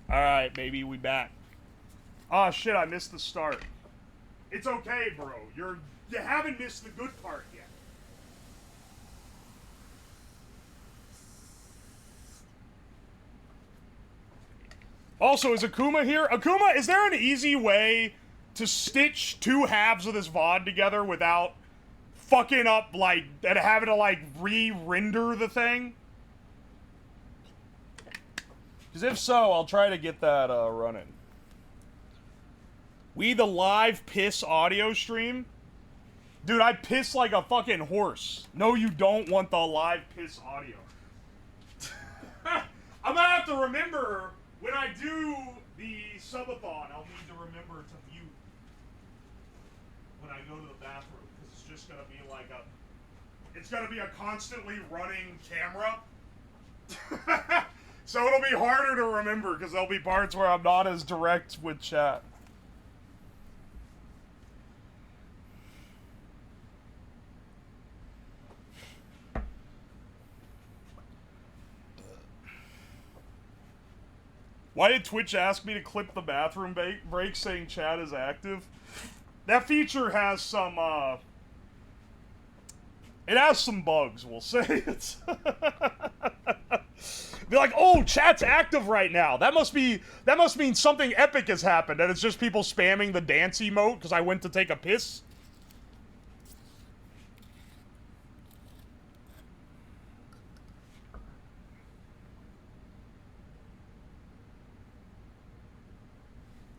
Alright, maybe we back. Oh shit, I missed the start. It's okay, bro. You haven't missed the good part yet. Also, is Akuma here? Akuma, is there an easy way to stitch 2 halves of this VOD together without fucking up, like, and having to, like, re-render the thing? Because if so, I'll try to get that running. We the live piss audio stream? Dude, I piss like a fucking horse. No, you don't want the live piss audio. I'm gonna have to remember when I do the subathon, I'll need to remember to mute when I go to the bathroom, because it's just gonna be like it's gonna be a constantly running camera. So it'll be harder to remember, because there'll be parts where I'm not as direct with chat. Why did Twitch ask me to clip the bathroom break saying chat is active? That feature has some, it has some bugs, we'll say. It's be like, oh, chat's active right now. That must mean something epic has happened, and it's just people spamming the dance emote because I went to take a piss.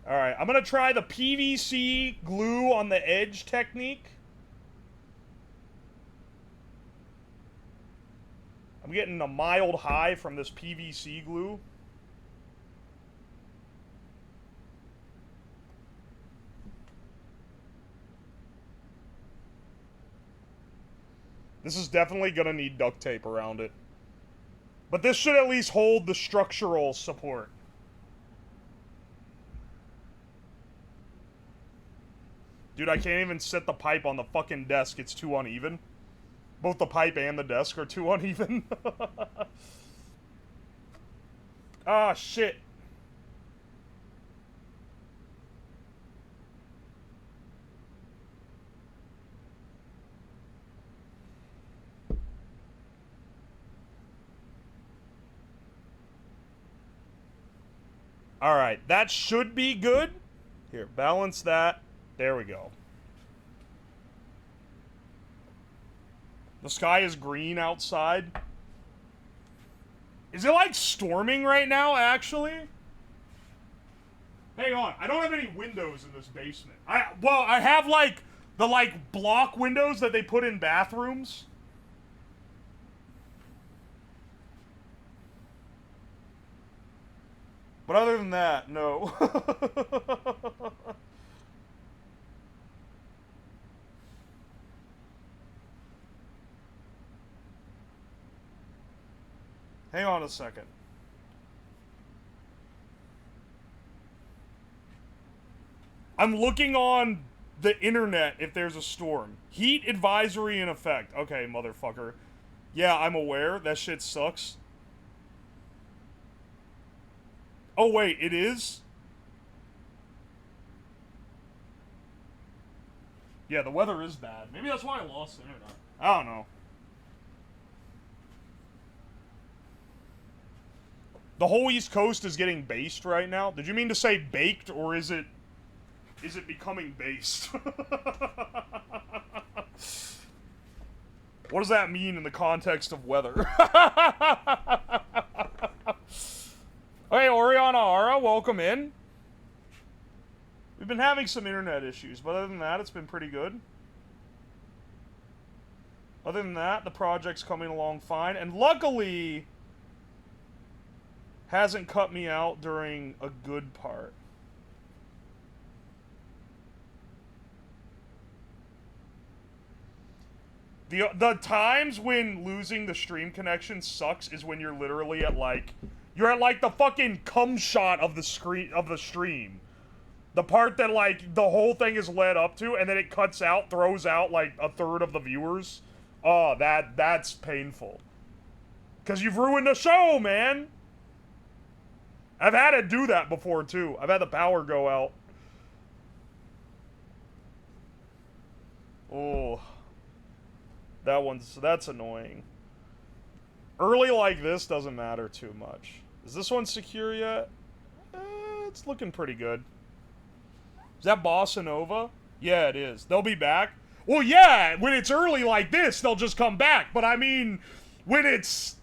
Alright, I'm gonna try the PVC glue on the edge technique. I'm getting a mild high from this PVC glue. This is definitely gonna need duct tape around it. But this should at least hold the structural support. Dude, I can't even set the pipe on the fucking desk. It's too uneven. Both the pipe and the desk are too uneven. Ah, shit. Alright, that should be good. Here, balance that. There we go. The sky is green outside. Is it like storming right now, actually? Hang on, I don't have any windows in this basement. I have like the block windows that they put in bathrooms. But other than that, no. Hang on a second. I'm looking on the internet if there's a storm. Heat advisory in effect. Okay, motherfucker. Yeah, I'm aware. That shit sucks. Oh, wait, it is? Yeah, the weather is bad. Maybe that's why I lost the internet. I don't know. The whole East Coast is getting based right now. Did you mean to say baked, or is it becoming based? What does that mean in the context of weather? Hey, Oriana Ara, welcome in. We've been having some internet issues, but other than that, it's been pretty good. Other than that, the project's coming along fine, and luckily hasn't cut me out during a good part. The times when losing the stream connection sucks is when you're literally at you're at the fucking cum shot of the stream. The part that the whole thing is led up to, and then it cuts out, throws out like a third of the viewers. Oh, that's painful. 'Cause you've ruined the show, man. I've had to do that before, too. I've had the power go out. Oh. That's annoying. Early like this doesn't matter too much. Is this one secure yet? It's looking pretty good. Is that Bossa Nova? Yeah, it is. They'll be back. Well, yeah, when it's early like this, they'll just come back. But I mean, when it's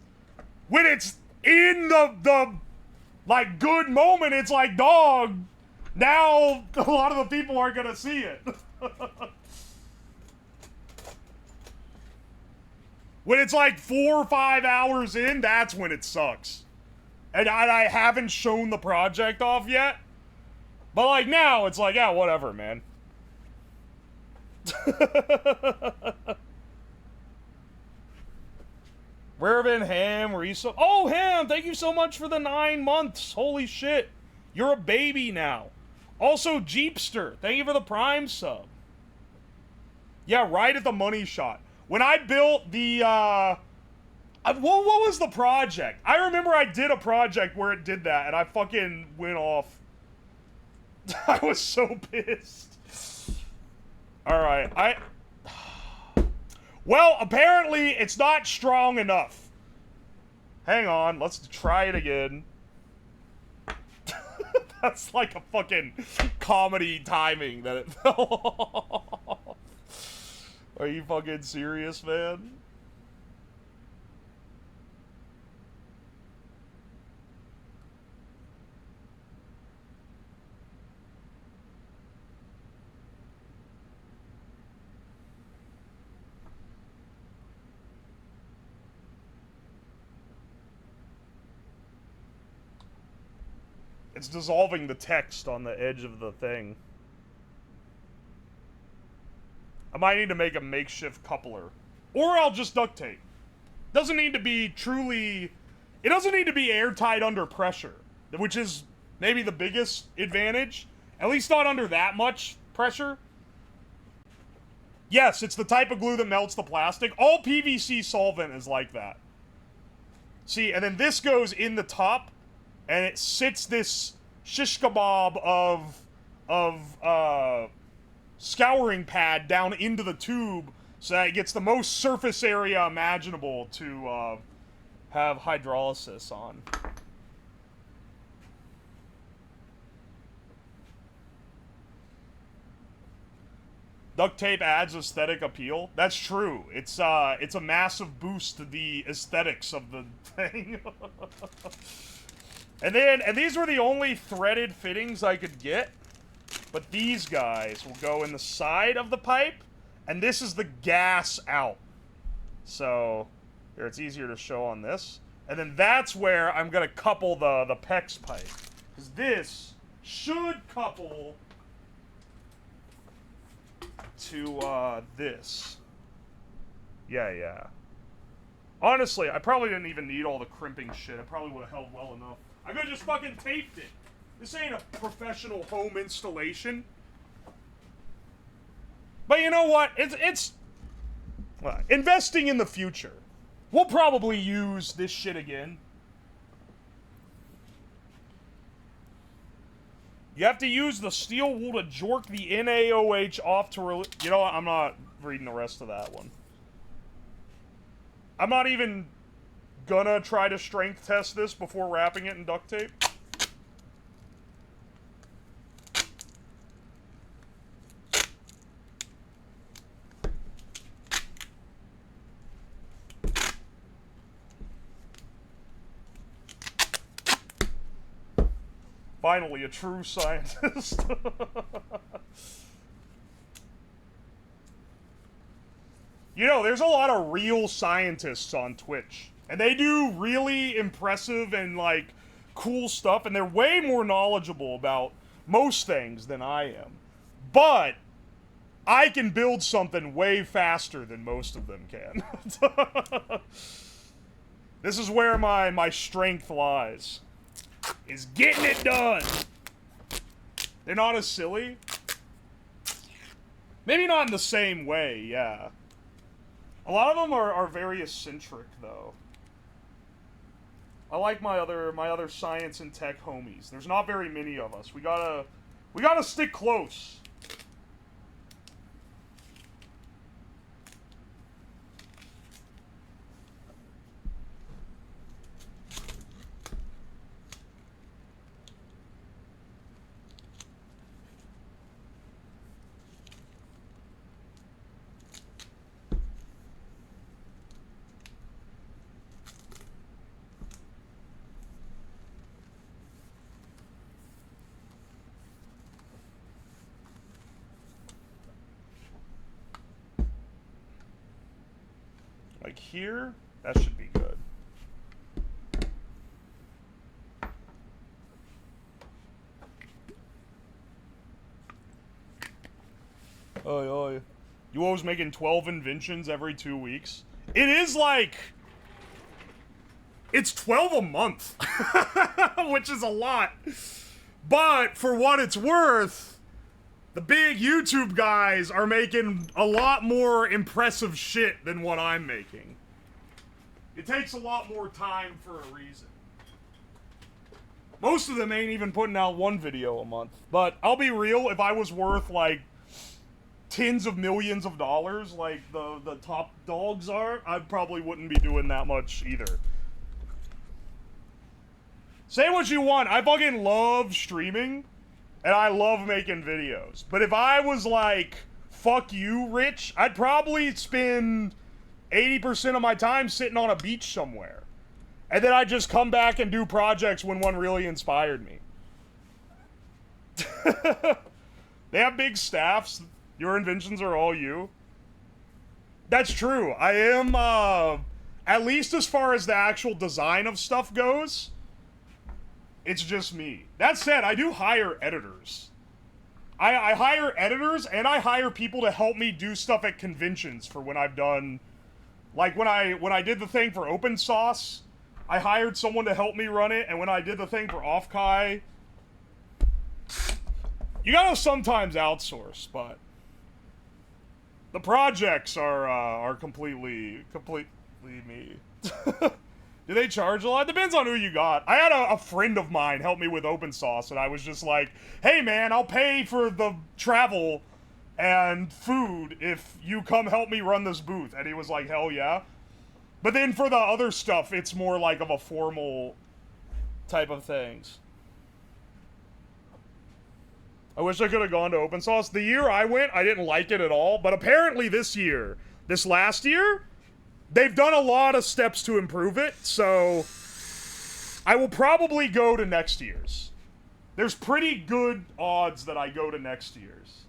in the good moment, it's like, dog, Now, a lot of the people aren't gonna see it. When it's like 4 or 5 hours in, that's when it sucks. And I haven't shown the project off yet. But like now, it's like, yeah, whatever, man. Rarebin Ham, were you so... Oh, Ham, thank you so much for the 9 months. Holy shit. You're a baby now. Also, Jeepster, thank you for the Prime sub. Yeah, right at the money shot. When I built the, what was the project? I remember I did a project where it did that, and I fucking went off. I was so pissed. Alright, Well, apparently, it's not strong enough. Hang on, let's try it again. That's like a fucking comedy timing that it fell off. Are you fucking serious, man? It's dissolving the text on the edge of the thing. I might need to make a makeshift coupler. Or I'll just duct tape. Doesn't need to be truly... It doesn't need to be airtight under pressure. Which is maybe the biggest advantage. At least not under that much pressure. Yes, it's the type of glue that melts the plastic. All PVC solvent is like that. See, and then this goes in the top, and it sits this shish kebab of scouring pad down into the tube so that it gets the most surface area imaginable to have hydrolysis on. Duct tape adds aesthetic appeal. That's true. It's a massive boost to the aesthetics of the thing. And these were the only threaded fittings I could get. But these guys will go in the side of the pipe, and this is the gas out. So, here, it's easier to show on this. And then that's where I'm gonna couple the PEX pipe. Because this should couple to, this. Yeah. Honestly, I probably didn't even need all the crimping shit. It probably would have held well enough. I could have just fucking taped it. This ain't a professional home installation. But you know what? It's investing in the future. We'll probably use this shit again. You have to use the steel wool to jork the NaOH off to you know what? I'm not reading the rest of that one. I'm not even gonna try to strength test this before wrapping it in duct tape. Finally, a true scientist. You know, there's a lot of real scientists on Twitch. And they do really impressive and, like, cool stuff. And they're way more knowledgeable about most things than I am. But I can build something way faster than most of them can. This is where my strength lies. Is getting it done. They're not as silly. Maybe not in the same way, yeah. A lot of them are very eccentric, though. I like my other science and tech homies. There's not very many of us. We gotta stick close. here. That should be good. Oi, oi. You always making 12 inventions every 2 weeks? It is like... It's 12 a month. Which is a lot. But, for what it's worth, the big YouTube guys are making a lot more impressive shit than what I'm making. It takes a lot more time for a reason. Most of them ain't even putting out one video a month. But, I'll be real, if I was worth, like, tens of millions of dollars, like the top dogs are, I probably wouldn't be doing that much either. Say what you want, I fucking love streaming, and I love making videos. But if I was like, fuck you, rich, I'd probably spend 80% of my time sitting on a beach somewhere. And then I'd just come back and do projects when one really inspired me. They have big staffs. Your inventions are all you. That's true. I am, at least as far as the actual design of stuff goes, it's just me. That said, I do hire editors. I hire editors, and I hire people to help me do stuff at conventions for when I've done... Like, when I did the thing for Open Sauce, I hired someone to help me run it, and when I did the thing for Offkai... You gotta sometimes outsource, but... The projects are completely me. Do they charge a lot? Depends on who you got. I had a friend of mine help me with Open Sauce, and I was just like, hey man, I'll pay for the travel and food if you come help me run this booth. And he was like, hell yeah. But then for the other stuff, it's more like of a formal type of things. I wish I could have gone to Open Sauce. The year I went, I didn't like it at all. But apparently this last year, they've done a lot of steps to improve it. So I will probably go to next year's. There's pretty good odds that I go to next year's.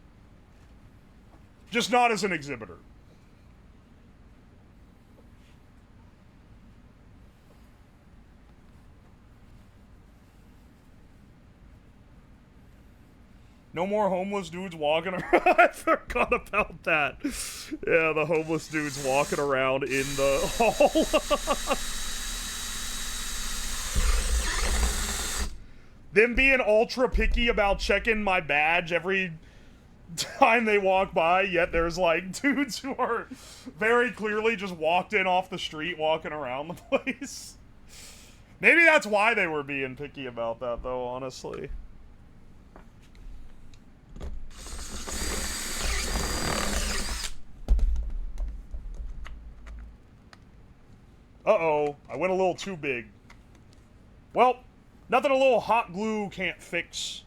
Just not as an exhibitor. No more homeless dudes walking around. I forgot about that. Yeah, the homeless dudes walking around in the hall. Them being ultra picky about checking my badge every time they walk by, yet there's like dudes who are very clearly just walked in off the street walking around the place. Maybe that's why they were being picky about that, though, honestly. Uh-oh, I went a little too big. Well, nothing a little hot glue can't fix.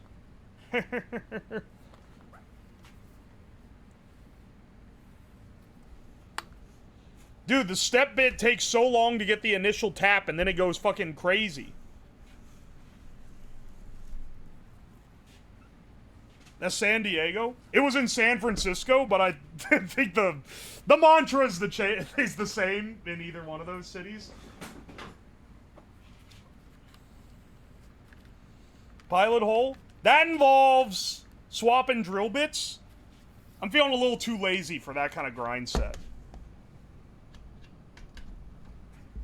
Dude, the step bit takes so long to get the initial tap, and then it goes fucking crazy. That's San Diego? It was in San Francisco, but I think the mantra is the same in either one of those cities. Pilot hole? That involves swapping drill bits. I'm feeling a little too lazy for that kind of grind set.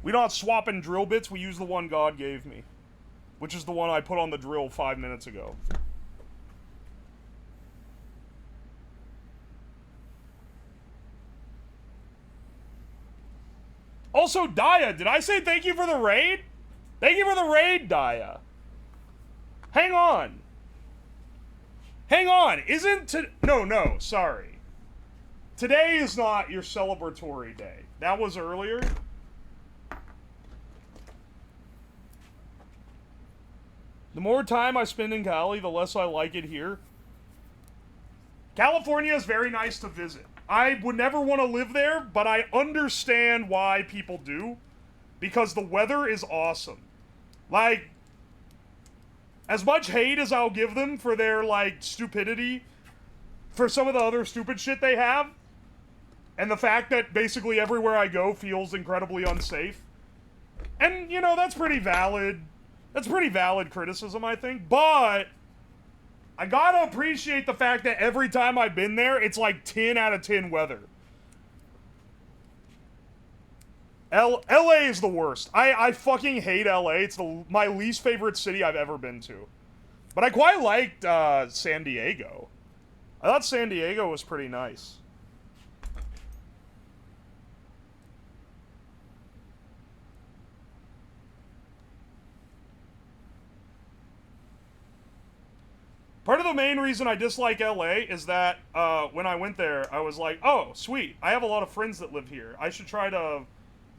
We don't swapping drill bits, we use the one God gave me. Which is the one I put on the drill 5 minutes ago. Also, Daya, did I say thank you for the raid? Thank you for the raid, Daya. Hang on. Hang on. No, sorry. Today is not your celebratory day. That was earlier. The more time I spend in Cali, the less I like it here. California is very nice to visit. I would never want to live there, but I understand why people do. Because the weather is awesome. Like, as much hate as I'll give them for their, like, stupidity, for some of the other stupid shit they have, And the fact that basically everywhere I go feels incredibly unsafe. And, you know, that's pretty valid. That's pretty valid criticism, I think. But I gotta appreciate the fact that every time I've been there, it's like 10 out of 10 weather. LA is the worst. I fucking hate LA. It's my least favorite city I've ever been to. But I quite liked San Diego. I thought San Diego was pretty nice. Part of the main reason I dislike LA is that when I went there, I was like, oh, sweet. I have a lot of friends that live here. I should try to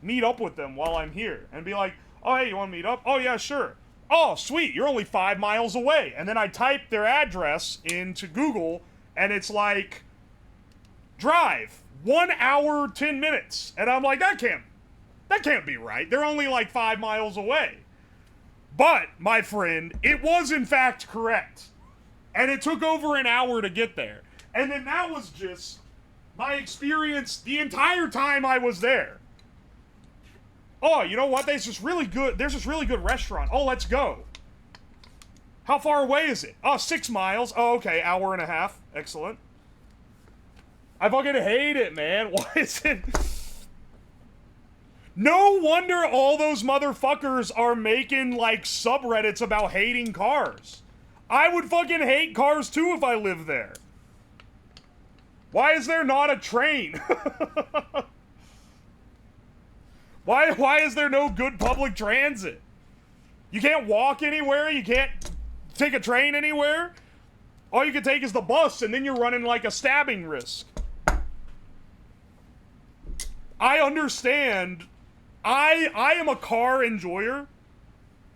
meet up with them while I'm here. And be like, oh, hey, you want to meet up? Oh, yeah, sure. Oh, sweet, you're only 5 miles away. And then I type their address into Google, and it's like, drive 1 hour, 10 minutes. And I'm like, that can't be right. They're only like 5 miles away. But, my friend, it was in fact correct. And it took over an hour to get there. And then that was just my experience the entire time I was there. Oh, you know what? There's this really good restaurant. Oh, let's go. How far away is it? Oh, 6 miles. Oh, okay, hour and a half. Excellent. I fucking hate it, man. Why is it... No wonder all those motherfuckers are making, like, subreddits about hating cars. I would fucking hate cars, too, if I lived there. Why is there not a train? Why is there no good public transit? You can't walk anywhere? You can't take a train anywhere? All you can take is the bus, and then you're running like a stabbing risk. I understand. I am a car enjoyer.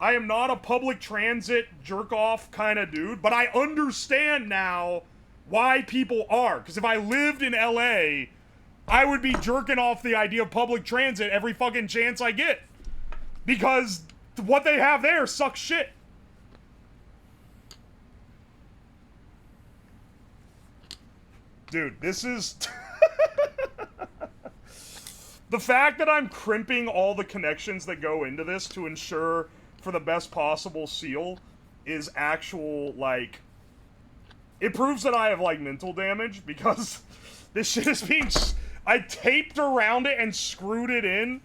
I am not a public transit jerk-off kind of dude, but I understand now why people are. Because if I lived in LA... I would be jerking off the idea of public transit every fucking chance I get. Because what they have there sucks shit. Dude, this is... The fact that I'm crimping all the connections that go into this to ensure for the best possible seal is actual, like... It proves that I have, like, mental damage, because this shit is being... I taped around it and screwed it in.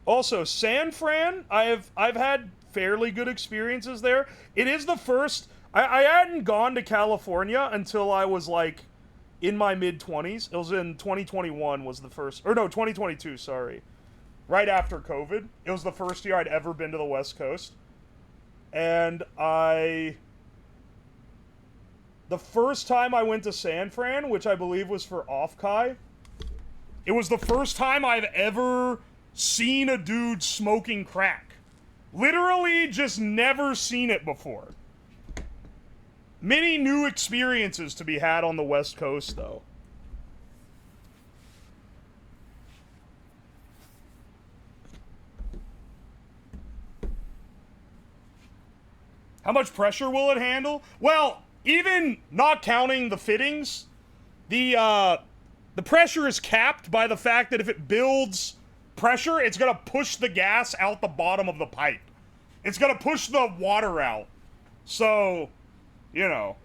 Also, San Fran, I've had fairly good experiences there. It is the first... I hadn't gone to California until I was, like... in my mid-20s. It was in 2021 was the first... Or no, 2022, sorry. Right after COVID. It was the first year I'd ever been to the West Coast. And the first time I went to San Fran, which I believe was for Off-Kai, it was the first time I've ever seen a dude smoking crack. Literally just never seen it before. Many new experiences to be had on the West Coast, though. How much pressure will it handle? Well, even not counting the fittings, the pressure is capped by the fact that if it builds pressure, it's gonna push the gas out the bottom of the pipe. It's gonna push the water out. So... You know.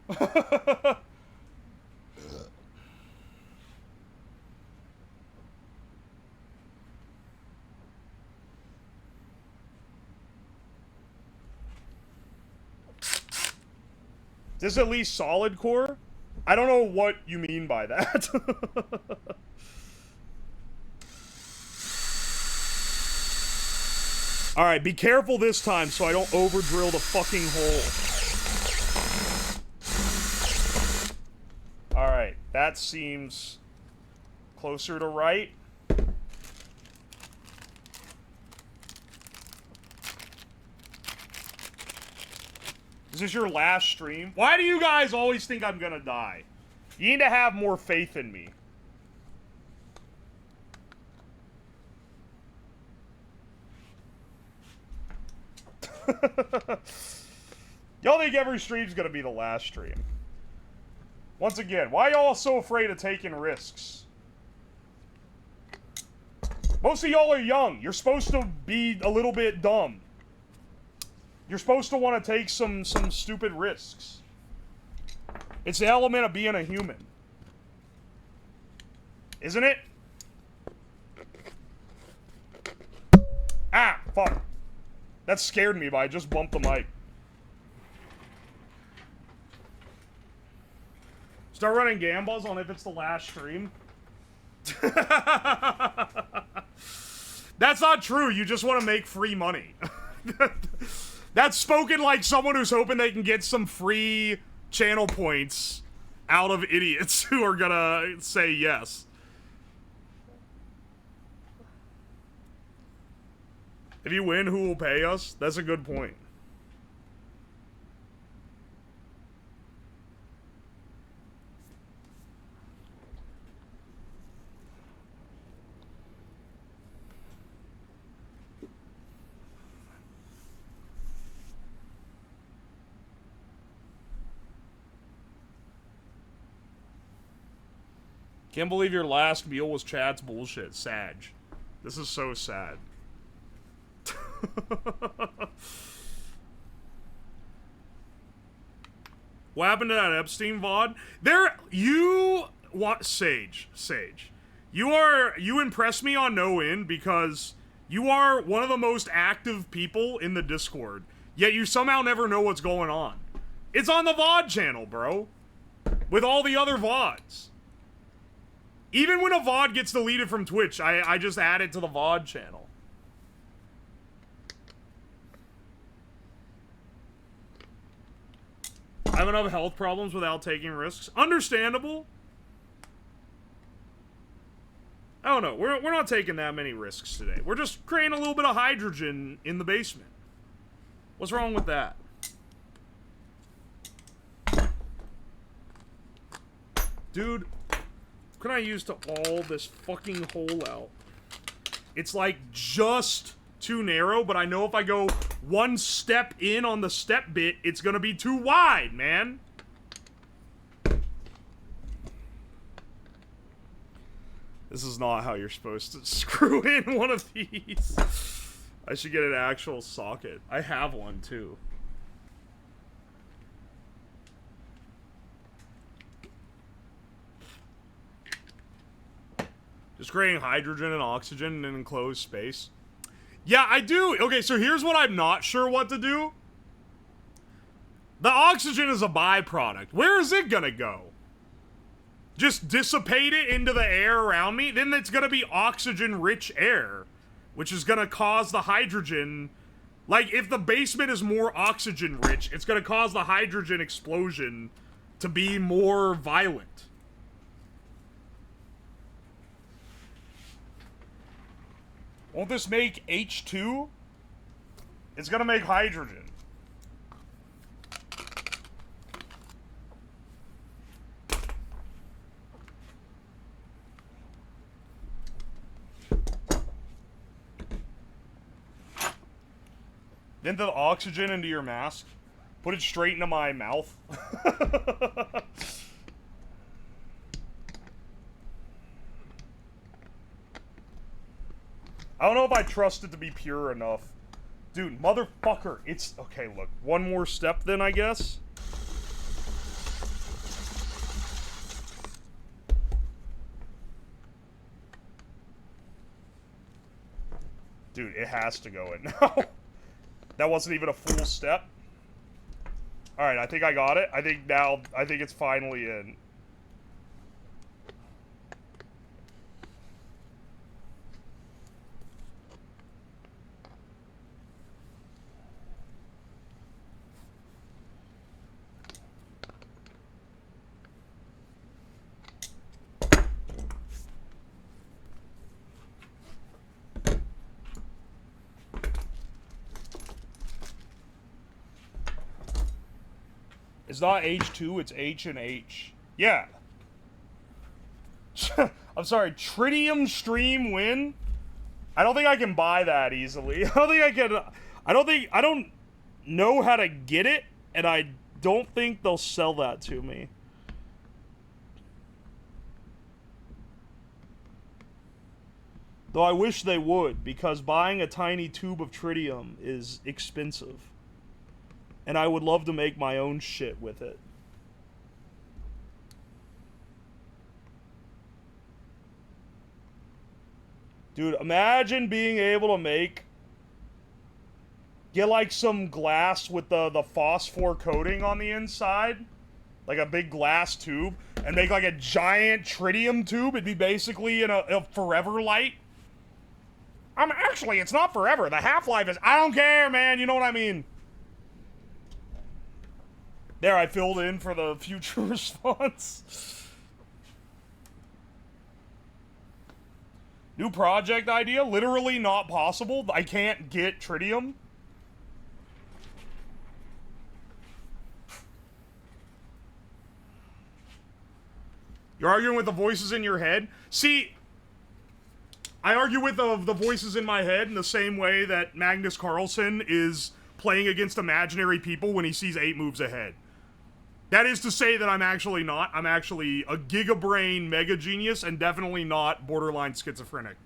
This is at least solid core? I don't know what you mean by that. Alright, be careful this time so I don't over-drill the fucking hole. Alright, that seems closer to right. Is this your last stream? Why do you guys always think I'm gonna die? You need to have more faith in me. Y'all think every stream's gonna be the last stream. Once again, why y'all so afraid of taking risks? Most of y'all are young. You're supposed to be a little bit dumb. You're supposed to want to take some stupid risks. It's the element of being a human. Isn't it? Ah, fuck. That scared me, but I just bumped the mic. Start running gambas on if it's the last stream. That's not true. You just want to make free money. That's spoken like someone who's hoping they can get some free channel points out of idiots who are gonna say yes. If you win, who will pay us? That's a good point. Can't believe your last meal was Chad's bullshit. Sag. This is so sad. What happened to that Epstein VOD? Sage. You impress me on no end because you are one of the most active people in the Discord, yet you somehow never know what's going on. It's on the VOD channel, bro. With all the other VODs. Even when a VOD gets deleted from Twitch, I just add it to the VOD channel. I have enough health problems without taking risks. Understandable. I don't know. We're not taking that many risks today. We're just creating a little bit of hydrogen in the basement. What's wrong with that? Dude, what can I use to all this fucking hole out? It's like just too narrow, but I know if I go one step in on the step bit, it's gonna be too wide, man. This is not how you're supposed to screw in one of these. I should get an actual socket. I have one too. Just creating hydrogen and oxygen in an enclosed space. Yeah, I do. Okay, so here's what I'm not sure what to do. The oxygen is a byproduct. Where is it gonna go? Just dissipate it into the air around me? Then it's gonna be oxygen-rich air, which is gonna cause the hydrogen... Like, if the basement is more oxygen-rich, it's gonna cause the hydrogen explosion to be more violent. Won't this make H2? It's gonna make hydrogen. Then the oxygen into your mask. Put it straight into my mouth. I don't know if I trust it to be pure enough. Dude, motherfucker, it's... Okay, look. One more step then, I guess. Dude, it has to go in now. That wasn't even a full step. Alright, I think I got it. I think it's finally in. It's not H2, it's H and H. Yeah. I'm sorry, Tritium Stream win? I don't think I can buy that easily. I don't know how to get it, and I don't think they'll sell that to me. Though I wish they would, because buying a tiny tube of tritium is expensive. And I would love to make my own shit with it. Dude, imagine being able to get like some glass with the phosphor coating on the inside. Like a big glass tube. And make like a giant tritium tube. It'd be basically in a forever light. Actually, it's not forever. The half-life is... I don't care, man. You know what I mean? There, I filled in for the future response. New project idea? Literally not possible. I can't get tritium. You're arguing with the voices in your head? See... I argue with the voices in my head in the same way that Magnus Carlsen is playing against imaginary people when he sees 8 moves ahead. That is to say that I'm actually not. I'm actually a gigabrain mega genius and definitely not borderline schizophrenic.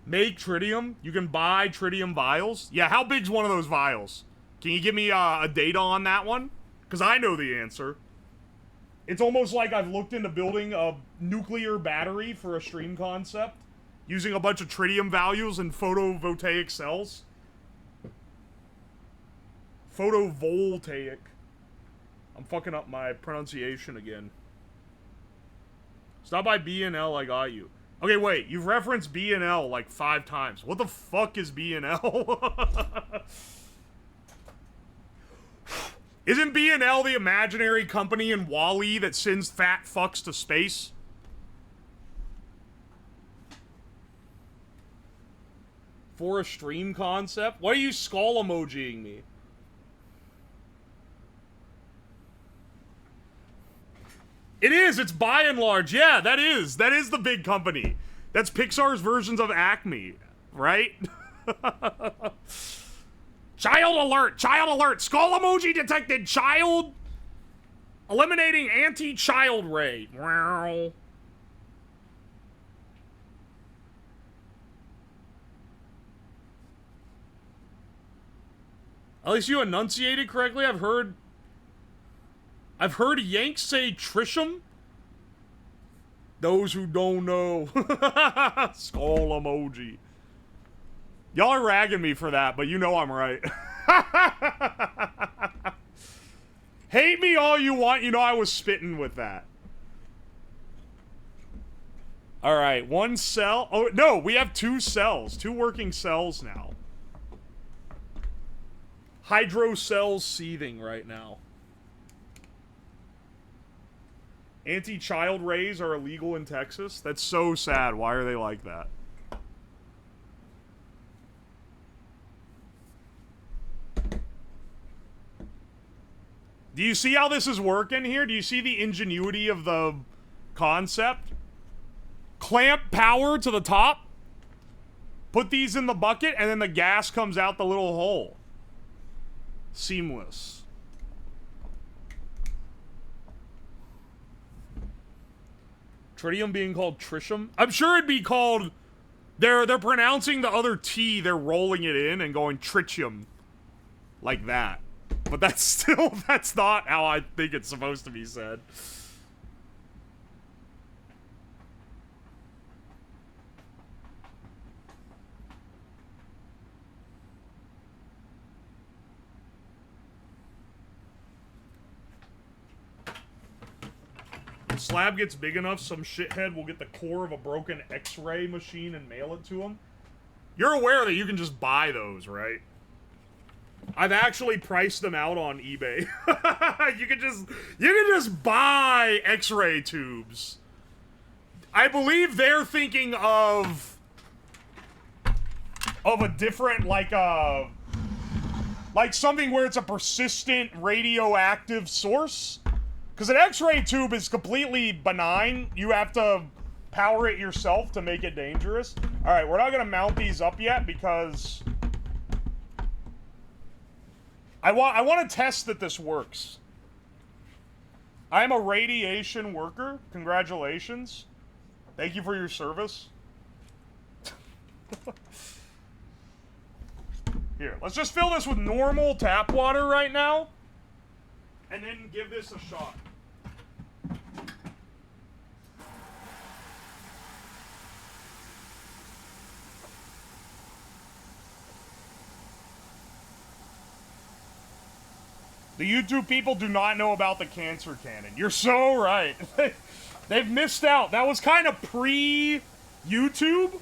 Make tritium? You can buy tritium vials? Yeah, how big's one of those vials? Can you give me a data on that one? Because I know the answer. It's almost like I've looked into building a nuclear battery for a stream concept using a bunch of tritium values and photovoltaic cells. Photovoltaic. I'm fucking up my pronunciation again. Stop by B&L, I got you. Okay, wait. You've referenced B&L like 5 times. What the fuck is B&L? Isn't B&L the imaginary company in WALL-E that sends fat fucks to space? For a stream concept? Why are you skull emojiing me? It is, it's by and large. Yeah, that is the big company. That's Pixar's versions of Acme, right? Child alert! Child alert! Skull emoji detected! Child! Eliminating anti-child ray. Wow. At least you enunciated correctly. I've heard Yanks say Trisham. Those who don't know. Skull emoji. Y'all are ragging me for that, but you know I'm right. Hate me all you want, you know I was spitting with that. Alright, 1 cell. Oh, no, we have 2 cells. 2 working cells now. Hydro cells seething right now. Anti-child rays are illegal in Texas? That's so sad. Why are they like that? Do you see how this is working here? Do you see the ingenuity of the concept? Clamp power to the top. Put these in the bucket, and then the gas comes out the little hole. Seamless. Tritium being called Trisham? I'm sure it'd be called... They're pronouncing the other T, they're rolling it in and going tritium. Like that. But that's not how I think it's supposed to be said. When Slab gets big enough, some shithead will get the core of a broken X-ray machine and mail it to him. You're aware that you can just buy those, right? I've actually priced them out on eBay. You can just buy X-ray tubes. I believe they're thinking of a different, like something where it's a persistent radioactive source. Because an X-ray tube is completely benign. You have to power it yourself to make it dangerous. All right, we're not gonna mount these up yet because I want to test that this works. I am a radiation worker. Congratulations. Thank you for your service. Here, let's just fill this with normal tap water right now, and then give this a shot. The YouTube people do not know about the cancer cannon. You're so right. They've missed out. That was kind of pre-YouTube.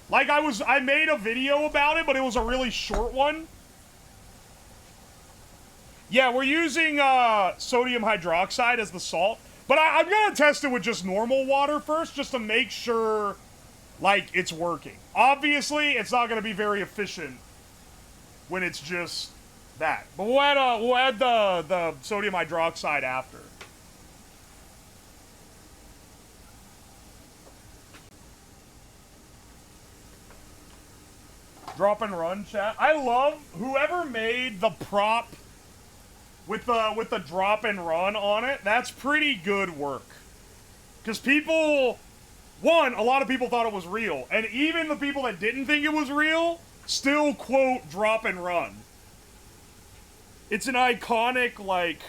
Like, I made a video about it, but it was a really short one. Yeah, we're using sodium hydroxide as the salt. But I'm gonna test it with just normal water first, just to make sure, like, it's working. Obviously, it's not gonna be very efficient when it's just that. But we'll add the sodium hydroxide after. Drop and run, chat. I love whoever made the prop with the drop and run on it. That's pretty good work. Because people, one, a lot of people thought it was real, and even the people that didn't think it was real still quote drop and run. It's an iconic, like,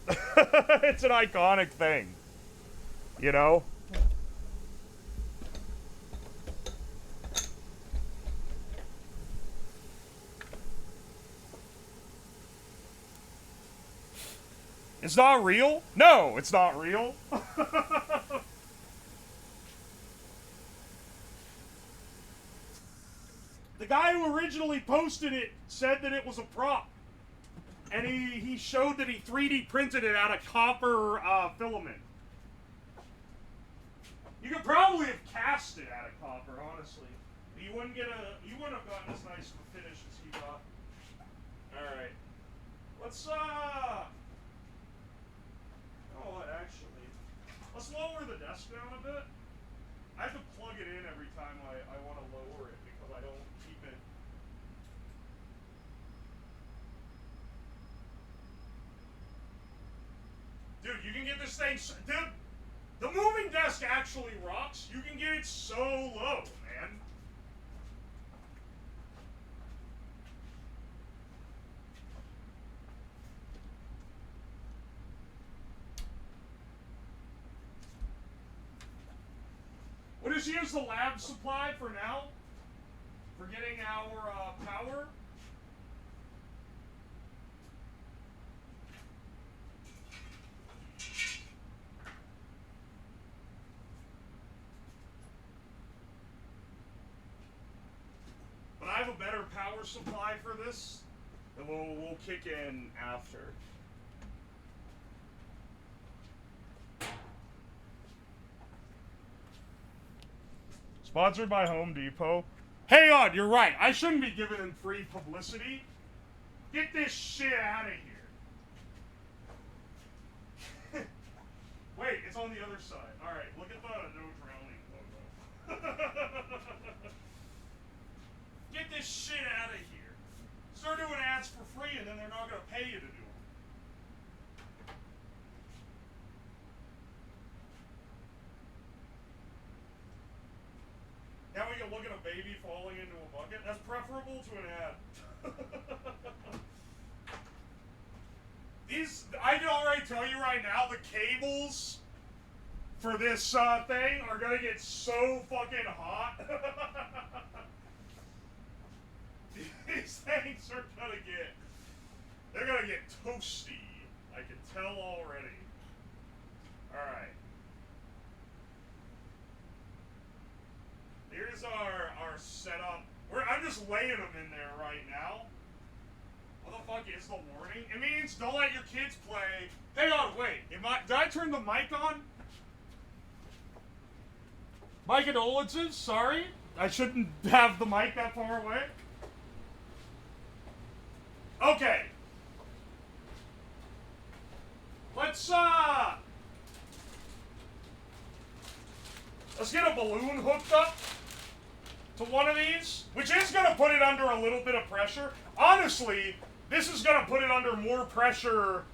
it's an iconic thing, you know? It's not real? No, it's not real. The guy who originally posted it said that it was a prop. And he showed that he 3D printed it out of copper filament. You could probably have cast it out of copper, honestly. But you wouldn't have gotten as nice of a finish as he got. Alright. Let's oh, what, actually? Let's lower the desk down a bit. I have to plug it in every time I want to lower it because I don't keep it. Dude, you can get this thing. Dude, the moving desk actually rocks. You can get it so low, man. We'll just use the lab supply for now, for getting our power. But I have a better power supply for this that we'll kick in after. Sponsored by Home Depot. Hang on, you're right. I shouldn't be giving them free publicity. Get this shit out of here. Wait, it's on the other side. Alright, look at the no drowning logo. Get this shit out of here. Start doing ads for free and then they're not going to pay you to do them. Now we can look at a baby falling into a bucket. That's preferable to an ad. I can already tell you right now, the cables for this thing are gonna get so fucking hot. These things are they're gonna get toasty. I can tell already. Alright. Here's our setup. I'm just laying them in there right now. What the fuck is the warning? It means don't let your kids play. Hang on, wait. Did I turn the mic on? My condolences, sorry. I shouldn't have the mic that far away. Okay. Let's get a balloon hooked up to one of these, which is going to put it under a little bit of pressure. Honestly, this is going to put it under more pressure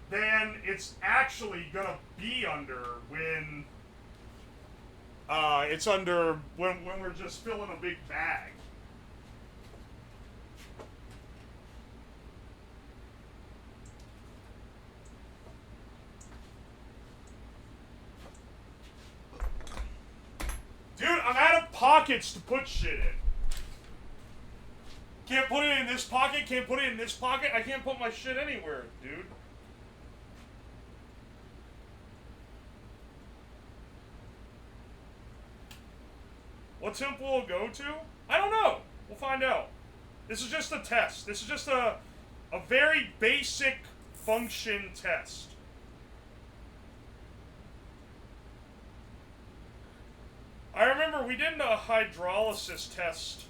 than it's actually going to be under when when we're just filling a big bag. Dude, I'm out of pockets to put shit in. Can't put it in this pocket, can't put it in this pocket. I can't put my shit anywhere, dude. What temp will it go to? I don't know. We'll find out. This is just a test. This is just a very basic function test. I remember we did a hydrolysis test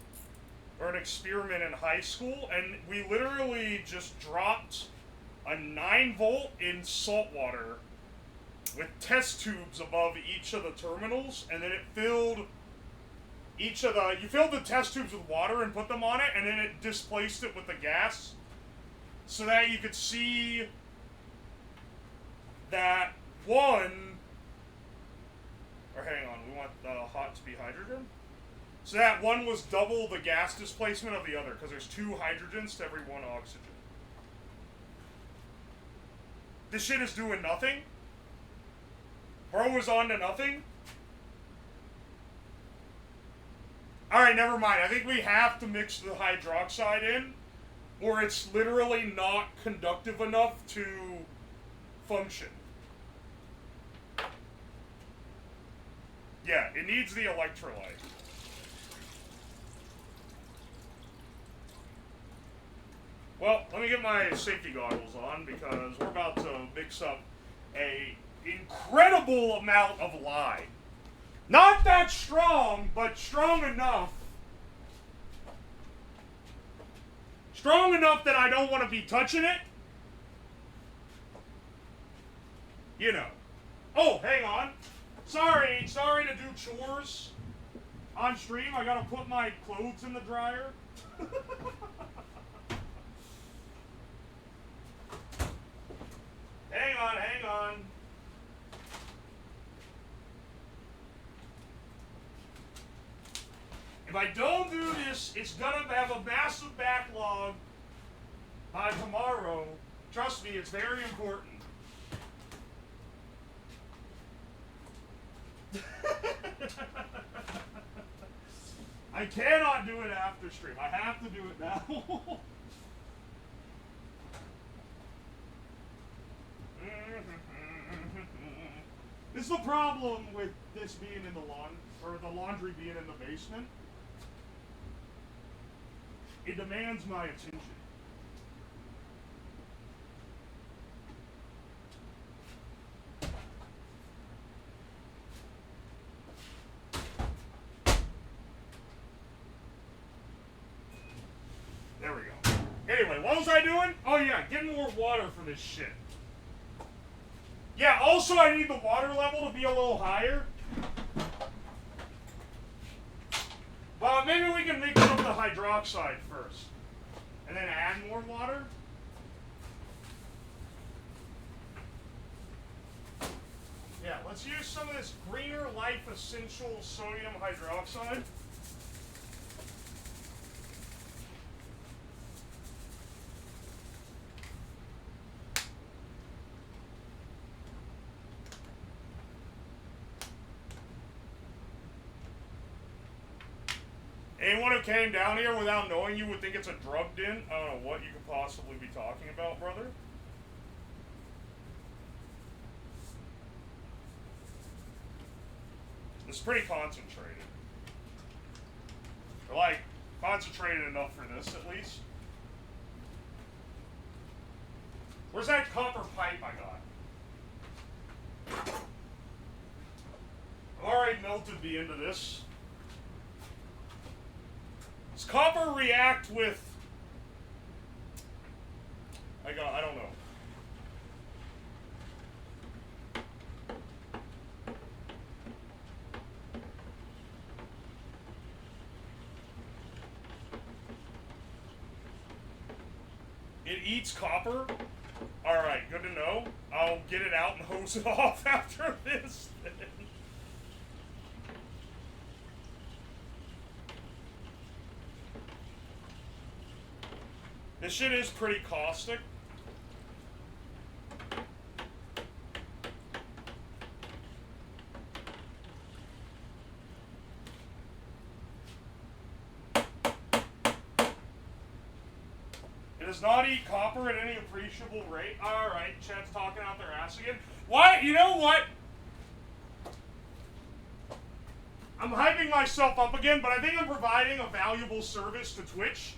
or an experiment in high school, and we literally just dropped a 9-volt in salt water with test tubes above each of the terminals, and then it filled you filled the test tubes with water and put them on it, and then it displaced it with the gas so that you could see that one, or hang on, we want the hot to be hydrogen? So that one was double the gas displacement of the other, because there's 2 hydrogens to every 1 oxygen. This shit is doing nothing? Bro was on to nothing? Alright, never mind. I think we have to mix the hydroxide in, or it's literally not conductive enough to function. Yeah, it needs the electrolyte. Well, let me get my safety goggles on, because we're about to mix up a incredible amount of lye. Not that strong, but strong enough. Strong enough that I don't want to be touching it. You know. Oh, hang on. Sorry to do chores on stream. I gotta put my clothes in the dryer. Hang on. If I don't do this, it's gonna have a massive backlog by tomorrow. Trust me, it's very important. I cannot do it after stream. I have to do it now. This is the problem with this being in the the laundry being in the basement. It demands my attention. There we go. Anyway, what was I doing? Oh yeah, getting more water for this shit. Yeah, also I need the water level to be a little higher. Well, maybe we can mix up the hydroxide first. And then add more water. Yeah, let's use some of this Greener Life Essential Sodium Hydroxide. Anyone who came down here without knowing you would think it's a drug den. I don't know what you could possibly be talking about, brother. It's pretty concentrated. Or like, concentrated enough for this, at least. Where's that copper pipe I got? I've already melted the end of this. Does copper react with... I don't know. It eats copper. Alright, good to know. I'll get it out and hose it off after this then. This shit is pretty caustic. It does not eat copper at any appreciable rate. Alright, chat's talking out their ass again. Why? You know what? I'm hyping myself up again, but I think I'm providing a valuable service to Twitch.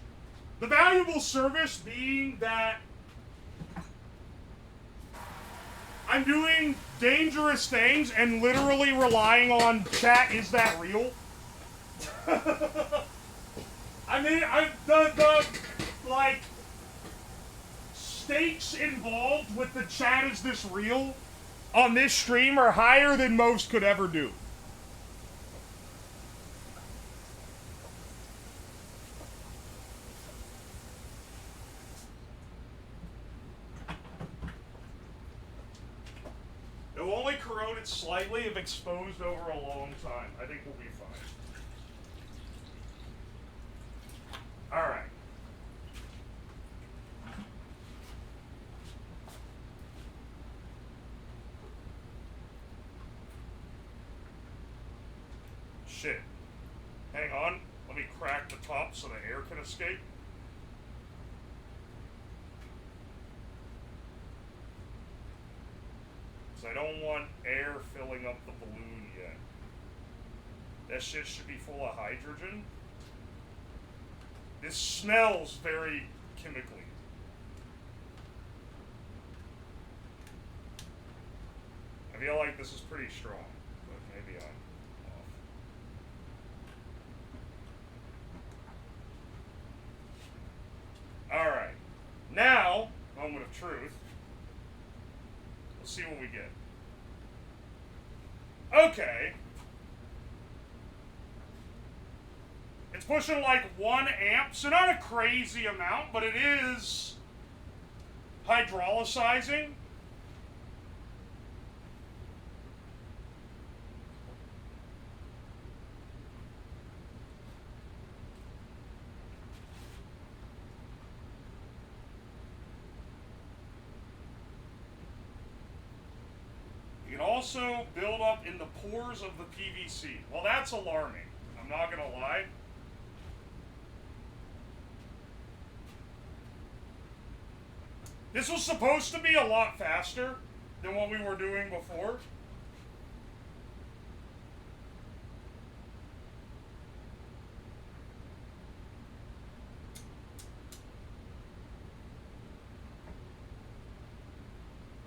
The valuable service being that I'm doing dangerous things and literally relying on chat, is that real? I mean, like, stakes involved with the chat, is this real, on this stream are higher than most could ever do. It will only corrode it slightly if exposed over a long time. I think we'll be fine. Alright. Shit. Hang on. Let me crack the top so the air can escape. I don't want air filling up the balloon yet. That shit should be full of hydrogen. This smells very chemically. I feel like this is pretty strong, but maybe I'm off. Alright. Now, moment of truth. Let's see what we get. Okay. It's pushing like 1 amp, so not a crazy amount, but it is hydrolysizing. Also build up in the pores of the PVC. Well, that's alarming. I'm not gonna lie. This was supposed to be a lot faster than what we were doing before.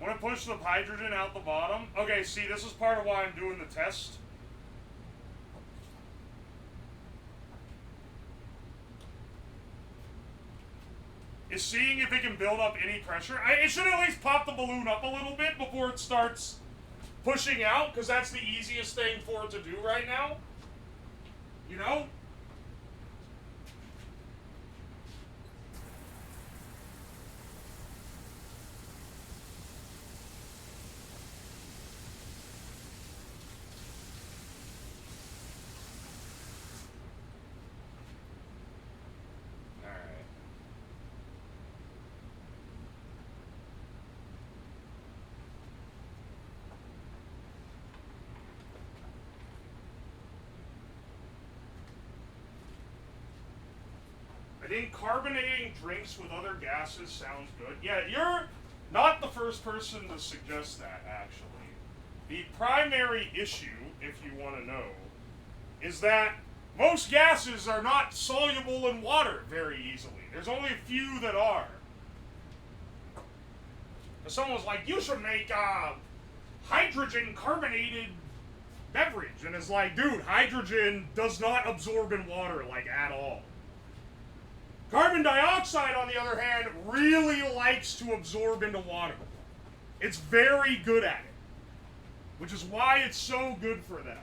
I'm gonna push the hydrogen out the bottom. Okay, see, this is part of why I'm doing the test. Is seeing if it can build up any pressure. It should at least pop the balloon up a little bit before it starts pushing out, because that's the easiest thing for it to do right now. You know? I think carbonating drinks with other gases sounds good. Yeah, you're not the first person to suggest that, actually. The primary issue, if you want to know, is that most gases are not soluble in water very easily. There's only a few that are. Someone was like, you should make a hydrogen carbonated beverage. And it's like, dude, hydrogen does not absorb in water, like, at all. Carbon dioxide, on the other hand, really likes to absorb into water. It's very good at it, which is why it's so good for them.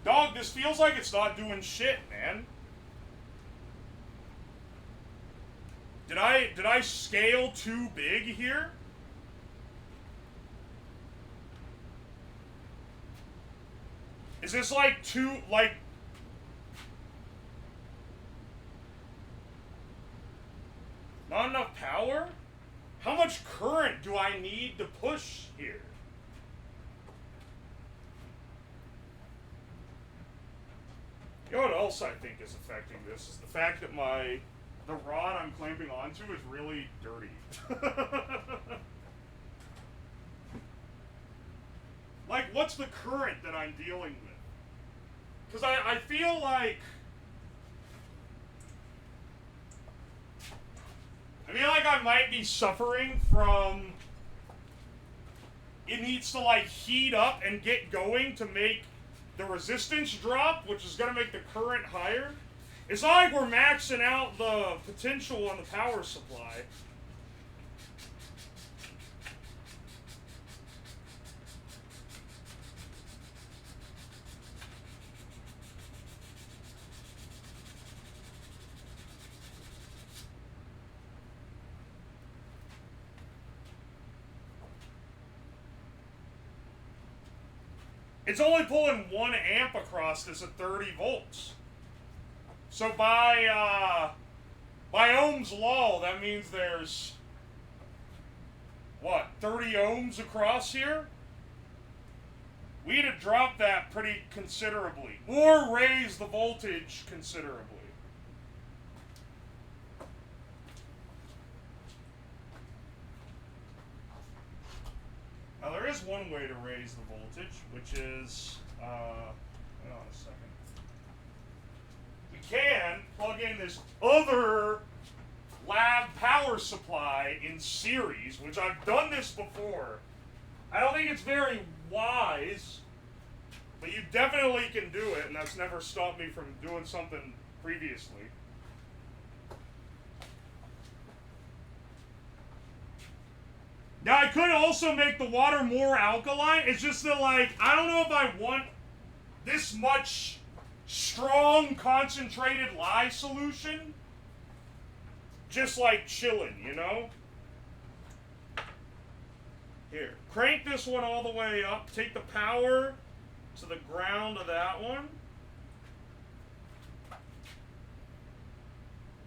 Dog, this feels like it's not doing shit, man. Did I scale too big here? Is this like too, like... Not enough power? How much current do I need to push here? You know what else I think is affecting this is the fact that the rod I'm clamping onto is really dirty. Like, what's the current that I'm dealing with? Because I feel like... I might be suffering from... It needs to, like, heat up and get going to make the resistance drop, which is going to make the current higher. It's not like we're maxing out the potential on the power supply. It's only pulling 1 amp across this at 30 volts. So by Ohm's law, that means there's, what, 30 ohms across here? We'd have dropped that pretty considerably, or raised the voltage considerably. Now, there is one way to raise the voltage, which is, hang on a second. We can plug in this other lab power supply in series, which I've done this before. I don't think it's very wise, but you definitely can do it, and that's never stopped me from doing something previously. Now, I could also make the water more alkaline. It's just that, like, I don't know if I want this much strong, concentrated lye solution just, like, chilling, you know? Here, crank this one all the way up. Take the power to the ground of that one.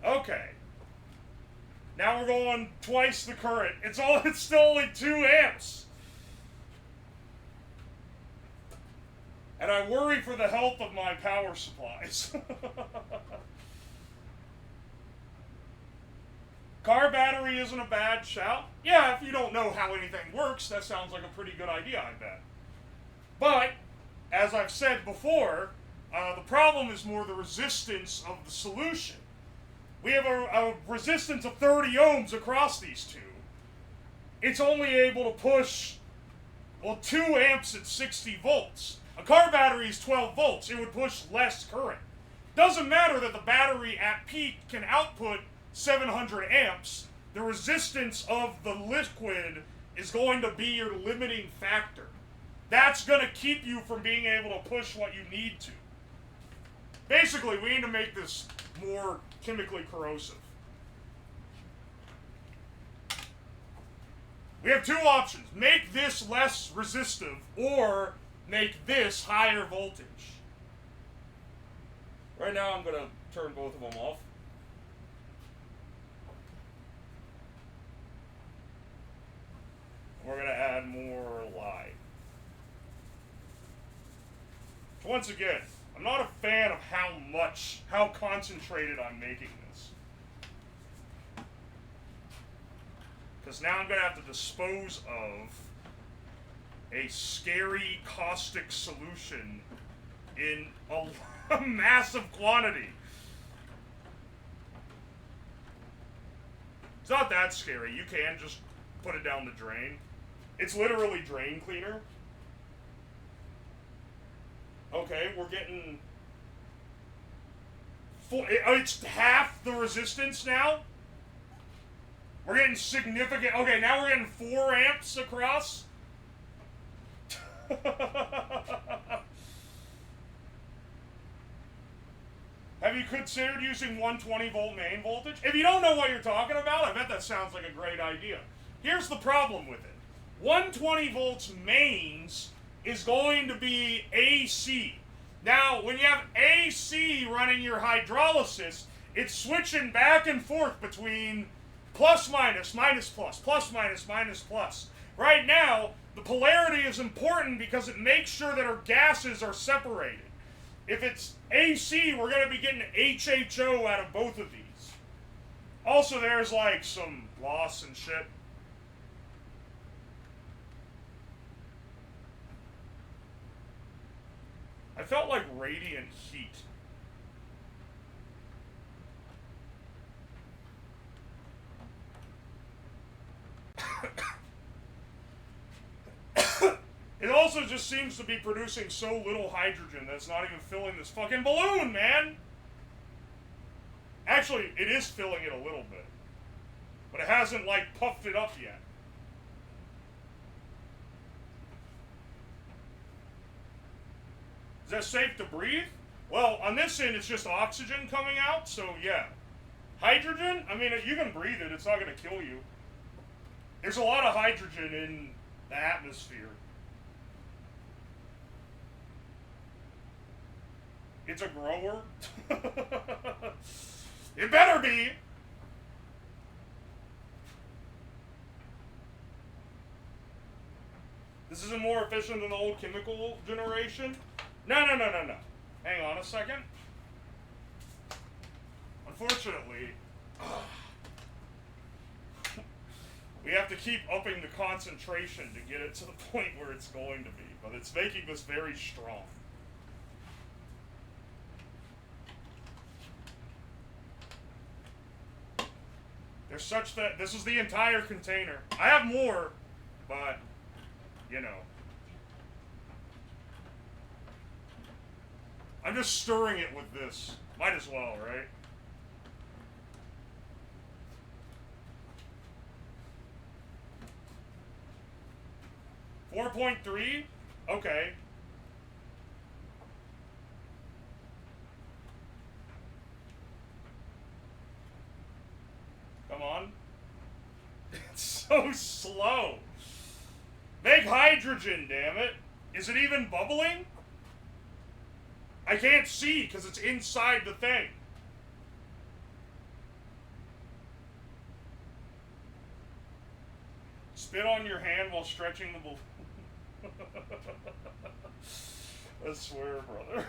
Okay. Now we're going twice the current. It's still only 2 amps. And I worry for the health of my power supplies. Car battery isn't a bad shout. Yeah, if you don't know how anything works, that sounds like a pretty good idea, I bet. But, as I've said before, the problem is more the resistance of the solution. We have a resistance of 30 ohms across these two. It's only able to push, well, 2 amps at 60 volts. A car battery is 12 volts. It would push less current. Doesn't matter that the battery at peak can output 700 amps. The resistance of the liquid is going to be your limiting factor. That's going to keep you from being able to push what you need to. Basically, we need to make this more chemically corrosive. We have 2 options. Make this less resistive or make this higher voltage. Right now I'm going to turn both of them off. We're going to add more lye. Once again, I'm not a fan of how concentrated I'm making this. Because now I'm going to have to dispose of a scary caustic solution in a massive quantity. It's not that scary. You can just put it down the drain. It's literally drain cleaner. Okay, we're getting... It's half the resistance now? We're getting significant... Okay, now we're getting 4 amps across? Have you considered using 120 volt main voltage? If you don't know what you're talking about, I bet that sounds like a great idea. Here's the problem with it. 120 volts mains is going to be AC. Now, when you have AC running your hydrolysis, it's switching back and forth between plus minus, minus plus, plus minus, minus plus. Right now, the polarity is important because it makes sure that our gases are separated. If it's AC, we're going to be getting HHO out of both of these. Also, there's like some loss and shit. I felt like radiant heat. It also just seems to be producing so little hydrogen that it's not even filling this fucking balloon, man! Actually, it is filling it a little bit. But it hasn't, like, puffed it up yet. Is that safe to breathe? Well, on this end, it's just oxygen coming out, so yeah. Hydrogen? I mean, you can breathe it. It's not going to kill you. There's a lot of hydrogen in the atmosphere. It's a grower? It better be! This isn't more efficient than the old chemical generation? No. Hang on a second. Unfortunately, we have to keep upping the concentration to get it to the point where it's going to be, but it's making this very strong. There's such that this is the entire container. I have more, but you know. I'm just stirring it with this. Might as well, right? $4.3? Okay. Come on. It's so slow. Make hydrogen, damn it. Is it even bubbling? I can't see because it's inside the thing. Spit on your hand while stretching the balloon. I swear, brother.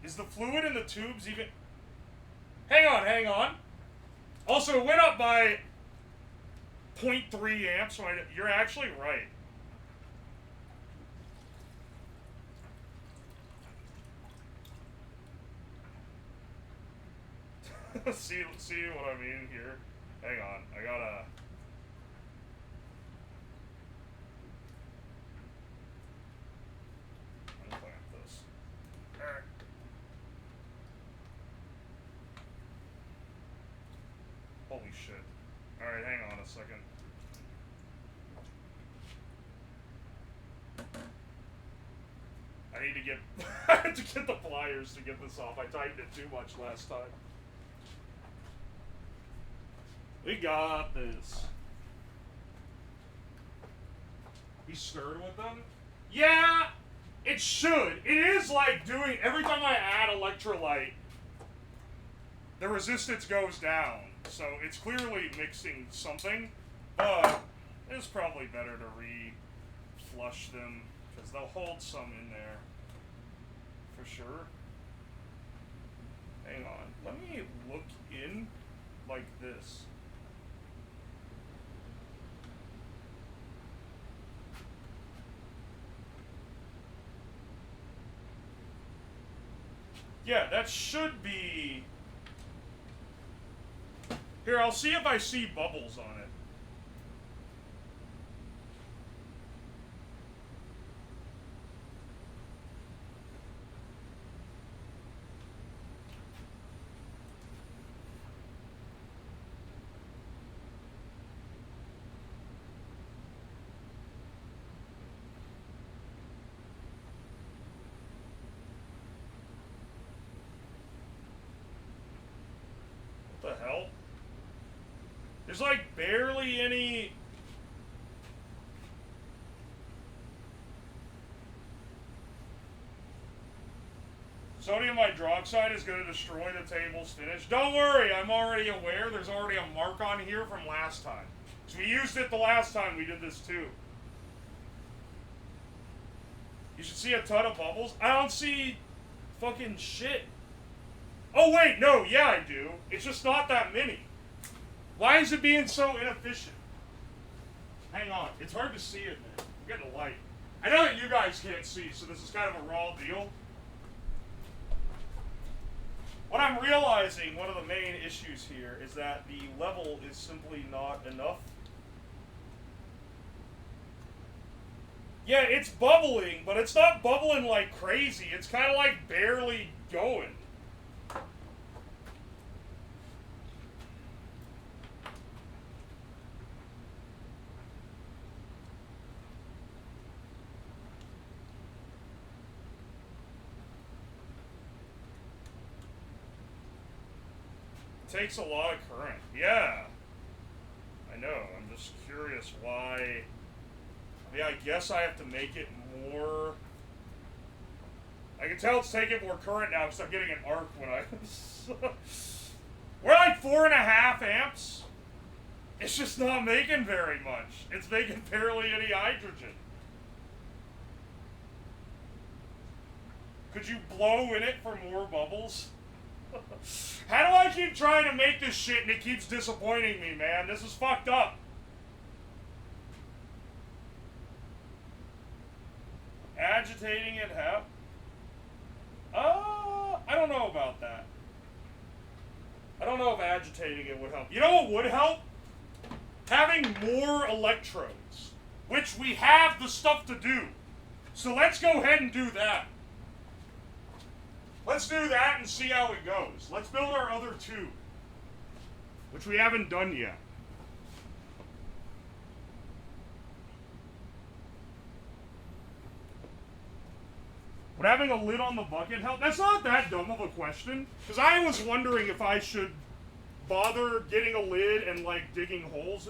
Is the fluid in the tubes even... Hang on. Also, it went up by 0.3 amps, so you're actually right. see what I mean here? Hang on, I gotta... Unclamp this. Alright. Holy shit. Alright, hang on a second. I need to get... I have to get the pliers to get this off. I tightened it too much last time. We got this. He stirred with them? Yeah! It should. It is like doing... Every time I add electrolyte, the resistance goes down. So it's clearly mixing something, but it's probably better to re-flush them, because they'll hold some in there, for sure. Hang on, let me look in like this. Yeah, that should be... Here, I'll see if I see bubbles on it. There's like barely any... Sodium hydroxide is going to destroy the table's finish. Don't worry, I'm already aware. There's already a mark on here from last time. So we used it the last time we did this too. You should see a ton of bubbles. I don't see fucking shit. Oh wait, no, yeah I do. It's just not that many. Why is it being so inefficient? Hang on, it's hard to see it, man. I'm getting a light. I know that you guys can't see, so this is kind of a raw deal. What I'm realizing, one of the main issues here, is that the level is simply not enough. Yeah, it's bubbling, but it's not bubbling like crazy. It's kind of like barely going. Takes a lot of current. Yeah. I know. I'm just curious why. I mean, I guess I have to make it more... I can tell it's taking more current now because I'm getting an arc when I... We're like 4.5 amps. It's just not making very much. It's making barely any hydrogen. Could you blow in it for more bubbles? How do I keep trying to make this shit and it keeps disappointing me, man? This is fucked up. Agitating it, how? I don't know about that. I don't know if agitating it would help. You know what would help? Having more electrodes, which we have the stuff to do. So let's go ahead and do that. Let's do that and see how it goes. Let's build our other two, which we haven't done yet. Would having a lid on the bucket help? That's not that dumb of a question, because I was wondering if I should bother getting a lid and like putting holes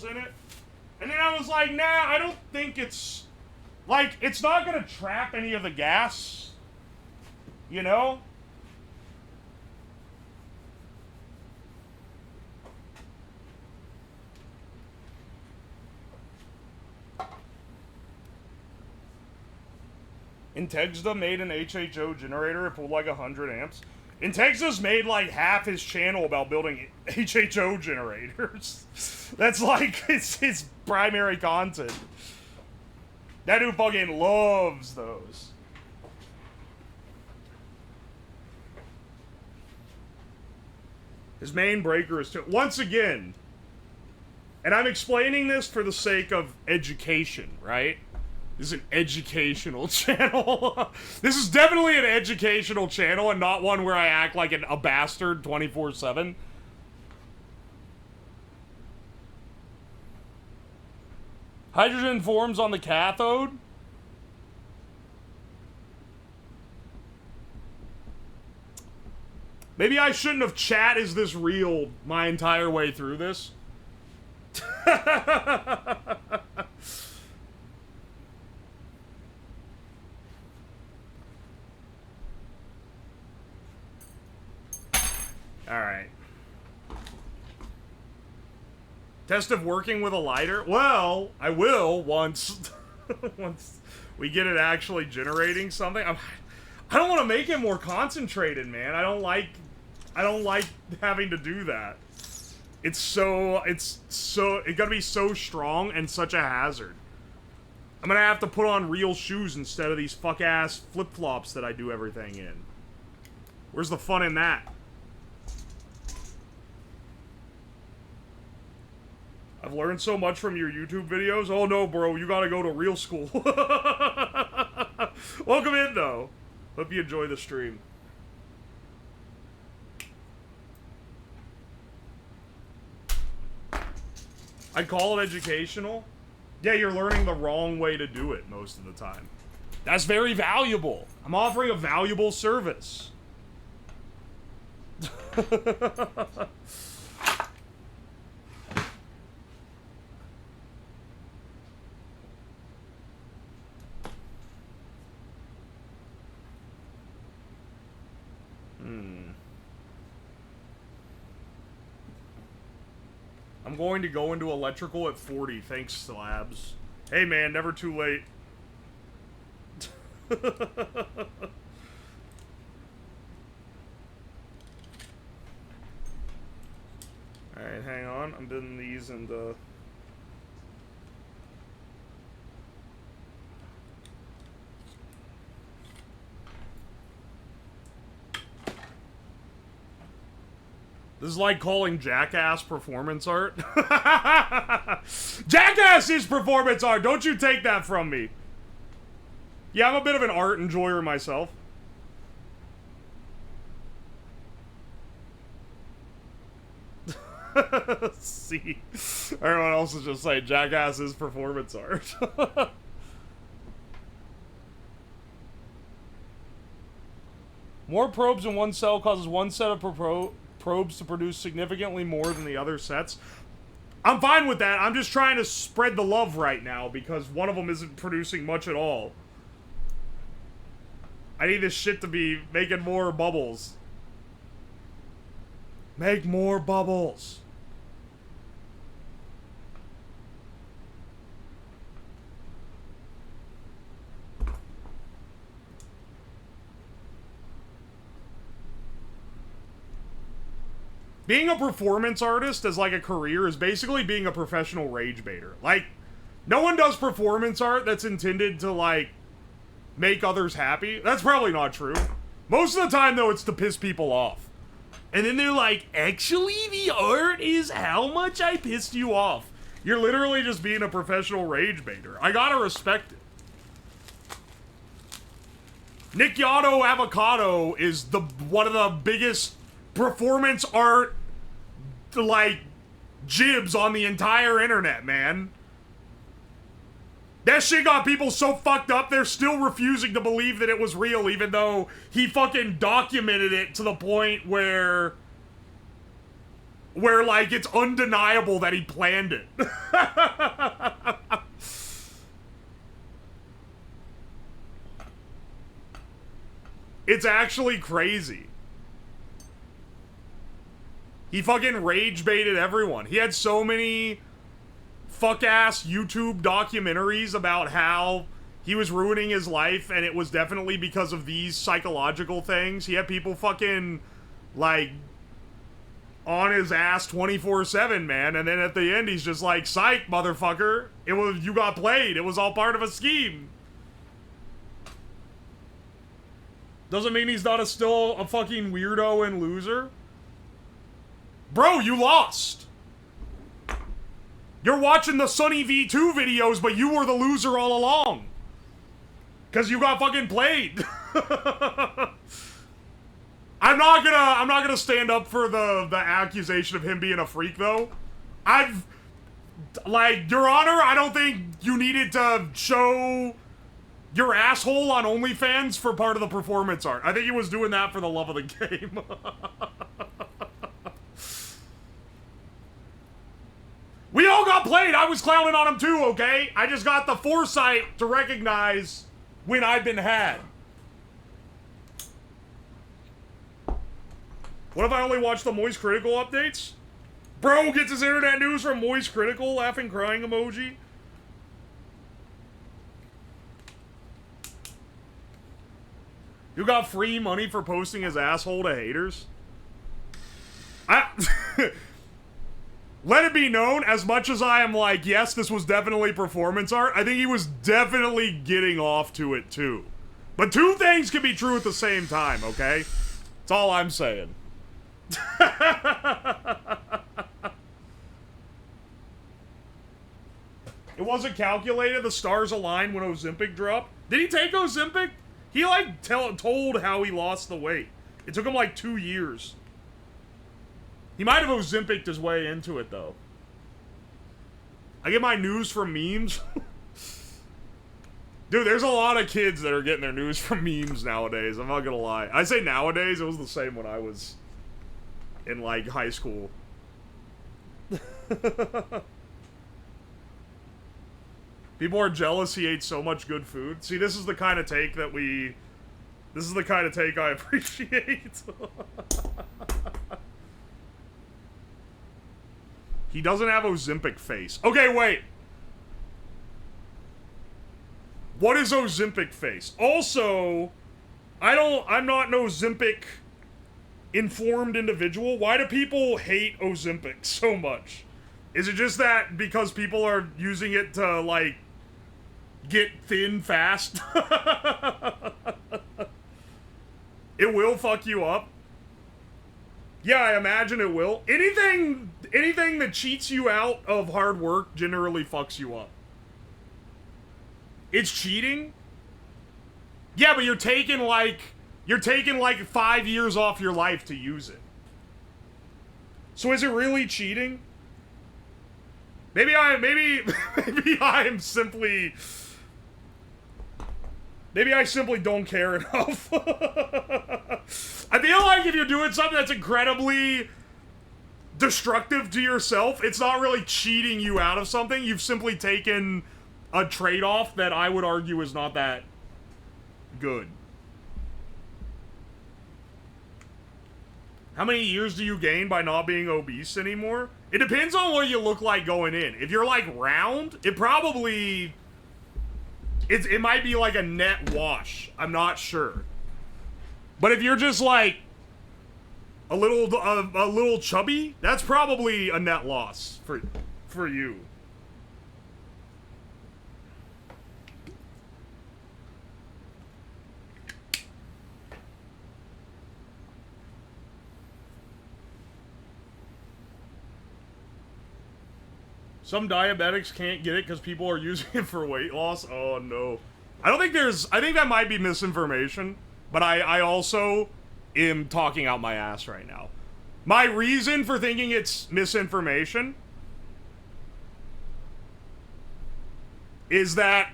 in it. And then I was like, nah, I don't think it's... Like, it's not going to trap any of the gas, you know? Integsta made an HHO generator. It pulled like 100 amps. Integsta's made like half his channel about building HHO generators. That's like his primary content. That dude fucking loves those. His main breaker is once again, and I'm explaining this for the sake of education, right? This is an educational channel. This is definitely an educational channel and not one where I act like a bastard 24/7. Hydrogen forms on the cathode. Maybe I shouldn't have chat is this real my entire way through this. Alright. Test of working with a lighter? Well, I will once once we get it actually generating something. I don't want to make it more concentrated, man. I don't like having to do that. It's gonna be so strong and such a hazard. I'm gonna have to put on real shoes instead of these fuck-ass flip-flops that I do everything in. Where's the fun in that? I've learned so much from your YouTube videos. Oh no, bro, you gotta go to real school. Welcome in, though. Hope you enjoy the stream. I'd call it educational. Yeah, you're learning the wrong way to do it most of the time. That's very valuable. I'm offering a valuable service. I'm going to go into electrical at 40. Thanks, Slabs. Hey, man, never too late. Alright, hang on. I'm doing these and, This is like calling Jackass performance art. Jackass is performance art! Don't you take that from me. Yeah, I'm a bit of an art enjoyer myself. See, everyone else is just saying Jackass is performance art. More probes in one cell causes one set of probes to produce significantly more than the other sets. I'm fine with that. I'm just trying to spread the love right now because one of them isn't producing much at all. I need this shit to be making more bubbles. Make more bubbles. Being a performance artist as like a career is basically being a professional rage baiter. Like, no one does performance art that's intended to like make others happy. That's probably not true. Most of the time though, it's to piss people off. And then they're like, actually the art is how much I pissed you off. You're literally just being a professional rage baiter. I gotta respect it. Nick Yotto Avocado is one of the biggest performance art like jibs on the entire internet, man. That shit got people so fucked up they're still refusing to believe that it was real, even though he fucking documented it to the point where like it's undeniable that he planned it. It's actually crazy. He fucking rage baited everyone. He had so many fuck-ass YouTube documentaries about how he was ruining his life, and it was definitely because of these psychological things. He had people fucking, like, on his ass 24/7, man, and then at the end he's just like, psych, motherfucker. You got played. It was all part of a scheme. Doesn't mean he's not still a fucking weirdo and loser. Bro, you lost. You're watching the Sunny V2 videos, but you were the loser all along. Cause you got fucking played. I'm not gonna stand up for the accusation of him being a freak though. Like, Your Honor, I don't think you needed to show your asshole on OnlyFans for part of the performance art. I think he was doing that for the love of the game. We all got played. I was clowning on him too, okay? I just got the foresight to recognize when I've been had. What if I only watch the Moist Critical updates? Bro gets his internet news from Moist Critical, laughing crying emoji. You got free money for posting his asshole to haters? Let it be known, as much as I am like, yes, this was definitely performance art, I think he was definitely getting off to it too. But two things can be true at the same time, okay? That's all I'm saying. It wasn't calculated, the stars aligned when Ozempic dropped. Did he take Ozempic? He like told how he lost the weight. It took him like 2 years. He might have Ozempic'd his way into it, though. I get my news from memes. Dude, there's a lot of kids that are getting their news from memes nowadays. I'm not gonna lie. I say nowadays, it was the same when I was in, like, high school. People are jealous he ate so much good food. See, this is the kind of take that we... This is the kind of take I appreciate. He doesn't have Ozempic face. Okay, wait. What is Ozempic face? Also, I'm not an Ozempic informed individual. Why do people hate Ozempic so much? Is it just that because people are using it to, like, get thin fast? It will fuck you up. Yeah, I imagine it will. Anything that cheats you out of hard work generally fucks you up. It's cheating? Yeah, but you're taking like 5 years off your life to use it. So is it really cheating? Maybe I simply don't care enough. I feel like if you're doing something that's incredibly destructive to yourself, it's not really cheating you out of something. You've simply taken a trade-off that I would argue is not that good. How many years do you gain by not being obese anymore? It depends on what you look like going in. If you're like round, it might be like a net wash. I'm not sure. But if you're just like a little chubby, that's probably a net loss for you. Some diabetics can't get it because people are using it for weight loss. Oh, no. I think that might be misinformation, but I also am talking out my ass right now. My reason for thinking it's misinformation is that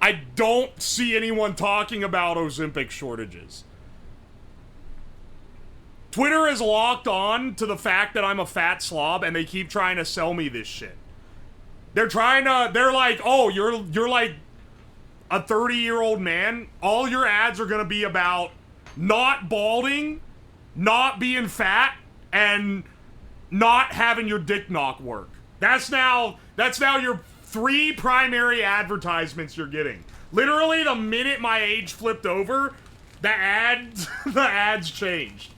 I don't see anyone talking about Ozempic shortages. Twitter is locked on to the fact that I'm a fat slob, and they keep trying to sell me this shit. They're like, oh, you're like a 30-year-old man. All your ads are gonna be about not balding, not being fat, and not having your dick knock work. That's now your 3 primary advertisements you're getting. Literally, the minute my age flipped over, the ads changed.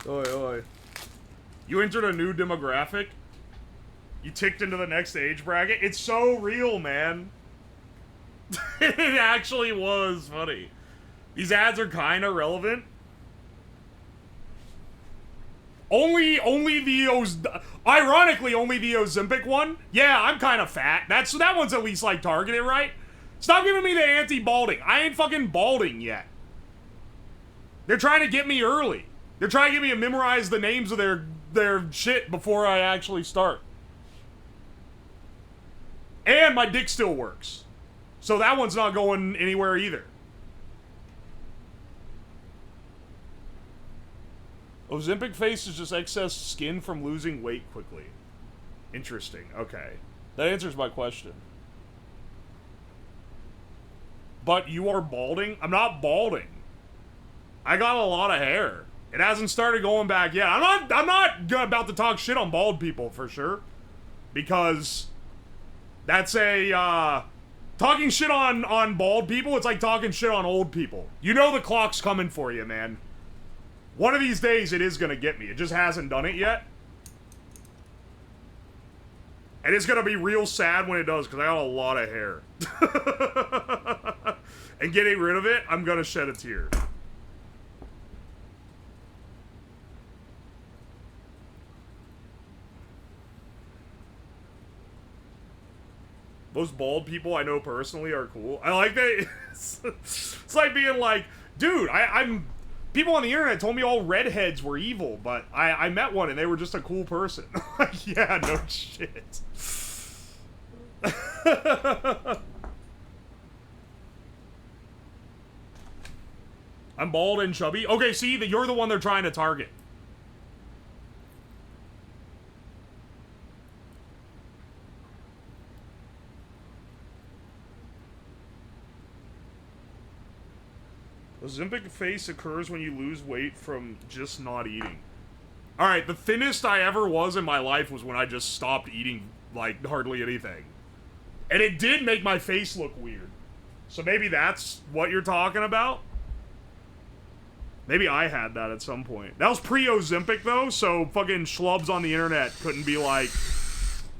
Oi, oi. You entered a new demographic? You ticked into the next age bracket? It's so real, man. It actually was funny. These ads are kind of relevant. Ironically, only the Ozempic one. Yeah, I'm kind of fat. That one's at least, like, targeted, right? Stop giving me the anti-balding. I ain't fucking balding yet. They're trying to get me early. They're trying to get me to memorize the names of their shit before I actually start. And my dick still works. So that one's not going anywhere either. Ozempic face is just excess skin from losing weight quickly. Interesting. Okay. That answers my question. But you are balding? I'm not balding. I got a lot of hair. It hasn't started going back yet. I'm not about to talk shit on bald people for sure. Because that's talking shit on bald people, it's like talking shit on old people. You know the clock's coming for you, man. One of these days, it is gonna get me. It just hasn't done it yet. And it's gonna be real sad when it does, because I got a lot of hair. And getting rid of it, I'm gonna shed a tear. Most bald people I know personally are cool. I like that. It's like being like, dude, I'm... People on the internet told me all redheads were evil, but I met one and they were just a cool person. Like, yeah, no shit. I'm bald and chubby. Okay, see, you're the one they're trying to target. Ozempic face occurs when you lose weight from just not eating. Alright, the thinnest I ever was in my life was when I just stopped eating, like, hardly anything. And it did make my face look weird. So maybe that's what you're talking about? Maybe I had that at some point. That was pre-Ozempic, though, so fucking schlubs on the internet couldn't be like,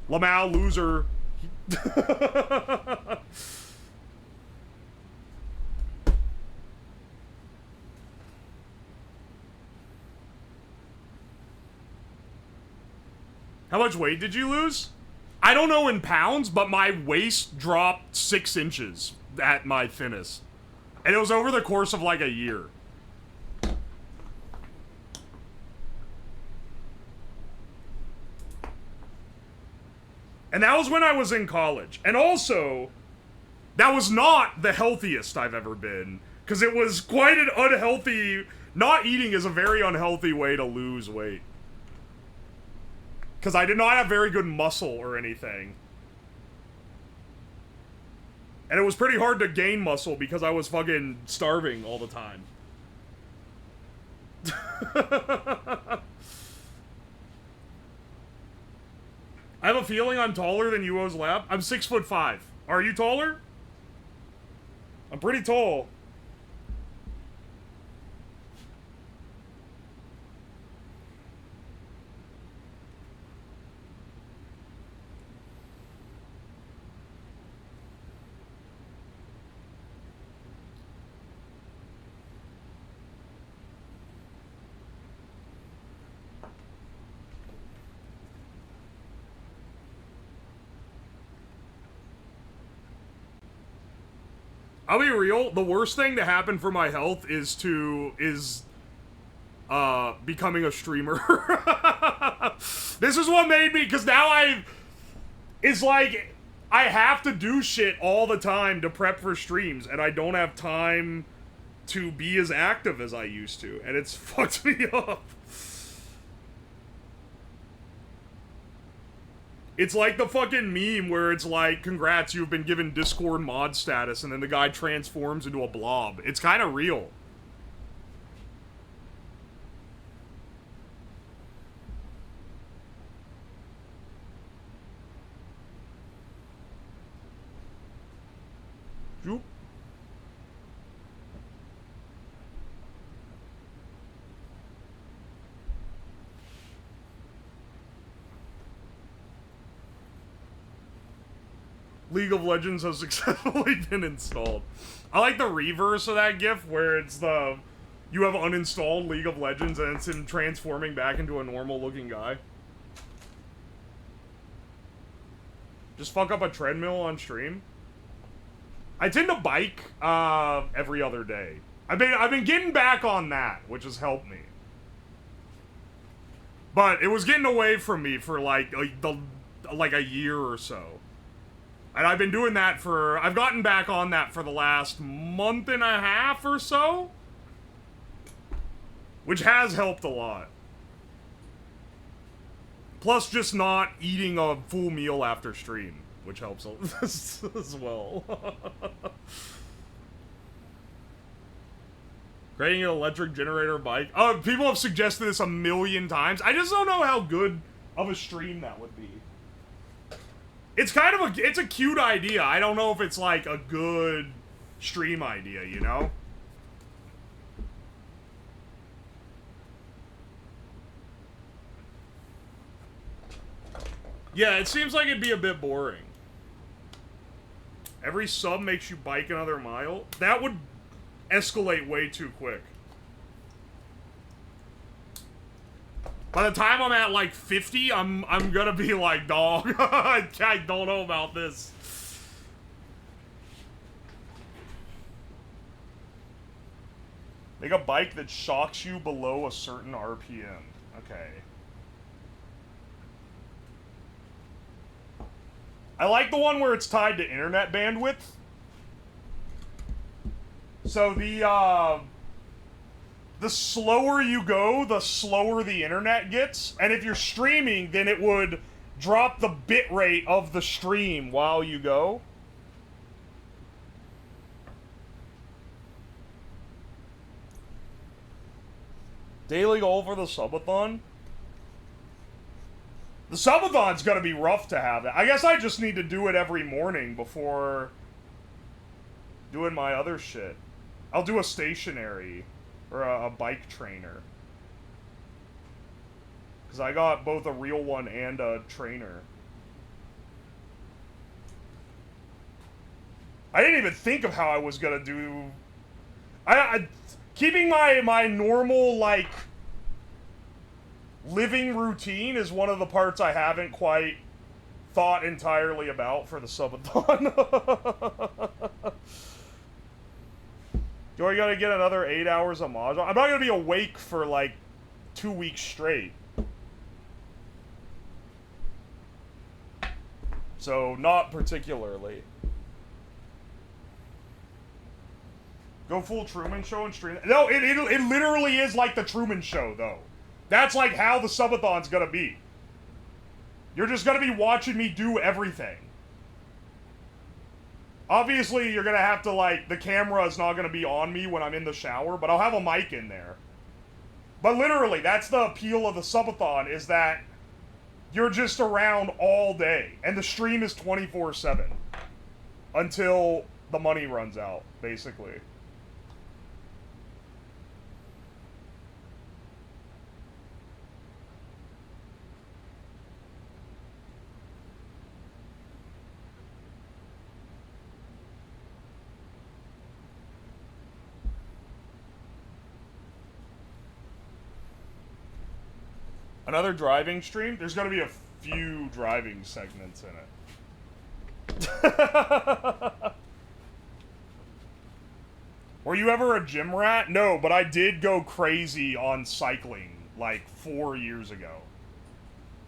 Lamau, loser. How much weight did you lose? I don't know in pounds, but my waist dropped 6 inches at my thinnest. And it was over the course of like a year. And that was when I was in college. And also, that was not the healthiest I've ever been. Because it was quite an unhealthy... Not eating is a very unhealthy way to lose weight. Because I did not have very good muscle or anything. And it was pretty hard to gain muscle because I was fucking starving all the time. I have a feeling I'm taller than Uwoslab. I'm 6'5". Are you taller? I'm pretty tall. I'll be real, the worst thing to happen for my health is becoming a streamer. This is what made me, because now it's like, I have to do shit all the time to prep for streams, and I don't have time to be as active as I used to, and it's fucked me up. It's like the fucking meme where it's like, congrats, you've been given Discord mod status, and then the guy transforms into a blob. It's kind of real. Joop. League of Legends has successfully been installed. I like the reverse of that gif where it's the... You have uninstalled League of Legends and it's him transforming back into a normal looking guy. Just fuck up a treadmill on stream. I tend to bike every other day. I've been getting back on that, which has helped me. But it was getting away from me for like a year or so. And I've been doing that for... I've gotten back on that for the last month and a half or so. Which has helped a lot. Plus just not eating a full meal after stream. Which helps as well. Creating an electric generator bike. Oh, people have suggested this a million times. I just don't know how good of a stream that would be. It's kind of it's a cute idea. I don't know if it's like a good stream idea, you know? Yeah, it seems like it'd be a bit boring. Every sub makes you bike another mile. That would escalate way too quick. By the time I'm at like 50, I'm gonna be like, dog, I don't know about this. Make a bike that shocks you below a certain RPM. Okay. I like the one where it's tied to internet bandwidth. So the the slower you go, the slower the internet gets. And if you're streaming, then it would drop the bit rate of the stream while you go. Daily goal for the subathon? The subathon's gonna be rough to have that. I guess I just need to do it every morning before doing my other shit. I'll do a stationary or a bike trainer. Because I got both a real one and a trainer. I didn't even think of how I was gonna do... keeping my normal, like, living routine is one of the parts I haven't quite thought entirely about for the subathon. Do I gotta get another 8 hours of Mahjong? I'm not gonna be awake for, like, 2 weeks straight. So, not particularly. Go full Truman Show and stream. No, it literally is like the Truman Show, though. That's like how the subathon's gonna be. You're just gonna be watching me do everything. Obviously, you're gonna have to, like, the camera is not gonna be on me when I'm in the shower, but I'll have a mic in there. But literally, that's the appeal of the subathon, is that you're just around all day. And the stream is 24/7. Until the money runs out, basically. Another driving stream? There's gonna be a few driving segments in it. Were you ever a gym rat? No, but I did go crazy on cycling, like, 4 years ago.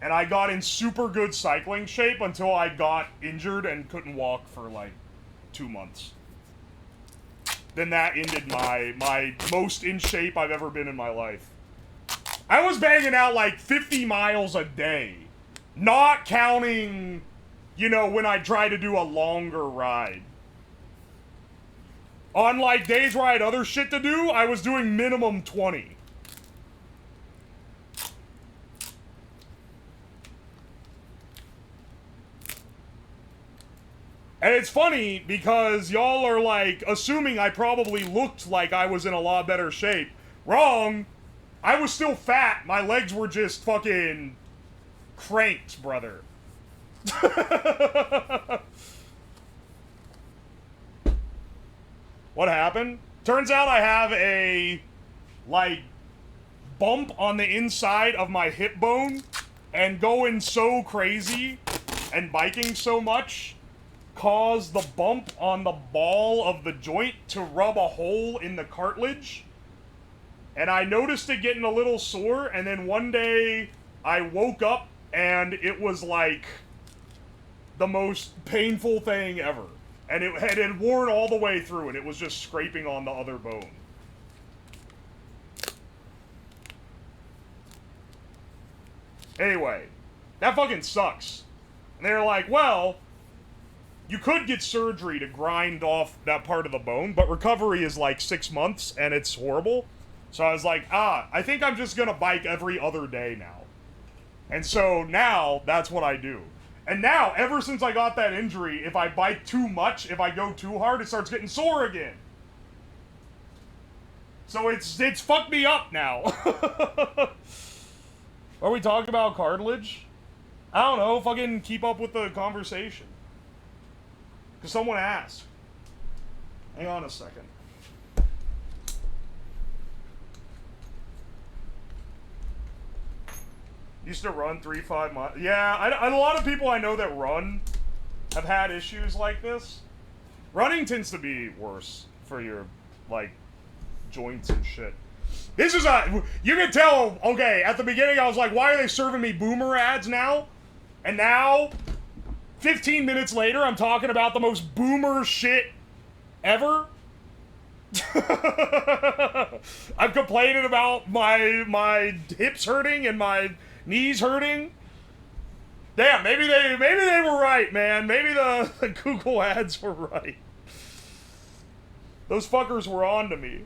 And I got in super good cycling shape until I got injured and couldn't walk for, like, 2 months. Then that ended my most in shape I've ever been in my life. I was banging out like 50 miles a day. Not counting, you know, when I try to do a longer ride. On like days where I had other shit to do, I was doing minimum 20. And it's funny because y'all are like assuming I probably looked like I was in a lot better shape. Wrong. I was still fat. My legs were just fucking cranked, brother. What happened? Turns out I have a, like, bump on the inside of my hip bone, and going so crazy and biking so much caused the bump on the ball of the joint to rub a hole in the cartilage. And I noticed it getting a little sore, and then one day I woke up and it was like the most painful thing ever. And it had worn all the way through, and it was just scraping on the other bone. Anyway, that fucking sucks. And they're like, well, you could get surgery to grind off that part of the bone, but recovery is like 6 months, and it's horrible. So I was like, I think I'm just gonna bike every other day now. And so now, that's what I do. And now, ever since I got that injury, if I bike too much, if I go too hard, it starts getting sore again. So it's fucked me up now. Are we talking about cartilage? I don't know, fucking keep up with the conversation. Because someone asked. Hang on a second. Used to run 3-5 miles. Yeah, a lot of people I know that run have had issues like this. Running tends to be worse for your, like, joints and shit. This is you can tell, okay, at the beginning I was like, why are they serving me boomer ads now? And now, 15 minutes later, I'm talking about the most boomer shit ever. I'm complaining about my hips hurting and my knees hurting. Damn, maybe they were right, man. Maybe the Google ads were right. Those fuckers were on to me.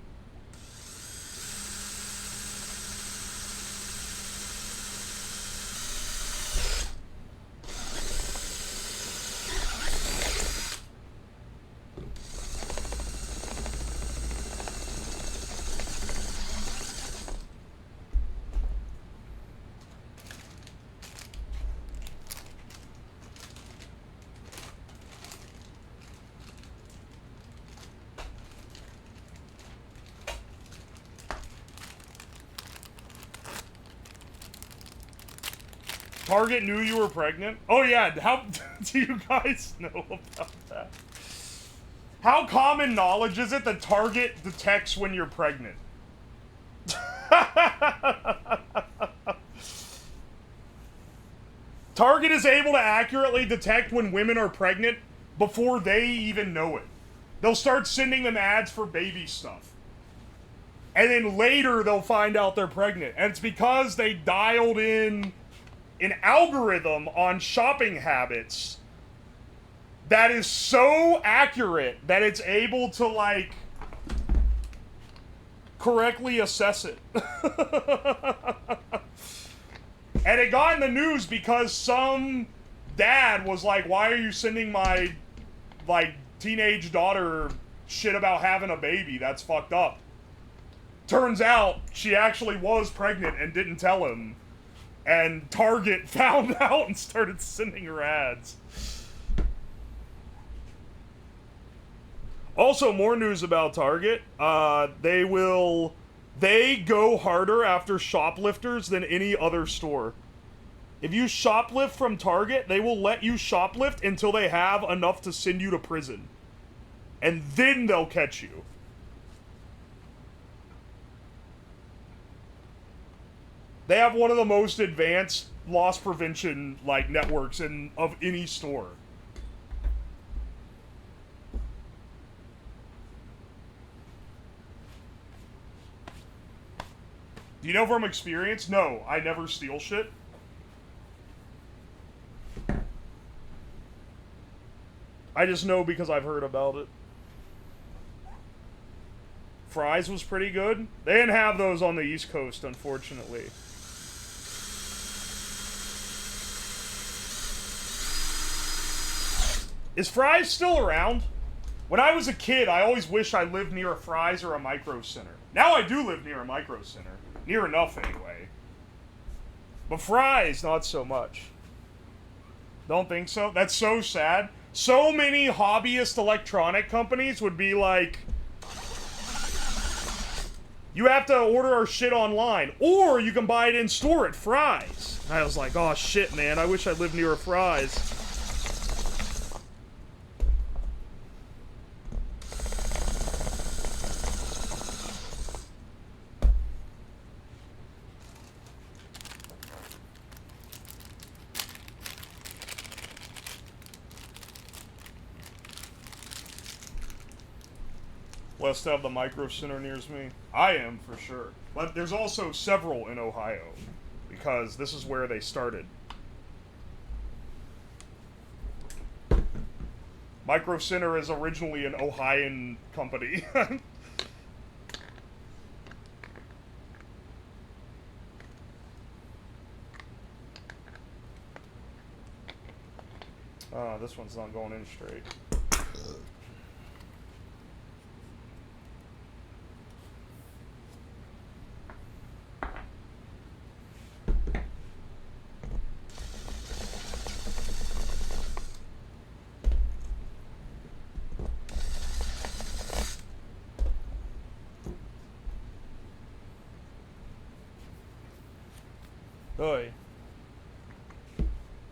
Target knew you were pregnant? Oh yeah, how do you guys know about that? How common knowledge is it that Target detects when you're pregnant? Target is able to accurately detect when women are pregnant before they even know it. They'll start sending them ads for baby stuff. And then later they'll find out they're pregnant. And it's because they dialed in an algorithm on shopping habits that is so accurate that it's able to, like, correctly assess it. And it got in the news because some dad was like, why are you sending my, like, teenage daughter shit about having a baby? That's fucked up. Turns out she actually was pregnant and didn't tell him. And Target found out and started sending her ads. Also, more news about Target. They go harder after shoplifters than any other store. If you shoplift from Target, they will let you shoplift until they have enough to send you to prison. And then they'll catch you. They have one of the most advanced loss prevention, like, networks of any store. Do you know from experience? No, I never steal shit. I just know because I've heard about it. Fries was pretty good. They didn't have those on the East Coast, unfortunately. Is Fry's still around? When I was a kid, I always wished I lived near a Fry's or a Micro Center. Now I do live near a Micro Center. Near enough, anyway. But Fry's, not so much. Don't think so? That's so sad. So many hobbyist electronic companies would be like, you have to order our shit online, or you can buy it in store at Fry's. And I was like, oh shit, man, I wish I lived near a Fry's. Blessed to have the Micro Center near me. I am, for sure. But there's also several in Ohio, because this is where they started. Micro Center is originally an Ohioan company. This one's not going in straight. Oy.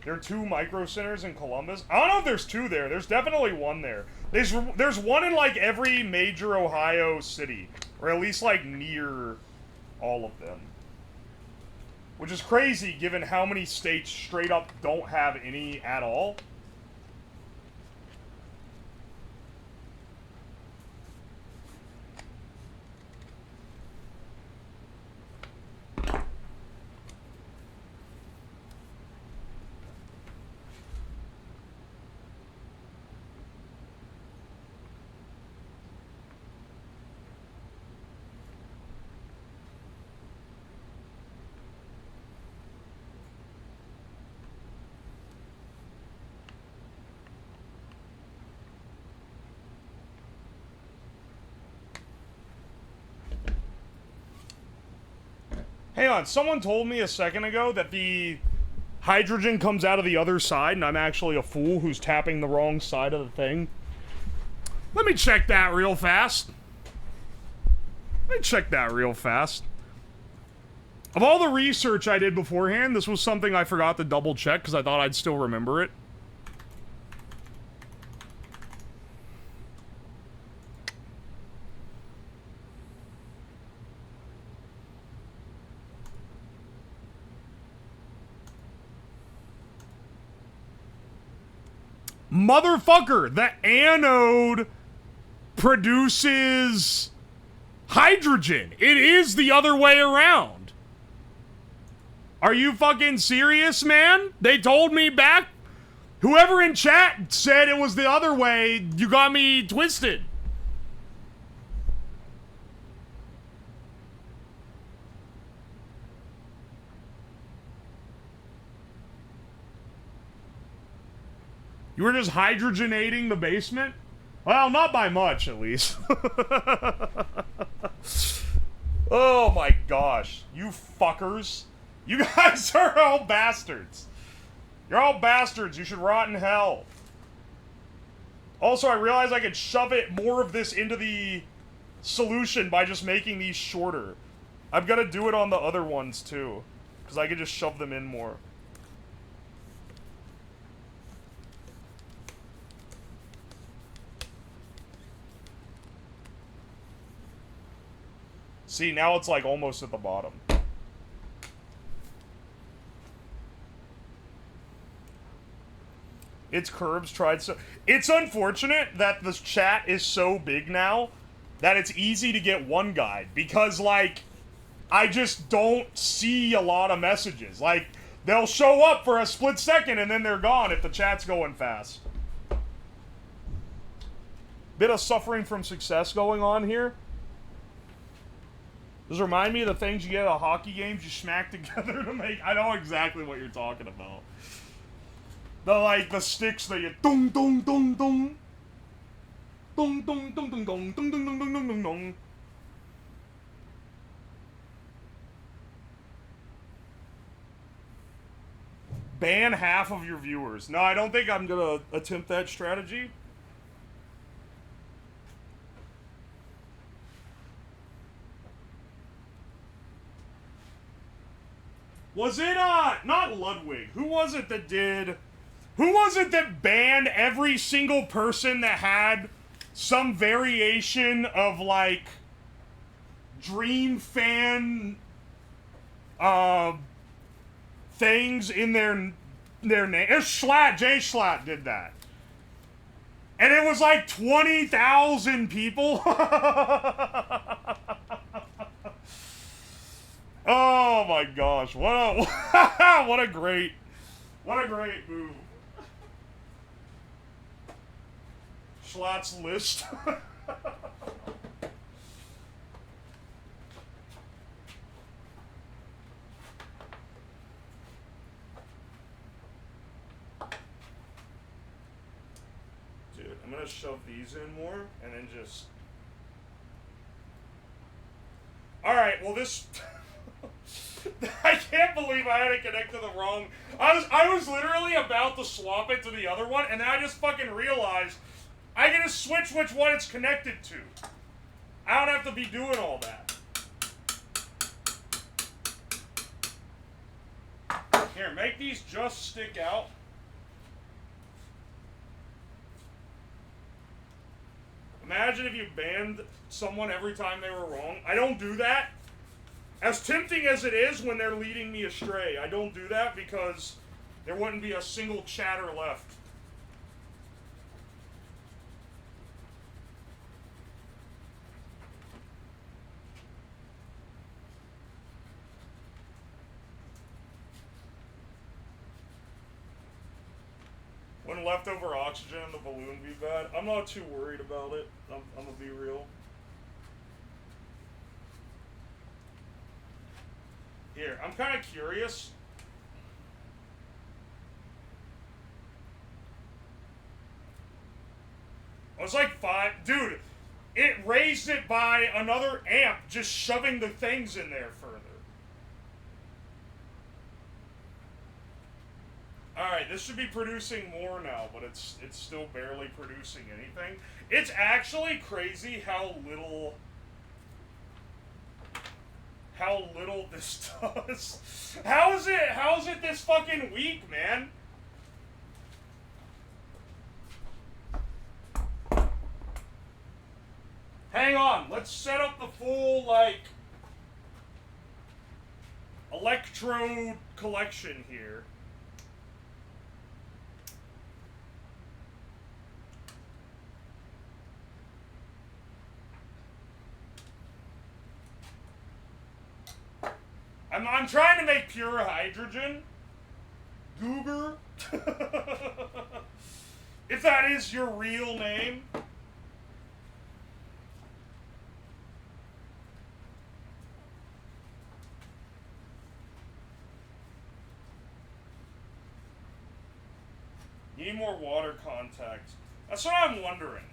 There are 2 Micro Centers in Columbus. I don't know if there's 2 there. There's definitely 1 there. There's one in, like, every major Ohio city. Or at least, like, near all of them. Which is crazy, given how many states straight up don't have any at all. Hang on, someone told me a second ago that the hydrogen comes out of the other side, and I'm actually a fool who's tapping the wrong side of the thing. Let me check that real fast. Of all the research I did beforehand, this was something I forgot to double check because I thought I'd still remember it. Motherfucker, the anode produces hydrogen. It is the other way around. Are you fucking serious, man? They told me back. Whoever in chat said it was the other way, you got me twisted. You were just hydrogenating the basement? Well, not by much, at least. Oh my gosh. You fuckers. You guys are all bastards. You're all bastards. You should rot in hell. Also, I realized I could shove it more of this into the solution by just making these shorter. I'm gonna do it on the other ones, too. Because I could just shove them in more. See, now it's like almost at the bottom. It's Curbs tried so... It's unfortunate that this chat is so big now that it's easy to get one guide. Because, like, I just don't see a lot of messages. Like, they'll show up for a split second and then they're gone if the chat's going fast. Bit of suffering from success going on here. Does it remind me of the things you get at hockey games you smack together to make... I know exactly what you're talking about. The sticks that you... Dong, dong, dong, dong. Dong, dong, dong, dong, dong, dong, dong, dong, dong, dong, dong. Ban half of your viewers. No, I don't think I'm gonna attempt that strategy. Was it, not Ludwig. Who was it that banned every single person that had some variation of, like, Dream fan, things in their name? It was Schlatt. Jay Schlatt did that. And it was like 20,000 people. Oh my gosh, what a great move. Schlatt's list. Dude, I'm gonna shove these in more and then just... Alright, well this... I can't believe I had it connected to the wrong... I was literally about to swap it to the other one, and then I just fucking realized I can just switch which one it's connected to. I don't have to be doing all that. Here, make these just stick out. Imagine if you banned someone every time they were wrong. I don't do that. As tempting as it is when they're leading me astray, I don't do that because there wouldn't be a single chatter left. Wouldn't leftover oxygen in the balloon be bad? I'm not too worried about it. I'm gonna be real. Here, I'm kind of curious. I was like 5... Dude, it raised it by another amp just shoving the things in there further. Alright, this should be producing more now, but it's still barely producing anything. It's actually crazy how little this does. How is it this fucking weak, man? Hang on, let's set up the full, like, electrode collection here. I'm trying to make pure hydrogen. Goober. If that is your real name. Need more water contact. That's what I'm wondering.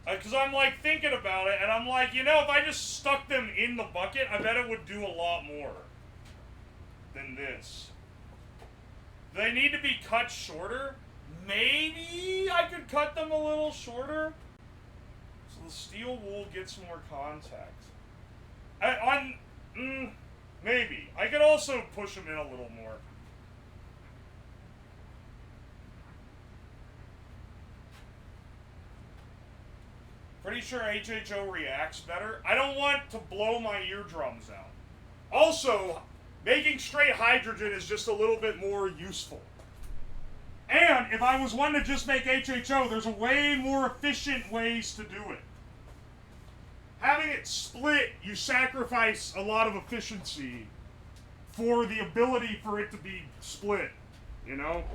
Because I'm like thinking about it, and I'm like, you know, if I just stuck them in the bucket, I bet it would do a lot more than this. Do they need to be cut shorter? Maybe I could cut them a little shorter. So the steel wool gets more contact. Maybe. I could also push them in a little more. Pretty sure HHO reacts better. I don't want to blow my eardrums out. Also, making straight hydrogen is just a little bit more useful. And if I was one to just make HHO, there's a way more efficient ways to do it. Having it split, you sacrifice a lot of efficiency for the ability for it to be split, you know?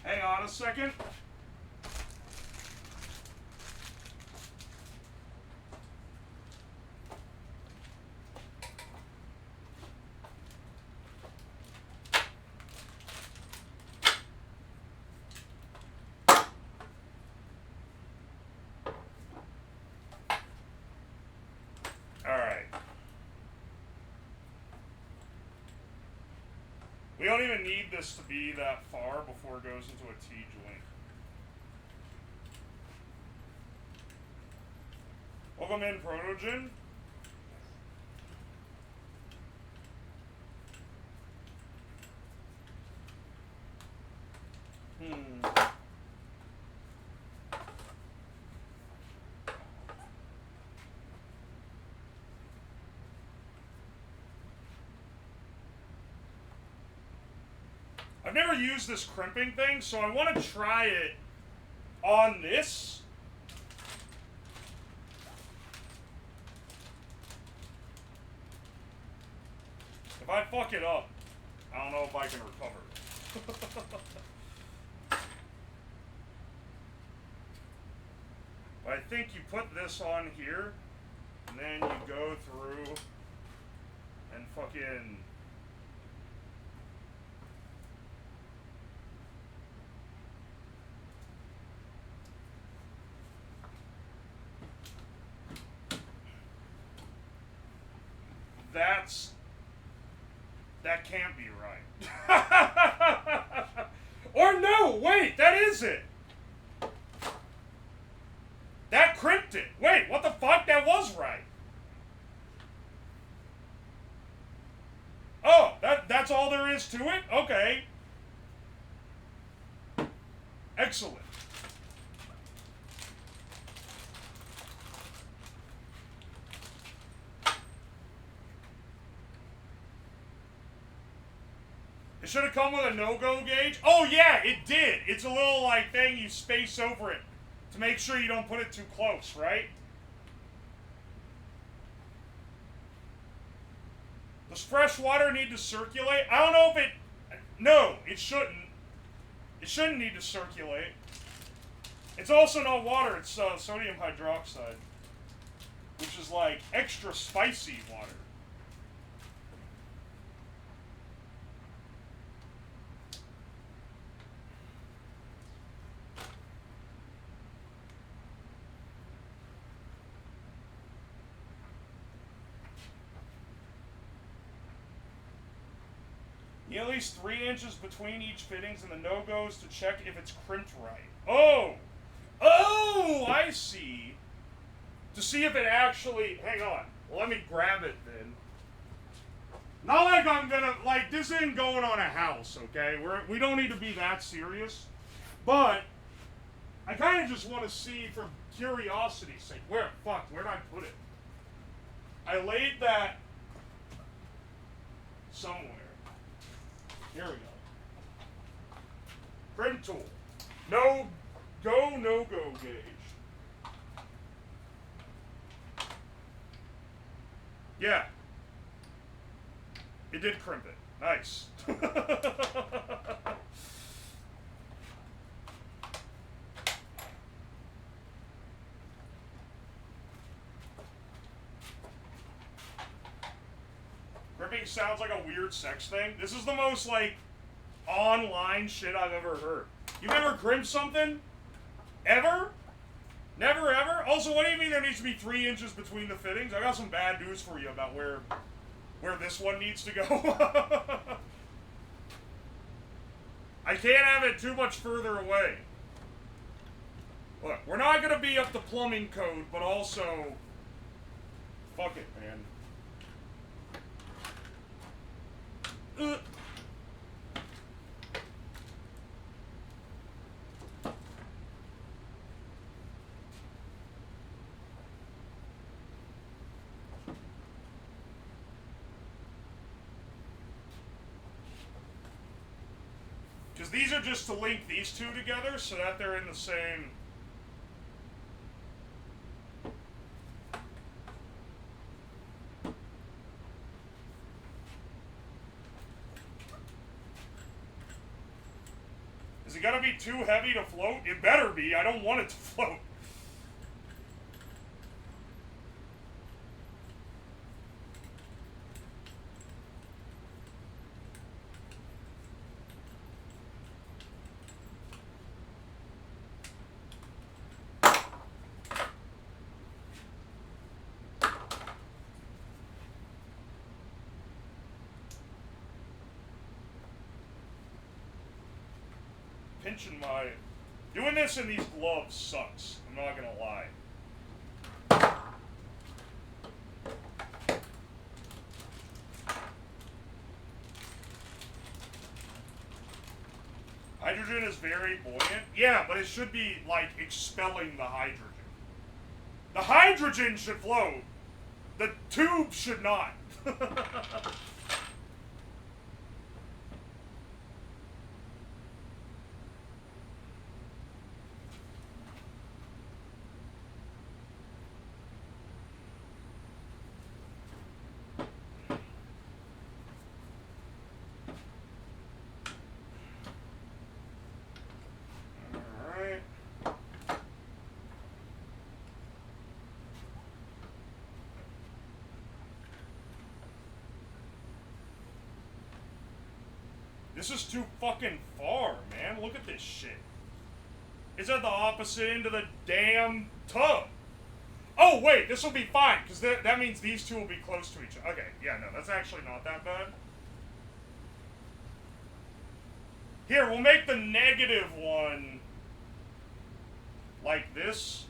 Hang on a second. We don't even need this to be that far before it goes into a T-joint. Welcome in, Protogen. I've never used this crimping thing, so I want to try it on this. If I fuck it up, I don't know if I can recover. But I think you put this on here, and then you go through and fucking... That can't be right. Or no, wait, that is it. That crimped it. Wait, what the fuck? That was right. Oh, that's all there is to it? Okay. Excellent. It should have come with a no-go gauge. Oh yeah, it did. It's a little like thing you space over it to make sure you don't put it too close, right? Does fresh water need to circulate? I don't know if it... No, it shouldn't. It shouldn't need to circulate. It's also not water, it's sodium hydroxide. Which is like extra spicy water. Need at least 3 inches between each fittings and the no-goes to check if it's crimped right. Oh! Oh, I see. To see if it actually... Hang on. Well, let me grab it then. Not like I'm gonna... Like, this ain't going on a house, okay? We don't need to be that serious. But I kind of just want to see for curiosity's sake. Where? Fuck, where'd I put it? I laid that somewhere. Here we go. Crimp tool. No-go gauge. Yeah. It did crimp it. Nice. Crimping sounds like a weird sex thing. This is the most, like, online shit I've ever heard. You've ever crimped something? Ever? Never ever? Also, what do you mean there needs to be 3 inches between the fittings? I got some bad news for you about where this one needs to go. I can't have it too much further away. Look, we're not going to be up to plumbing code, but also... Fuck it, man. Because these are just to link these two together so that they're in the same... Is it gonna be too heavy to float? It better be. I don't want it to float. Pinching my... Doing this in these gloves sucks. I'm not gonna lie. Hydrogen is very buoyant. Yeah, but it should be, like, expelling the hydrogen. The hydrogen should float. The tube should not. This is too fucking far, man. Look at this shit. It's at the opposite end of the damn tub. Oh, wait, this will be fine, because that means these two will be close to each other. Okay, yeah, no, that's actually not that bad. Here, we'll make the negative one like this.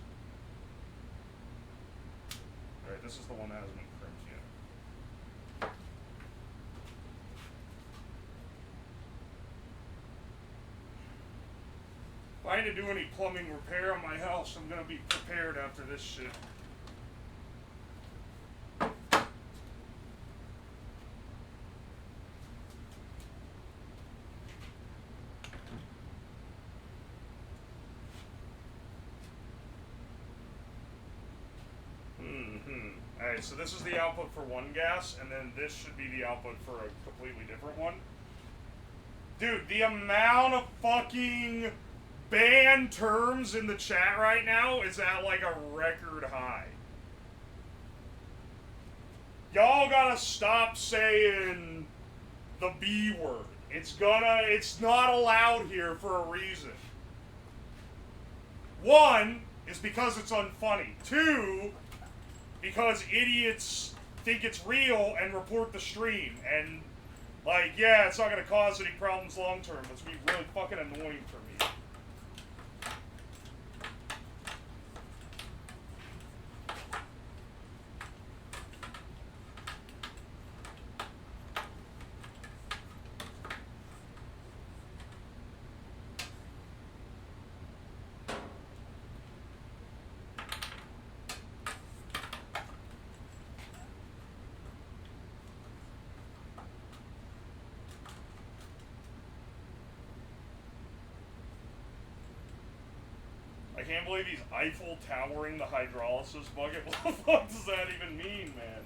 Alright, this is the one that hasn't been crimped yet. If I need to do any plumbing repair on my house, I'm gonna be prepared after this shit. Alright, so this is the output for one gas, and then this should be the output for a completely different one. Dude, the amount of fucking banned terms in the chat right now is at like a record high. Y'all gotta stop saying the B word. It's not allowed here for a reason. One, is because it's unfunny. Two, because idiots think it's real and report the stream. And Like, yeah, it's not gonna cause any problems long term, but it's gonna be really fucking annoying for me. I can't believe he's Eiffel Towering the hydrolysis bucket. What the fuck does that even mean, man?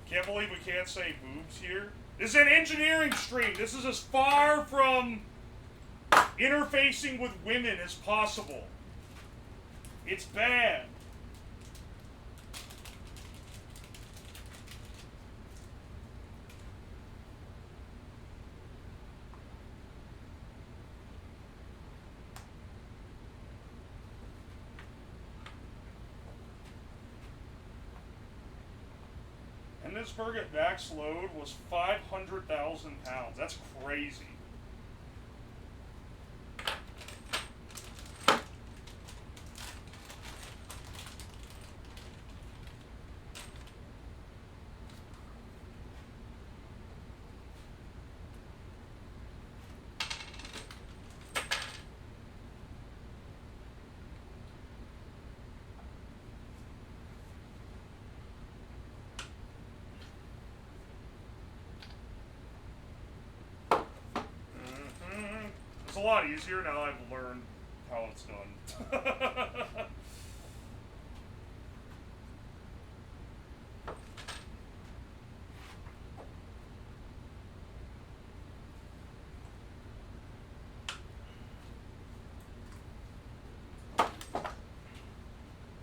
Can't believe we can't say boobs here. This is an engineering stream. This is as far from interfacing with women as possible. It's bad. Hindenberg at max load was 500,000 pounds. That's crazy. It's a lot easier now I've learned how it's done.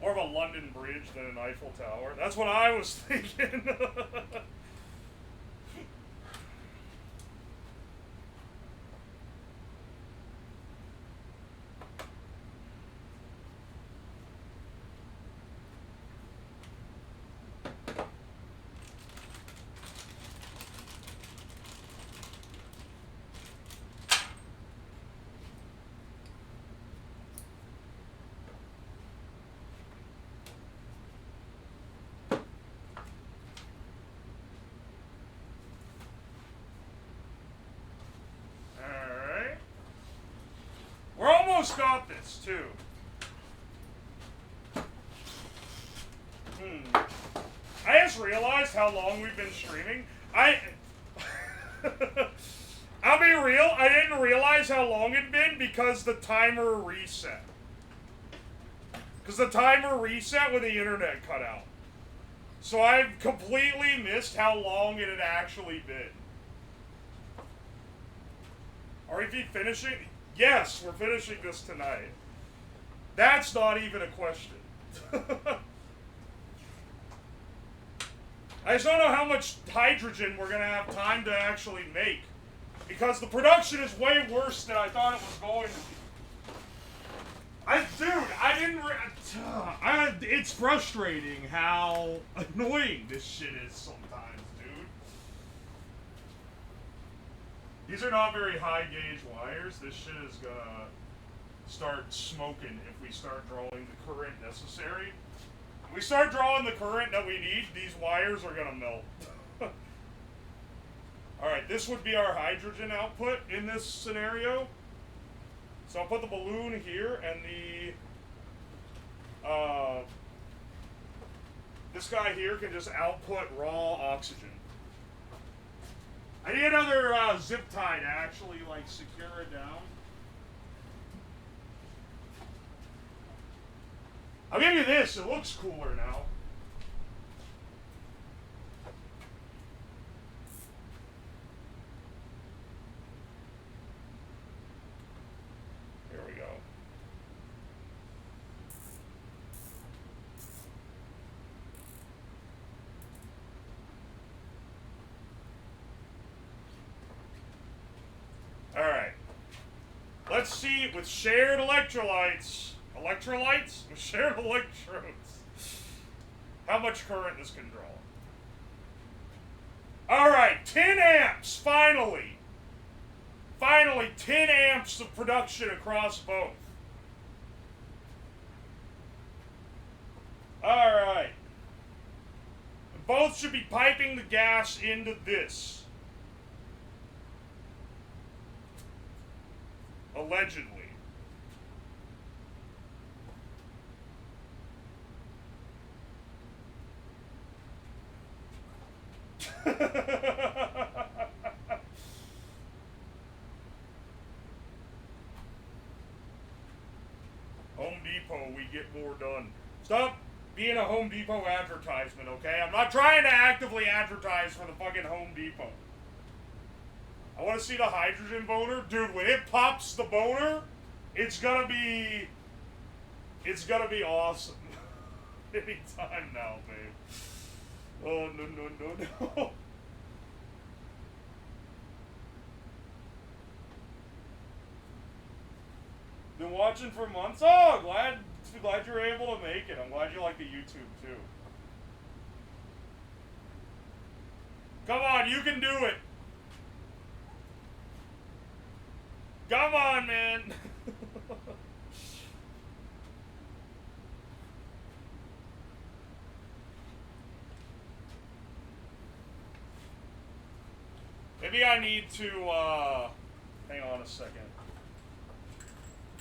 More of a London Bridge than an Eiffel Tower. That's what I was thinking. Almost got this too. I just realized how long we've been streaming. I'll be real, I didn't realize how long it'd been because the timer reset. Because the timer reset when the internet cut out. So I've completely missed how long it had actually been. Are we finishing? Yes, we're finishing this tonight. That's not even a question. I just don't know how much hydrogen we're going to have time to actually make. Because the production is way worse than I thought it was going to be. It's frustrating how annoying this shit is sometimes, dude. These are not very high gauge wires. This shit is gonna start smoking if we start drawing the current necessary. If we start drawing the current that we need, these wires are gonna melt. Alright, this would be our hydrogen output in this scenario. So I'll put the balloon here and this guy here can just output raw oxygen. I need another zip tie to actually like secure it down. I'll give you this, it looks cooler now. Here we go. Alright. Let's see, with shared electrolytes, with shared electrodes. how much current this can draw. Alright, 10 amps, finally! Finally, 10 amps of production across both. Alright. Both should be piping the gas into this. Allegedly. Home Depot, we get more done. Stop being a Home Depot advertisement, okay? I'm not trying to actively advertise for the fucking Home Depot. I want to see the hydrogen boner. Dude, when it pops the boner, it's gonna be awesome. Anytime now, babe. Oh, no. Been watching for months. Oh, glad you're able to make it. I'm glad you like the YouTube too. Come on, you can do it. Come on, man. Maybe I need to, hang on a second.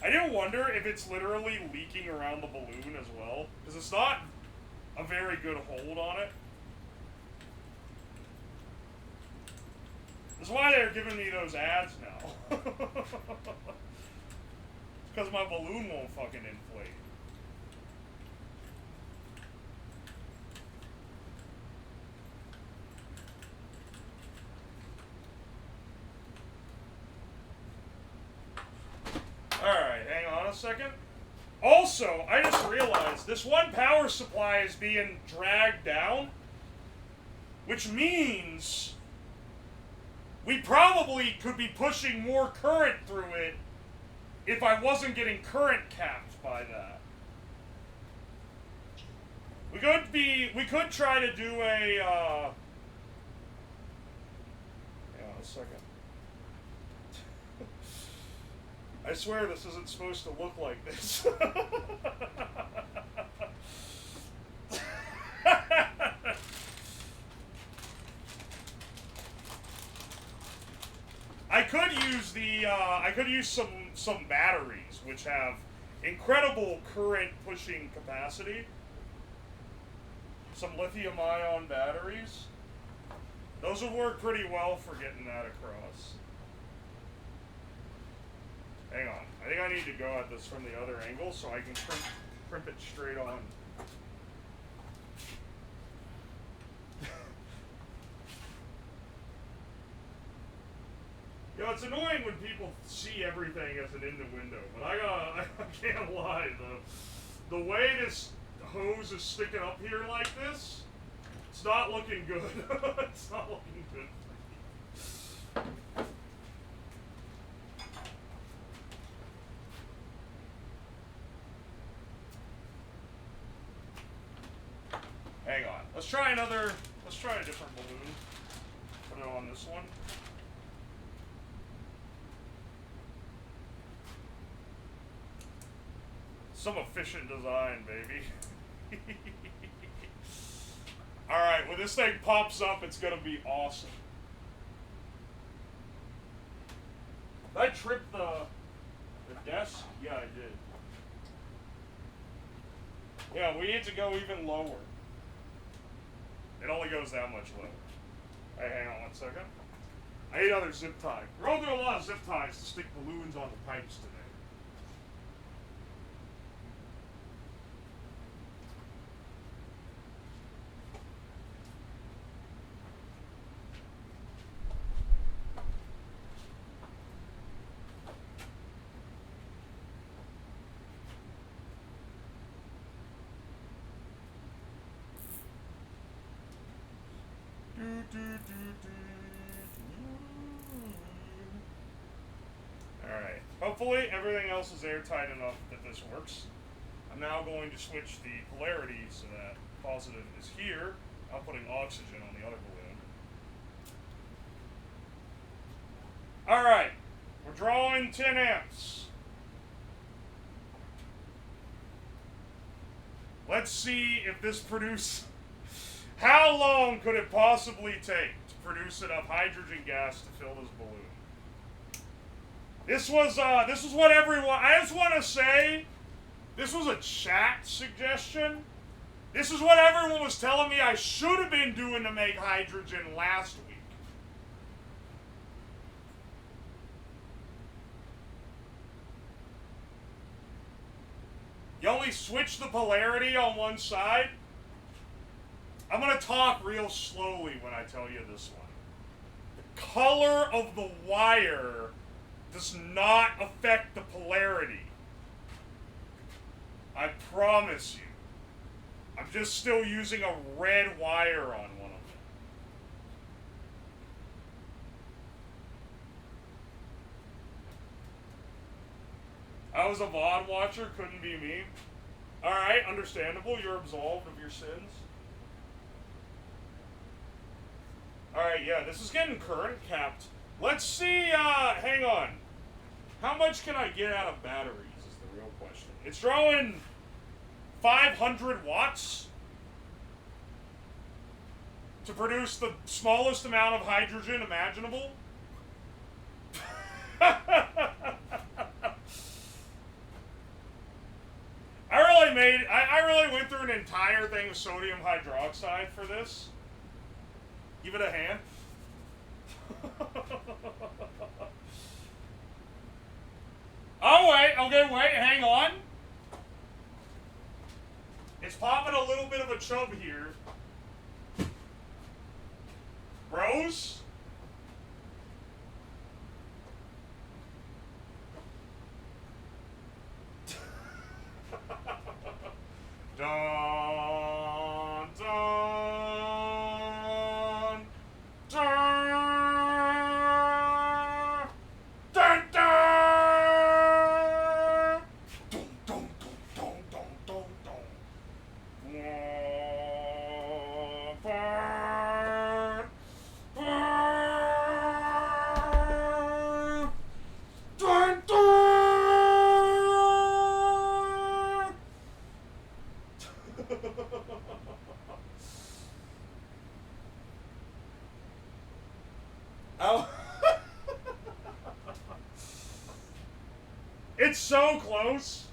I do wonder if it's literally leaking around the balloon as well, because it's not a very good hold on it. That's why they're giving me those ads now. Because my balloon won't fucking inflate. Alright, hang on a second. Also, I just realized this one power supply is being dragged down, which means we probably could be pushing more current through it if I wasn't getting current capped by that. We could try to do a, hang on a second. I swear this isn't supposed to look like this. I could use some batteries which have incredible current pushing capacity. Some lithium-ion batteries. Those would work pretty well for getting that across. Hang on. I think I need to go at this from the other angle so I can crimp it straight on. You know, it's annoying when people see everything as an innuendo, but I can't lie. The way this hose is sticking up here like this, it's not looking good. It's not looking good. Hang on. Let's try a different balloon. Put it on this one. Some efficient design, baby. Alright, when this thing pops up, it's gonna be awesome. Did I trip the desk? Yeah, I did. Yeah, we need to go even lower. It only goes that much lower. Hey, hang on 1 second. I need another zip tie. We're all doing a lot of zip ties to stick balloons on the pipes today. Alright, hopefully everything else is airtight enough that this works. I'm now going to switch the polarities so that Positive is here. Outputting oxygen on the other balloon. Alright. We're drawing 10 amps. Let's see if this produces... How long could it possibly take to produce enough hydrogen gas to fill this balloon? This was what everyone... I just want to say, this was a chat suggestion. This is what everyone was telling me I should have been doing to make hydrogen last week. You only switch the polarity on one side. I'm going to talk real slowly when I tell you this one. The color of the wire does not affect the polarity. I promise you. I'm just still using a red wire on one of them. I was a VOD watcher, couldn't be me. Alright, understandable, you're absolved of your sins. Alright, yeah, this is getting current capped. Let's see, hang on. How much can I get out of batteries is the real question. It's drawing 500 watts to produce the smallest amount of hydrogen imaginable. I really went through an entire thing of sodium hydroxide for this. Give it a hand. Oh, wait, okay, wait, hang on. It's popping a little bit of a chub here. Bros? Dun, dun, dun, dun, dun, dun, dun, dun, dun, dun, dun. Dun, dun. Oh. It's so close.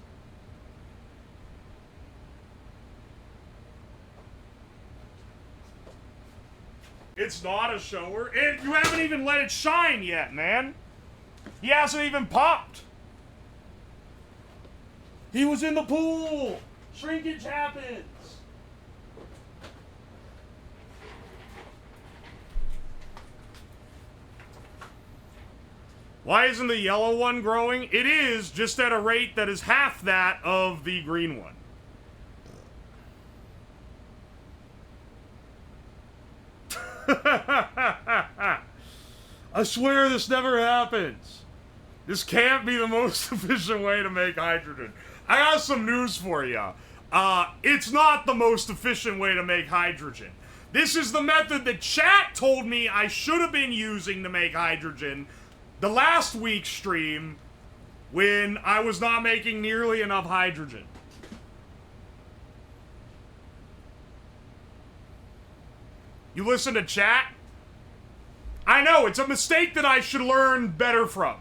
It's not a shower. You haven't even let it shine yet, man. He hasn't even popped. He was in the pool. Shrinkage happens. Why isn't the yellow one growing? It is, just at a rate that is half that of the green one. I swear this never happens. This can't be the most efficient way to make hydrogen. I got some news for you. It's not the most efficient way to make hydrogen. This is the method that chat told me I should have been using to make hydrogen the last week's stream when I was not making nearly enough hydrogen. You listen to chat? I know, it's a mistake that I should learn better from.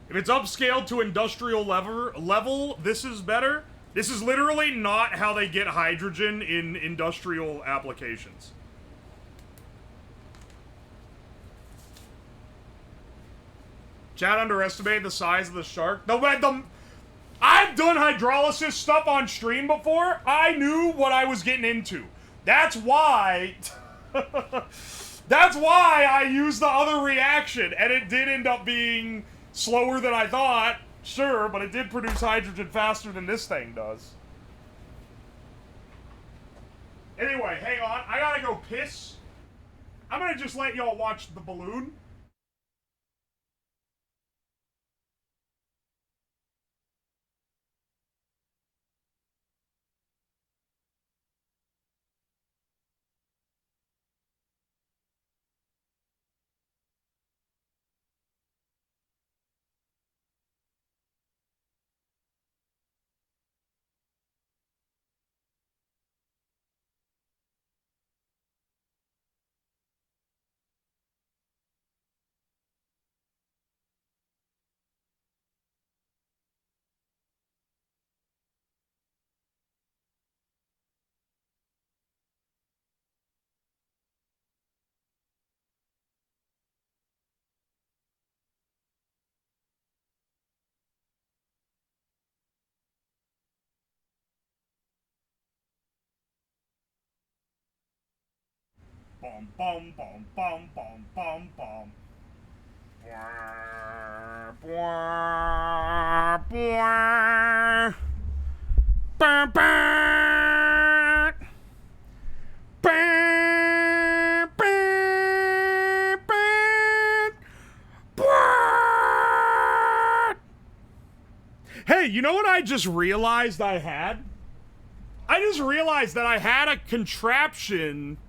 If it's upscaled to industrial level, this is better. This is literally not how they get hydrogen in industrial applications. Chat underestimated the size of the shark. I've done hydrolysis stuff on stream before. I knew what I was getting into. That's why... that's why I used the other reaction, and it did end up being slower than I thought. Sure, but it did produce hydrogen faster than this thing does. Anyway, hang on. I gotta go piss. I'm gonna just let y'all watch the balloon. Bum bum bum bum bum bum bum. Bwah, bwah, bwah. Bum, bum. Bum, bum, bum. Bwah. Hey, you know what I just realized I had? I just realized that I had a contraption.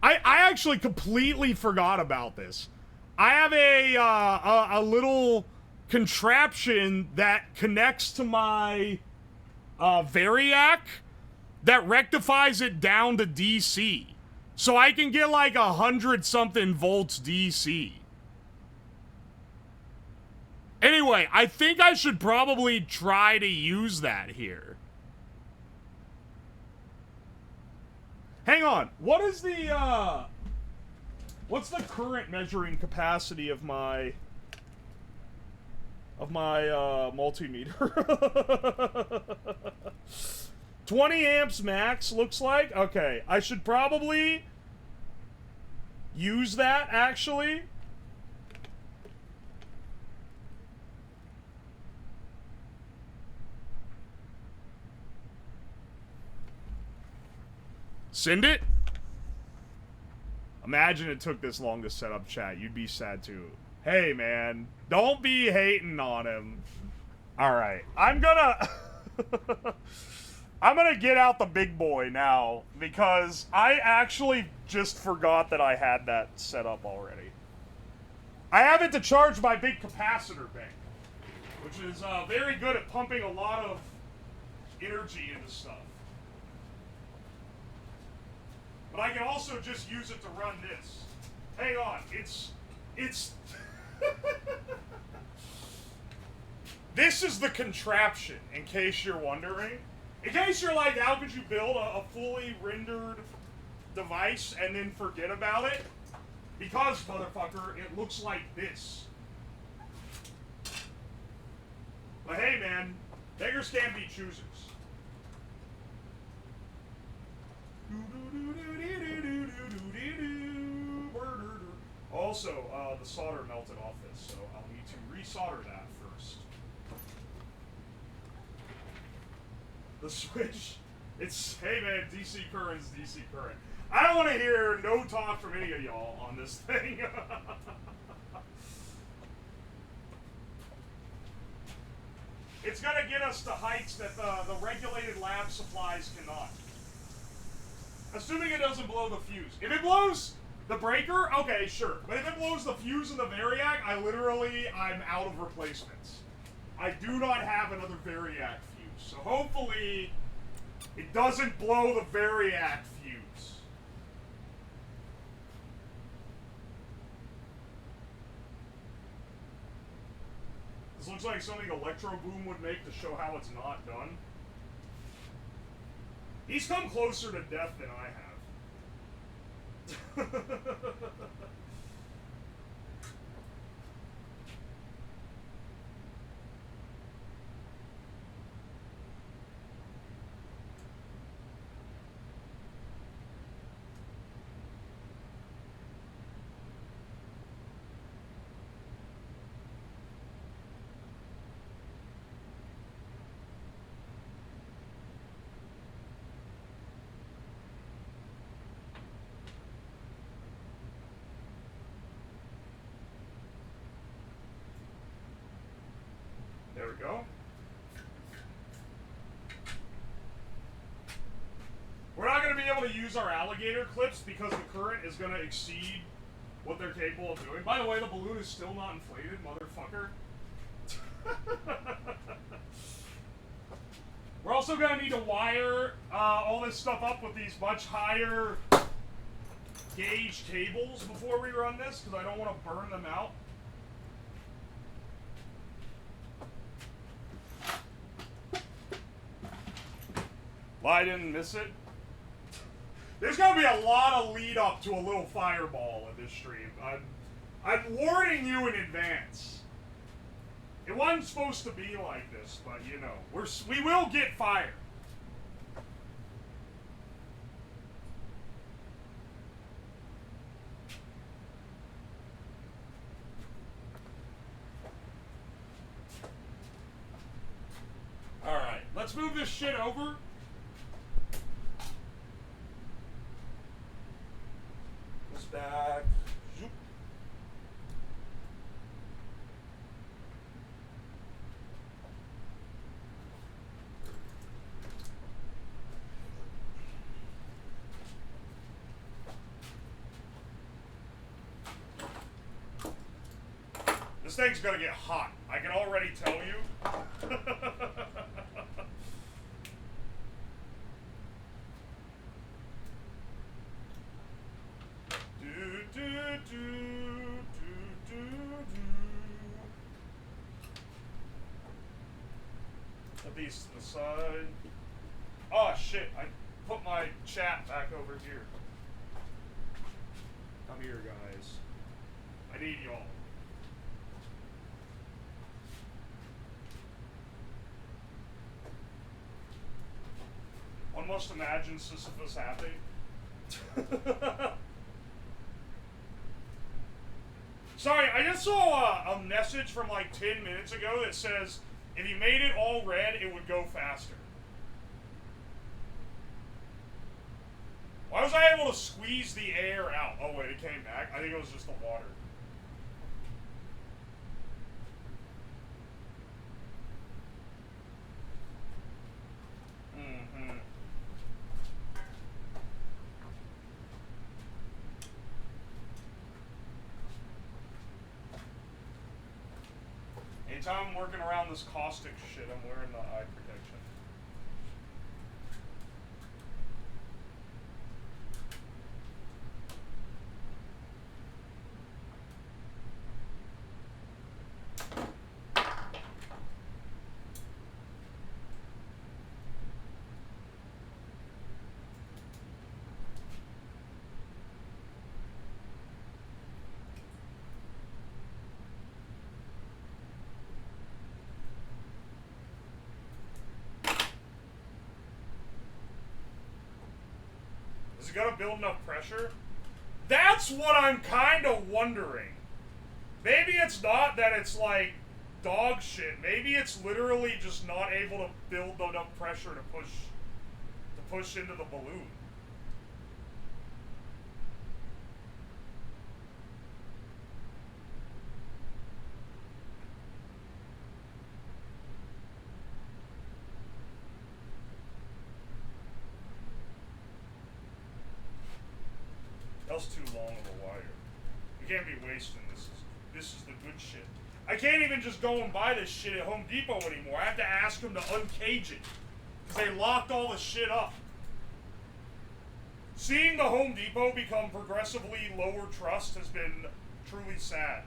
I actually completely forgot about this. I have a little contraption that connects to my Variac that rectifies it down to DC. So I can get like 100-something volts DC. Anyway, I think I should probably try to use that here. Hang on. What is the, what's the current measuring capacity of my multimeter? 20 amps max, looks like. Okay, I should probably use that, actually. Send it? Imagine it took this long to set up chat. You'd be sad too. Hey, man. Don't be hating on him. Alright. I'm gonna... I'm gonna get out the big boy now, because I actually just forgot that I had that set up already. I have it to charge my big capacitor bank, which is very good at pumping a lot of energy into stuff. But I can also just use it to run this. Hang on, it's... This is the contraption, in case you're wondering. In case you're like, how could you build a fully rendered device and then forget about it? Because, motherfucker, it looks like this. But hey, man, beggars can't be choosers. Also, the solder melted off this, so I'll need to resolder that first. The switch, it's, hey man, DC current's DC current. I don't want to hear no talk from any of y'all on this thing. It's gonna get us to heights that the regulated lab supplies cannot. Assuming it doesn't blow the fuse. If it blows the breaker, okay, sure. But if it blows the fuse in the Variac, I'm out of replacements. I do not have another Variac fuse. So hopefully, it doesn't blow the Variac fuse. This looks like something Electro Boom would make to show how it's not done. He's come closer to death than I have. There we go. We're not going to be able to use our alligator clips because the current is going to exceed what they're capable of doing. By the way, the balloon is still not inflated, motherfucker. We're also going to need to wire all this stuff up with these much higher gauge cables before we run this, because I don't want to burn them out. Well, I didn't miss it. There's gonna be a lot of lead up to a little fireball in this stream. I'm warning you in advance. It wasn't supposed to be like this, but you know, we will get fire. let's move this shit over. This back. Zoop. This thing's gonna get hot. I can already tell you. Put these to the side. Oh shit, I put my chat back over here. Come here, guys. I need y'all. One must imagine Sisyphus happy. Sorry, I just saw a message from like 10 minutes ago that says if you made it all red, it would go faster. Why was I able to squeeze the air out? Oh wait, it came back. I think it was just the water. Anytime I'm working around this caustic shit, I'm wearing the eye protection. Is it gonna build enough pressure? That's what I'm kind of wondering. Maybe it's not that it's like dog shit. Maybe it's literally just not able to build enough pressure to push into the balloon. That's too long of a wire. You can't be wasting this. This is the good shit. I can't even just go and buy this shit at Home Depot anymore. I have to ask them to uncage it. Because they locked all the shit up. Seeing the Home Depot become progressively lower trust has been truly sad.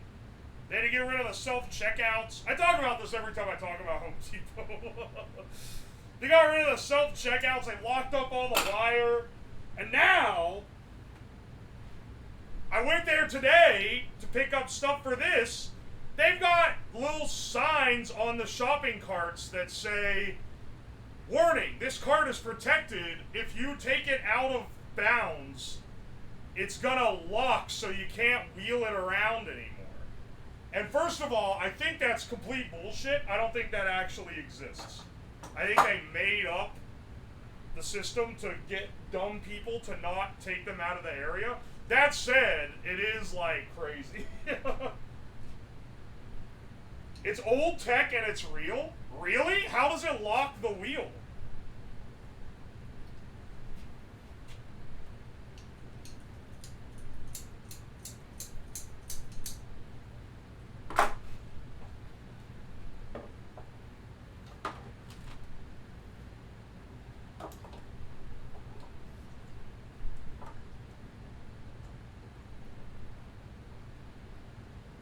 They had to get rid of the self-checkouts. I talk about this every time I talk about Home Depot. They got rid of the self-checkouts. They locked up all the wire. And now I went there today to pick up stuff for this. They've got little signs on the shopping carts that say, warning, this cart is protected. If you take it out of bounds, it's gonna lock so you can't wheel it around anymore. And first of all, I think that's complete bullshit. I don't think that actually exists. I think they made up the system to get dumb people to not take them out of the area. That said, it is like crazy. It's old tech and it's real? Really? How does it lock the wheel?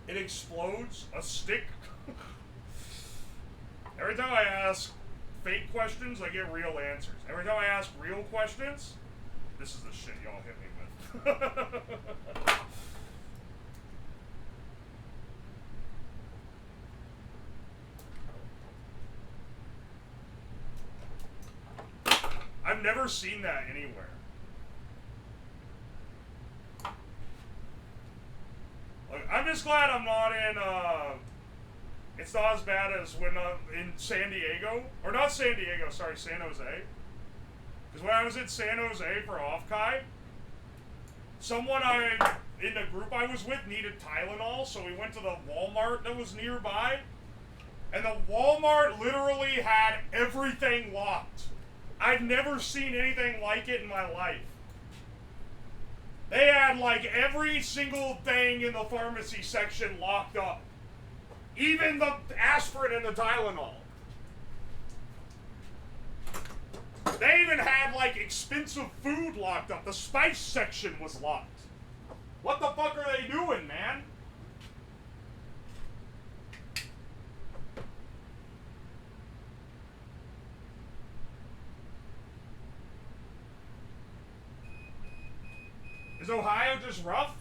It explodes a stick. Every time I ask fake questions, I get real answers. Every time I ask real questions, this is the shit y'all hit me with. I've never seen that anywhere. I'm just glad I'm not in, It's not as bad as when in San Diego, or not San Diego, sorry, San Jose. Because when I was in San Jose for Off-Kai, someone in the group I was with needed Tylenol, so we went to the Walmart that was nearby, and the Walmart literally had everything locked. I've never seen anything like it in my life. They had like every single thing in the pharmacy section locked up. Even the aspirin and the Tylenol. They even had like expensive food locked up. The spice section was locked. What the fuck are they doing, man? Is Ohio just rough?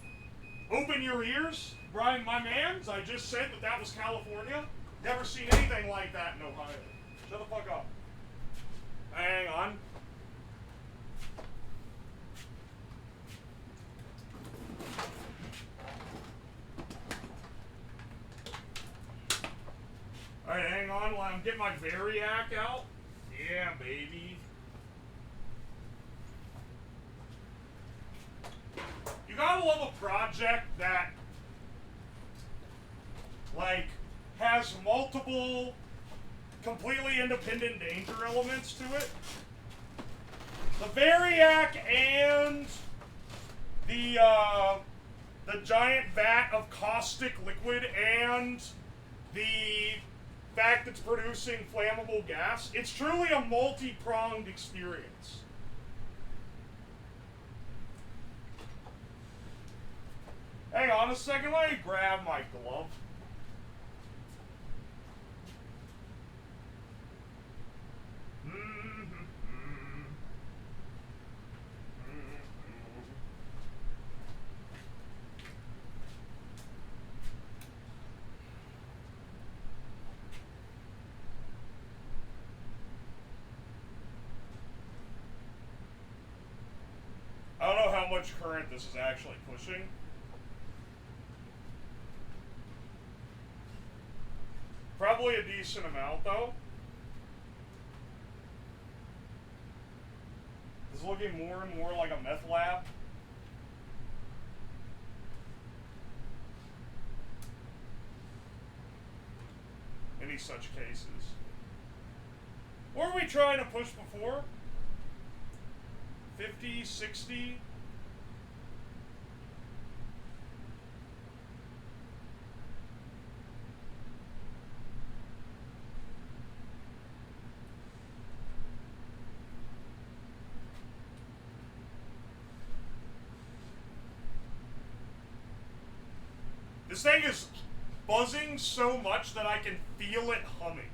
Open your ears, Brian, my mans. I just said that was California. Never seen anything like that in Ohio. Shut the fuck up. Hang on. Alright, hang on while I'm getting my Variac out. Yeah, baby. You gotta love a project that, like, has multiple completely independent danger elements to it. The Variac and the giant vat of caustic liquid and the fact it's producing flammable gas, it's truly a multi-pronged experience. Hang on a second, let me grab my glove. I don't know how much current this is actually pushing. Probably a decent amount, though. It's looking more and more like a meth lab. Any such cases. What were we trying to push before? 50, 60? This thing is buzzing so much that I can feel it humming.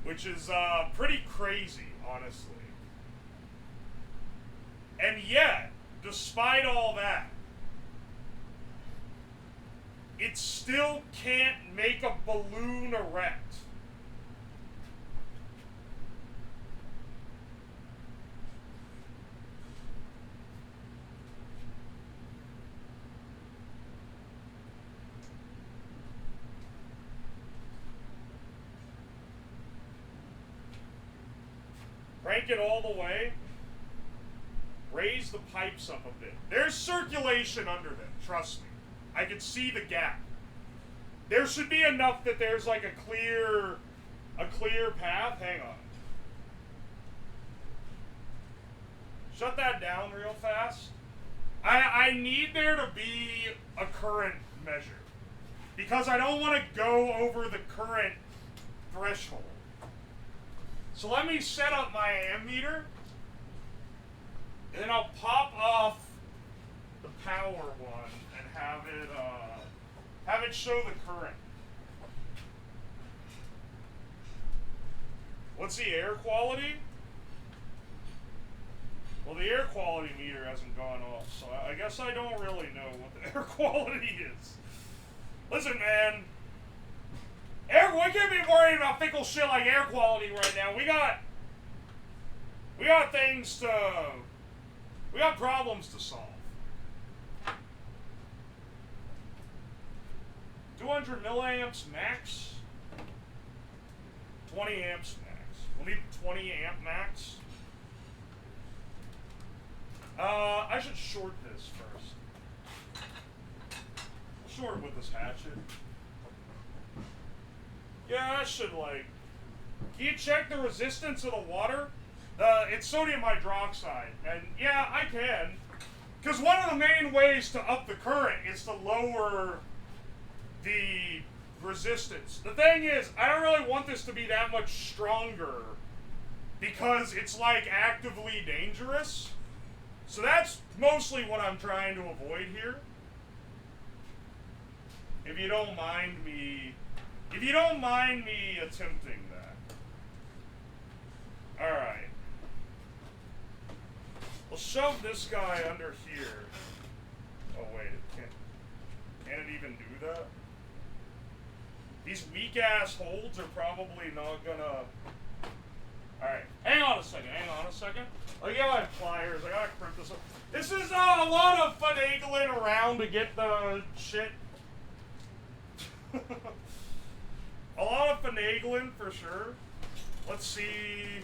Which is pretty crazy, honestly. And yet, despite all that, it still can't make a balloon erect. Crank it all the way. Raise the pipes up a bit. There's circulation under them, trust me. I can see the gap. There should be enough that there's like a clear path. Hang on. Shut that down real fast. I need there to be a current measure. Because I don't want to go over the current threshold. So let me set up my ammeter. And then I'll pop off the power one and have it show the current. What's the air quality? Well, the air quality meter hasn't gone off, so I guess I don't really know what the air quality is. Listen, man. We can't be worried about fickle shit like air quality right now. We got things to... We got problems to solve. Do 200 milliamps max. 20 amps max. We'll need 20 amp max. I should short this first. I'll short it with this hatchet. Yeah, I should, like... Can you check the resistance of the water? It's sodium hydroxide. And, yeah, I can. Because one of the main ways to up the current is to lower the resistance. The thing is, I don't really want this to be that much stronger because it's, like, actively dangerous. So that's mostly what I'm trying to avoid here. If you don't mind me attempting that. Alright. We'll shove this guy under here. Oh wait, can it even do that? These weak ass holds are probably not gonna... Alright, hang on a second. I get my pliers, I gotta crimp this up. This is a lot of finagling around to get the shit. A lot of finagling for sure. Let's see.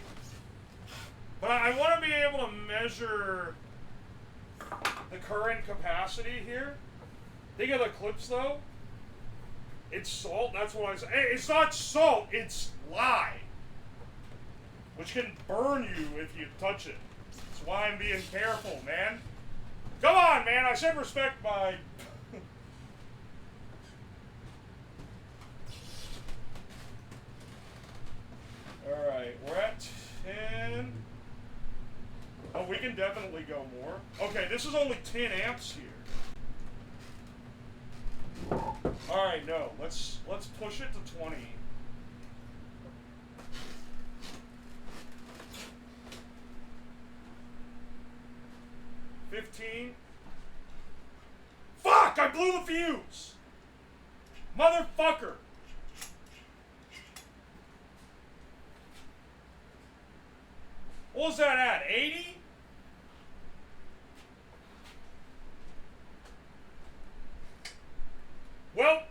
But I want to be able to measure the current capacity here. Think of the clips though. It's salt, that's what I said. Hey, it's not salt, it's lye. Which can burn you if you touch it. That's why I'm being careful, man. Come on, man, I said respect my... Alright, we're at 10. Oh, we can definitely go more. Okay, this is only 10 amps here. Alright, no, let's push it to 20. Fuck! I blew the fuse! Motherfucker! What was that at? 80? Well,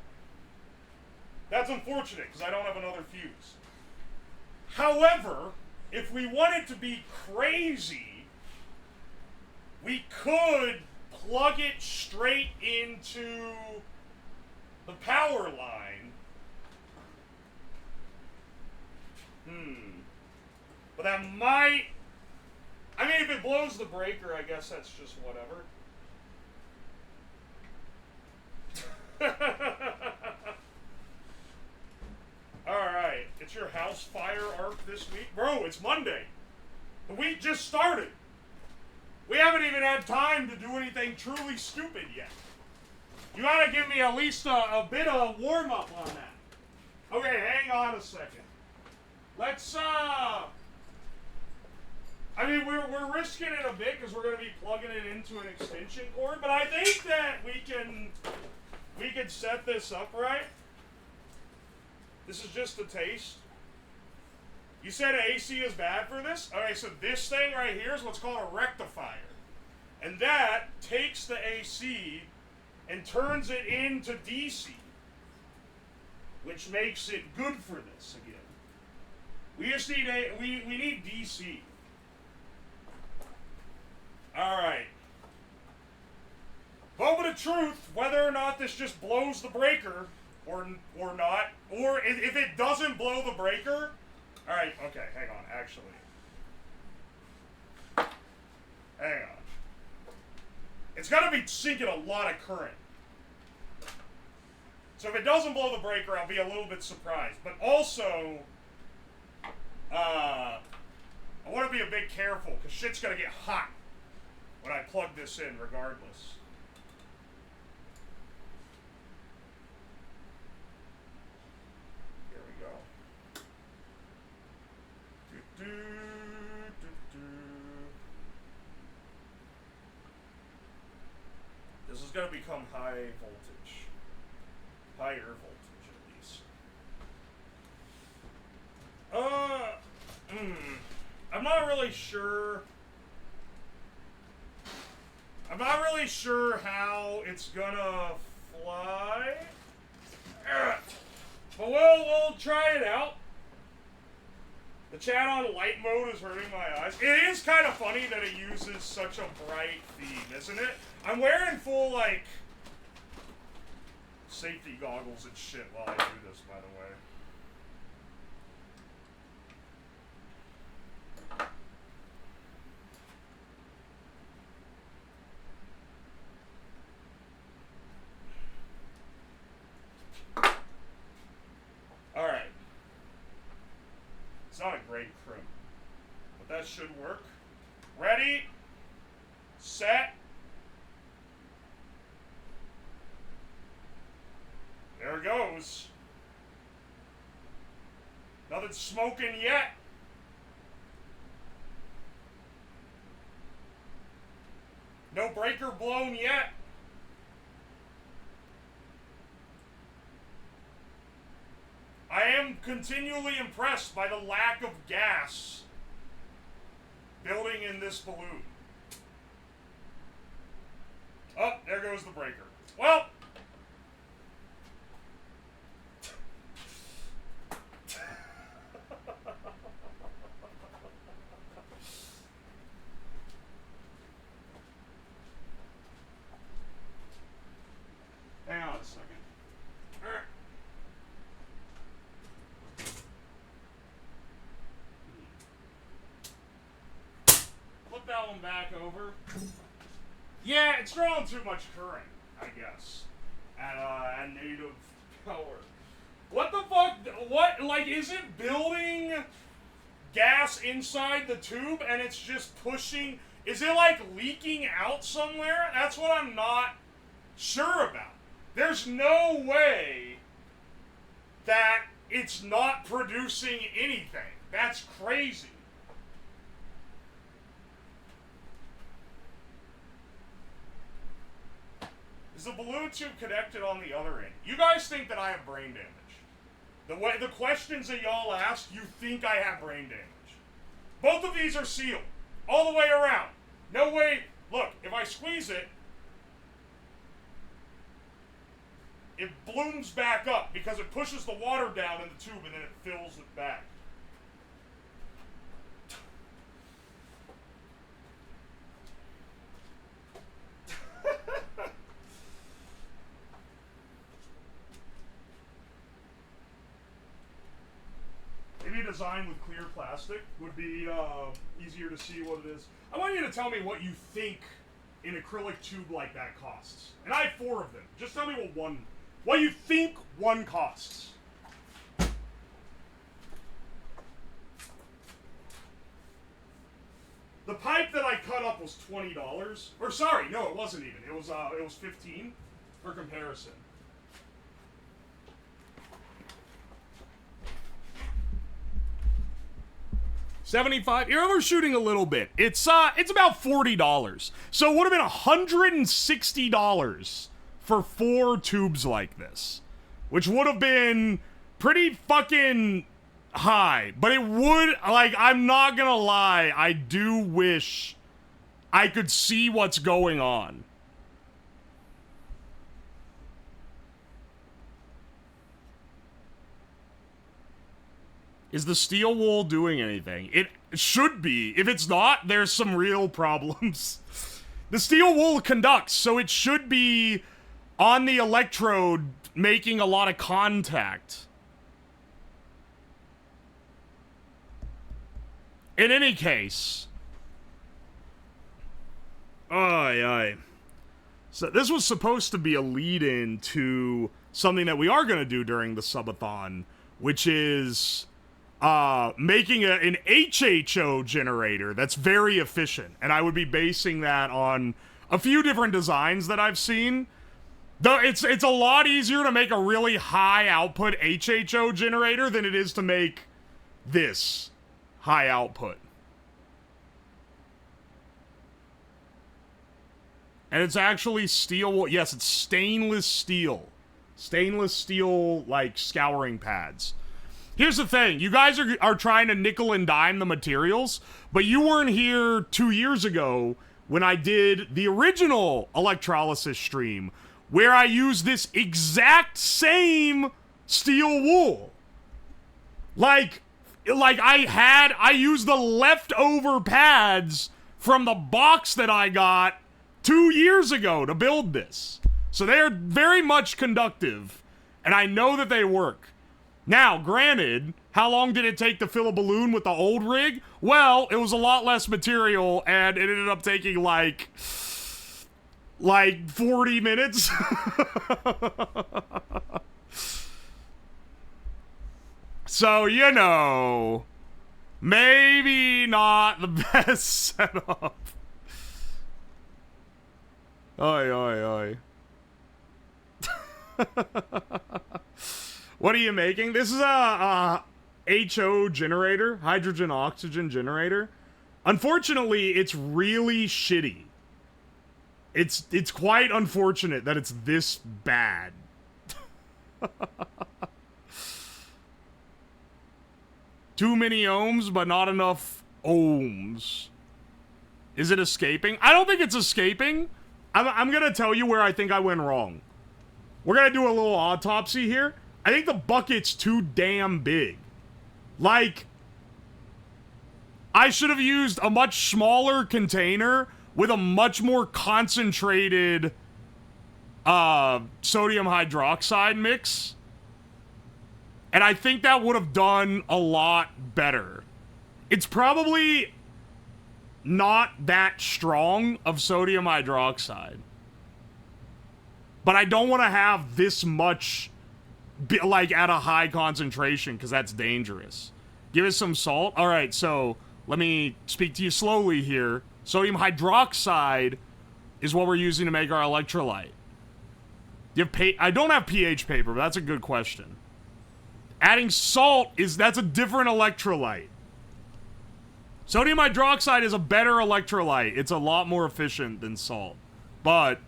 that's unfortunate because I don't have another fuse. However, if we wanted to be crazy, we could plug it straight into the power line. But that might... I mean, if it blows the breaker, I guess that's just whatever. Alright, it's your house fire arc this week? Bro, it's Monday. The week just started. We haven't even had time to do anything truly stupid yet. You gotta give me at least a bit of warm-up on that. Okay, hang on a second. Let's, I mean, we're risking it a bit because we're going to be plugging it into an extension cord, but I think that we can set this up right. This is just a taste. You said AC is bad for this? Okay, so this thing right here is what's called a rectifier. And that takes the AC and turns it into DC, which makes it good for this again. We just need we need DC. Alright. Moment of truth, whether or not this just blows the breaker, or not, or if it doesn't blow the breaker. Alright, okay, hang on, actually. Hang on. It's gonna be sinking a lot of current. So if it doesn't blow the breaker, I'll be a little bit surprised. But also, I want to be a bit careful, because shit's gonna get hot when I plug this in, regardless. Here we go. This is gonna become high voltage. Higher voltage, at least. I'm not really sure. I'm not really sure how it's gonna fly. But we'll try it out. The chat on light mode is hurting my eyes. It is kind of funny that it uses such a bright theme, isn't it? I'm wearing full, like, safety goggles and shit while I do this, by the way. Alright. It's not a great crimp, but that should work. Ready, set. There it goes. Nothing's smoking yet. No breaker blown yet. I am continually impressed by the lack of gas building in this balloon. Oh, there goes the breaker. Well, hang on a second. Flip that one back over. Yeah, it's drawing too much current, I guess, at native power. What the fuck? What, like, is it building gas inside the tube and it's just pushing? Is it, like, leaking out somewhere? That's what I'm not sure about. There's no way that it's not producing anything. That's crazy. Is the balloon tube connected on the other end? You guys think that I have brain damage. The questions that y'all ask, you think I have brain damage. Both of these are sealed. All the way around. No way. Look, if I squeeze it, it blooms back up because it pushes the water down in the tube and then it fills it back. Maybe designed with clear plastic would be easier to see what it is. I want you to tell me what you think an acrylic tube like that costs. And I have 4 of them. Just tell me what you think one costs. The pipe that I cut up was $20. Or sorry, no, it wasn't even. It was $15 for comparison. $75. You're overshooting a little bit. It's about $40. So it would have been $160 for 4 tubes like this, which would have been pretty fucking high. But it would, like, I'm not gonna lie, I do wish I could see what's going on. Is the steel wool doing anything? It should be. If it's not, there's some real problems. The steel wool conducts, so it should be on the electrode making a lot of contact. In any case. So this was supposed to be a lead-in to something that we are going to do during the subathon, which is making an HHO generator that's very efficient. And I would be basing that on a few different designs that I've seen. Though it's a lot easier to make a really high output HHO generator than it is to make this high output. And it's actually steel. Yes, it's stainless steel. Stainless steel, like, scouring pads. Here's the thing. You guys are trying to nickel and dime the materials, but you weren't here 2 years ago when I did the original electrolysis stream, where I use this exact same steel wool. Like I used the leftover pads from the box that I got 2 years ago to build this. So they're very much conductive, and I know that they work. Now, granted, how long did it take to fill a balloon with the old rig? Well, it was a lot less material, and it ended up taking like 40 minutes. So, you know, maybe not the best setup. Oi, oi, oi. What are you making? This is a HO generator, hydrogen oxygen generator. Unfortunately, it's really shitty. It's quite unfortunate that it's this bad. Too many ohms, but not enough ohms. Is it escaping? I don't think it's escaping. I'm gonna tell you where I think I went wrong. We're gonna do a little autopsy here. I think the bucket's too damn big. Like, I should have used a much smaller container with a much more concentrated sodium hydroxide mix. And I think that would have done a lot better. It's probably not that strong of sodium hydroxide. But I don't want to have this much, like, at a high concentration, because that's dangerous. Give us some salt. All right, so let me speak to you slowly here. Sodium hydroxide is what we're using to make our electrolyte. Do you have I don't have pH paper, but that's a good question. Adding salt that's a different electrolyte. Sodium hydroxide is a better electrolyte. It's a lot more efficient than salt. But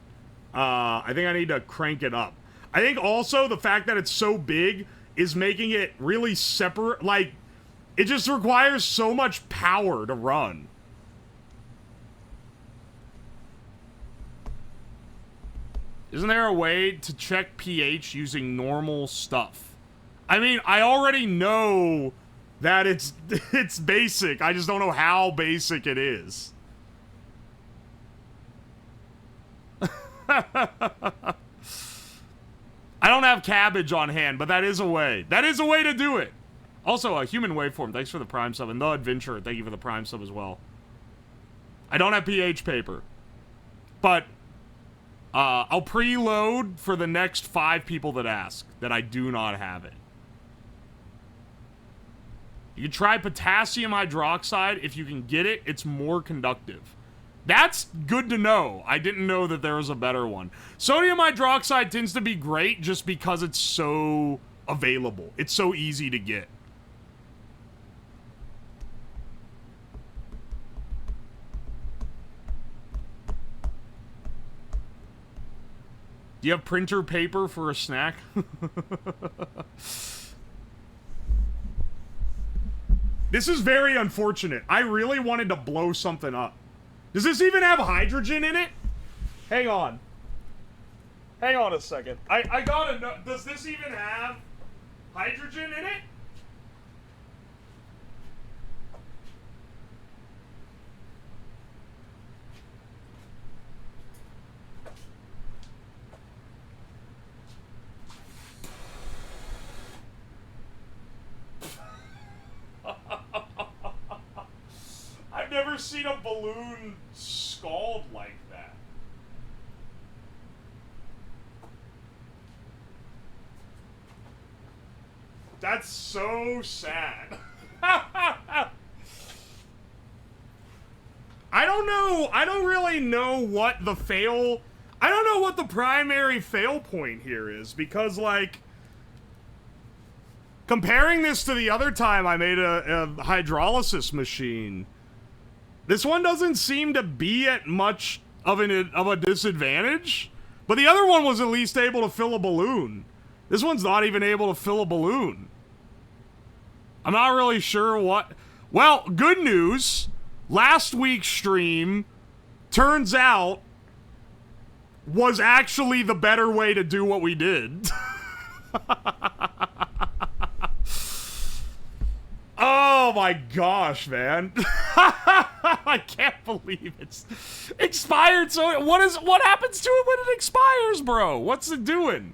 I think I need to crank it up. I think also the fact that it's so big is making it really separate. Like, it just requires so much power to run. Isn't there a way to check pH using normal stuff? I mean, I already know that it's basic. I just don't know how basic it is. I don't have cabbage on hand, but that is a way. That is a way to do it. Also, a human waveform. Thanks for the Prime sub. And The Adventurer, thank you for the Prime sub as well. I don't have pH paper. But I'll preload for the next 5 people that ask that I do not have it. You can try potassium hydroxide. If you can get it, it's more conductive. That's good to know. I didn't know that there was a better one. Sodium hydroxide tends to be great just because it's so available. It's so easy to get. Do you have printer paper for a snack? This is very unfortunate. I really wanted to blow something up. Does this even have hydrogen in it? Hang on. Hang on a second. I gotta know. Does this even have hydrogen in it? I've never seen a balloon scald like that. That's so sad. I don't know. I don't really know what the fail... I don't know what the primary fail point here is, because, like... Comparing this to the other time I made a hydrolysis machine, this one doesn't seem to be at much of a disadvantage. But the other one was at least able to fill a balloon. This one's not even able to fill a balloon. I'm not really sure what... Well, good news. Last week's stream, turns out, was actually the better way to do what we did. Oh my gosh, man. I can't believe it's expired. So what happens to it when it expires, bro? What's it doing?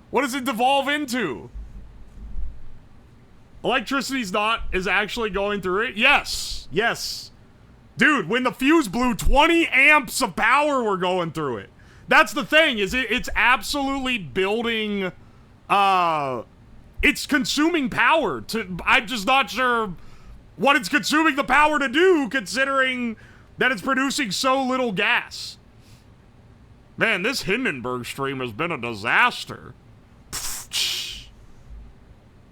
What does it devolve into? Electricity's not is actually going through it? Yes. Yes. Dude, when the fuse blew, 20 amps of power were going through it. That's the thing, is it's absolutely building, it's consuming power to, I'm just not sure what it's consuming the power to do, considering that it's producing so little gas. Man, this Hindenberg stream has been a disaster.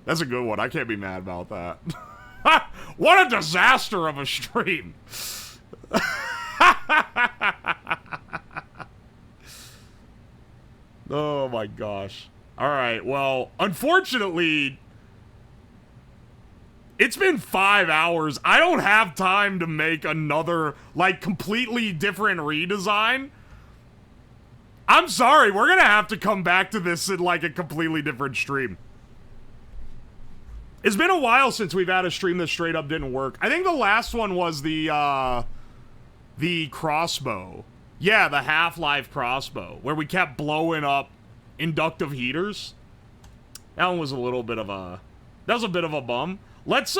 That's a good one. I can't be mad about that. What a disaster of a stream. Oh my gosh. Alright, well, unfortunately, it's been 5 hours. I don't have time to make another, like, completely different redesign. I'm sorry, we're gonna have to come back to this in, like, a completely different stream. It's been a while since we've had a stream that straight up didn't work. I think the last one was the crossbow. Yeah, the Half-Life crossbow, where we kept blowing up inductive heaters. That one was a little bit of a... That was a bit of a bum. Let's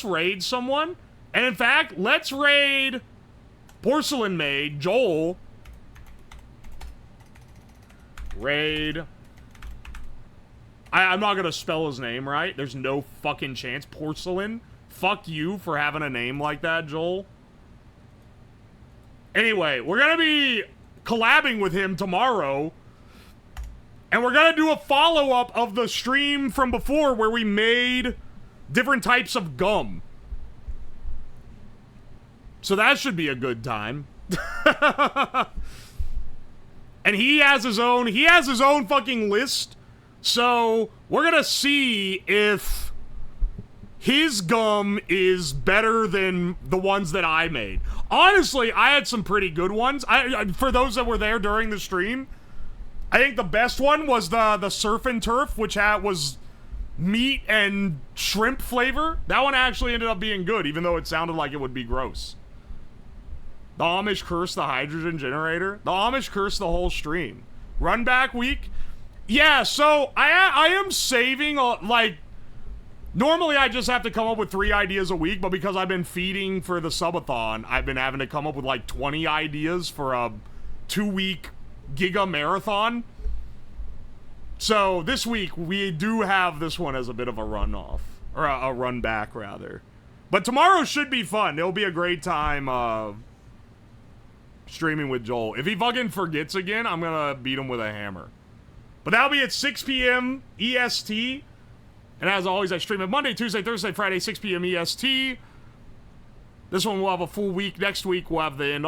raid someone. And in fact, let's raid Porcelain Maid, Joel. Raid... I'm not gonna spell his name right. There's no fucking chance. Porcelain. Fuck you for having a name like that, Joel. Anyway, we're gonna be collabing with him tomorrow. And we're gonna do a follow-up of the stream from before where we made different types of gum. So that should be a good time. And he has his own fucking list. So, we're gonna see if his gum is better than the ones that I made. Honestly, I had some pretty good ones. For those that were there during the stream, I think the best one was the Surf and Turf, which was meat and shrimp flavor. That one actually ended up being good, even though it sounded like it would be gross. The Amish cursed the hydrogen generator. The Amish cursed the whole stream. Run back week. Yeah, so I am saving, like, normally I just have to come up with 3 ideas a week, but because I've been feeding for the Subathon, I've been having to come up with, like, 20 ideas for a 2-week Giga Marathon. So, this week, we do have this one as a bit of a run-off, or a run-back, rather. But tomorrow should be fun. It'll be a great time, streaming with Joel. If he fucking forgets again, I'm gonna beat him with a hammer. But that'll be at 6 p.m. EST. And as always, I stream it Monday, Tuesday, Thursday, Friday, 6 p.m. EST. This one will have a full week. Next week, we'll have the end.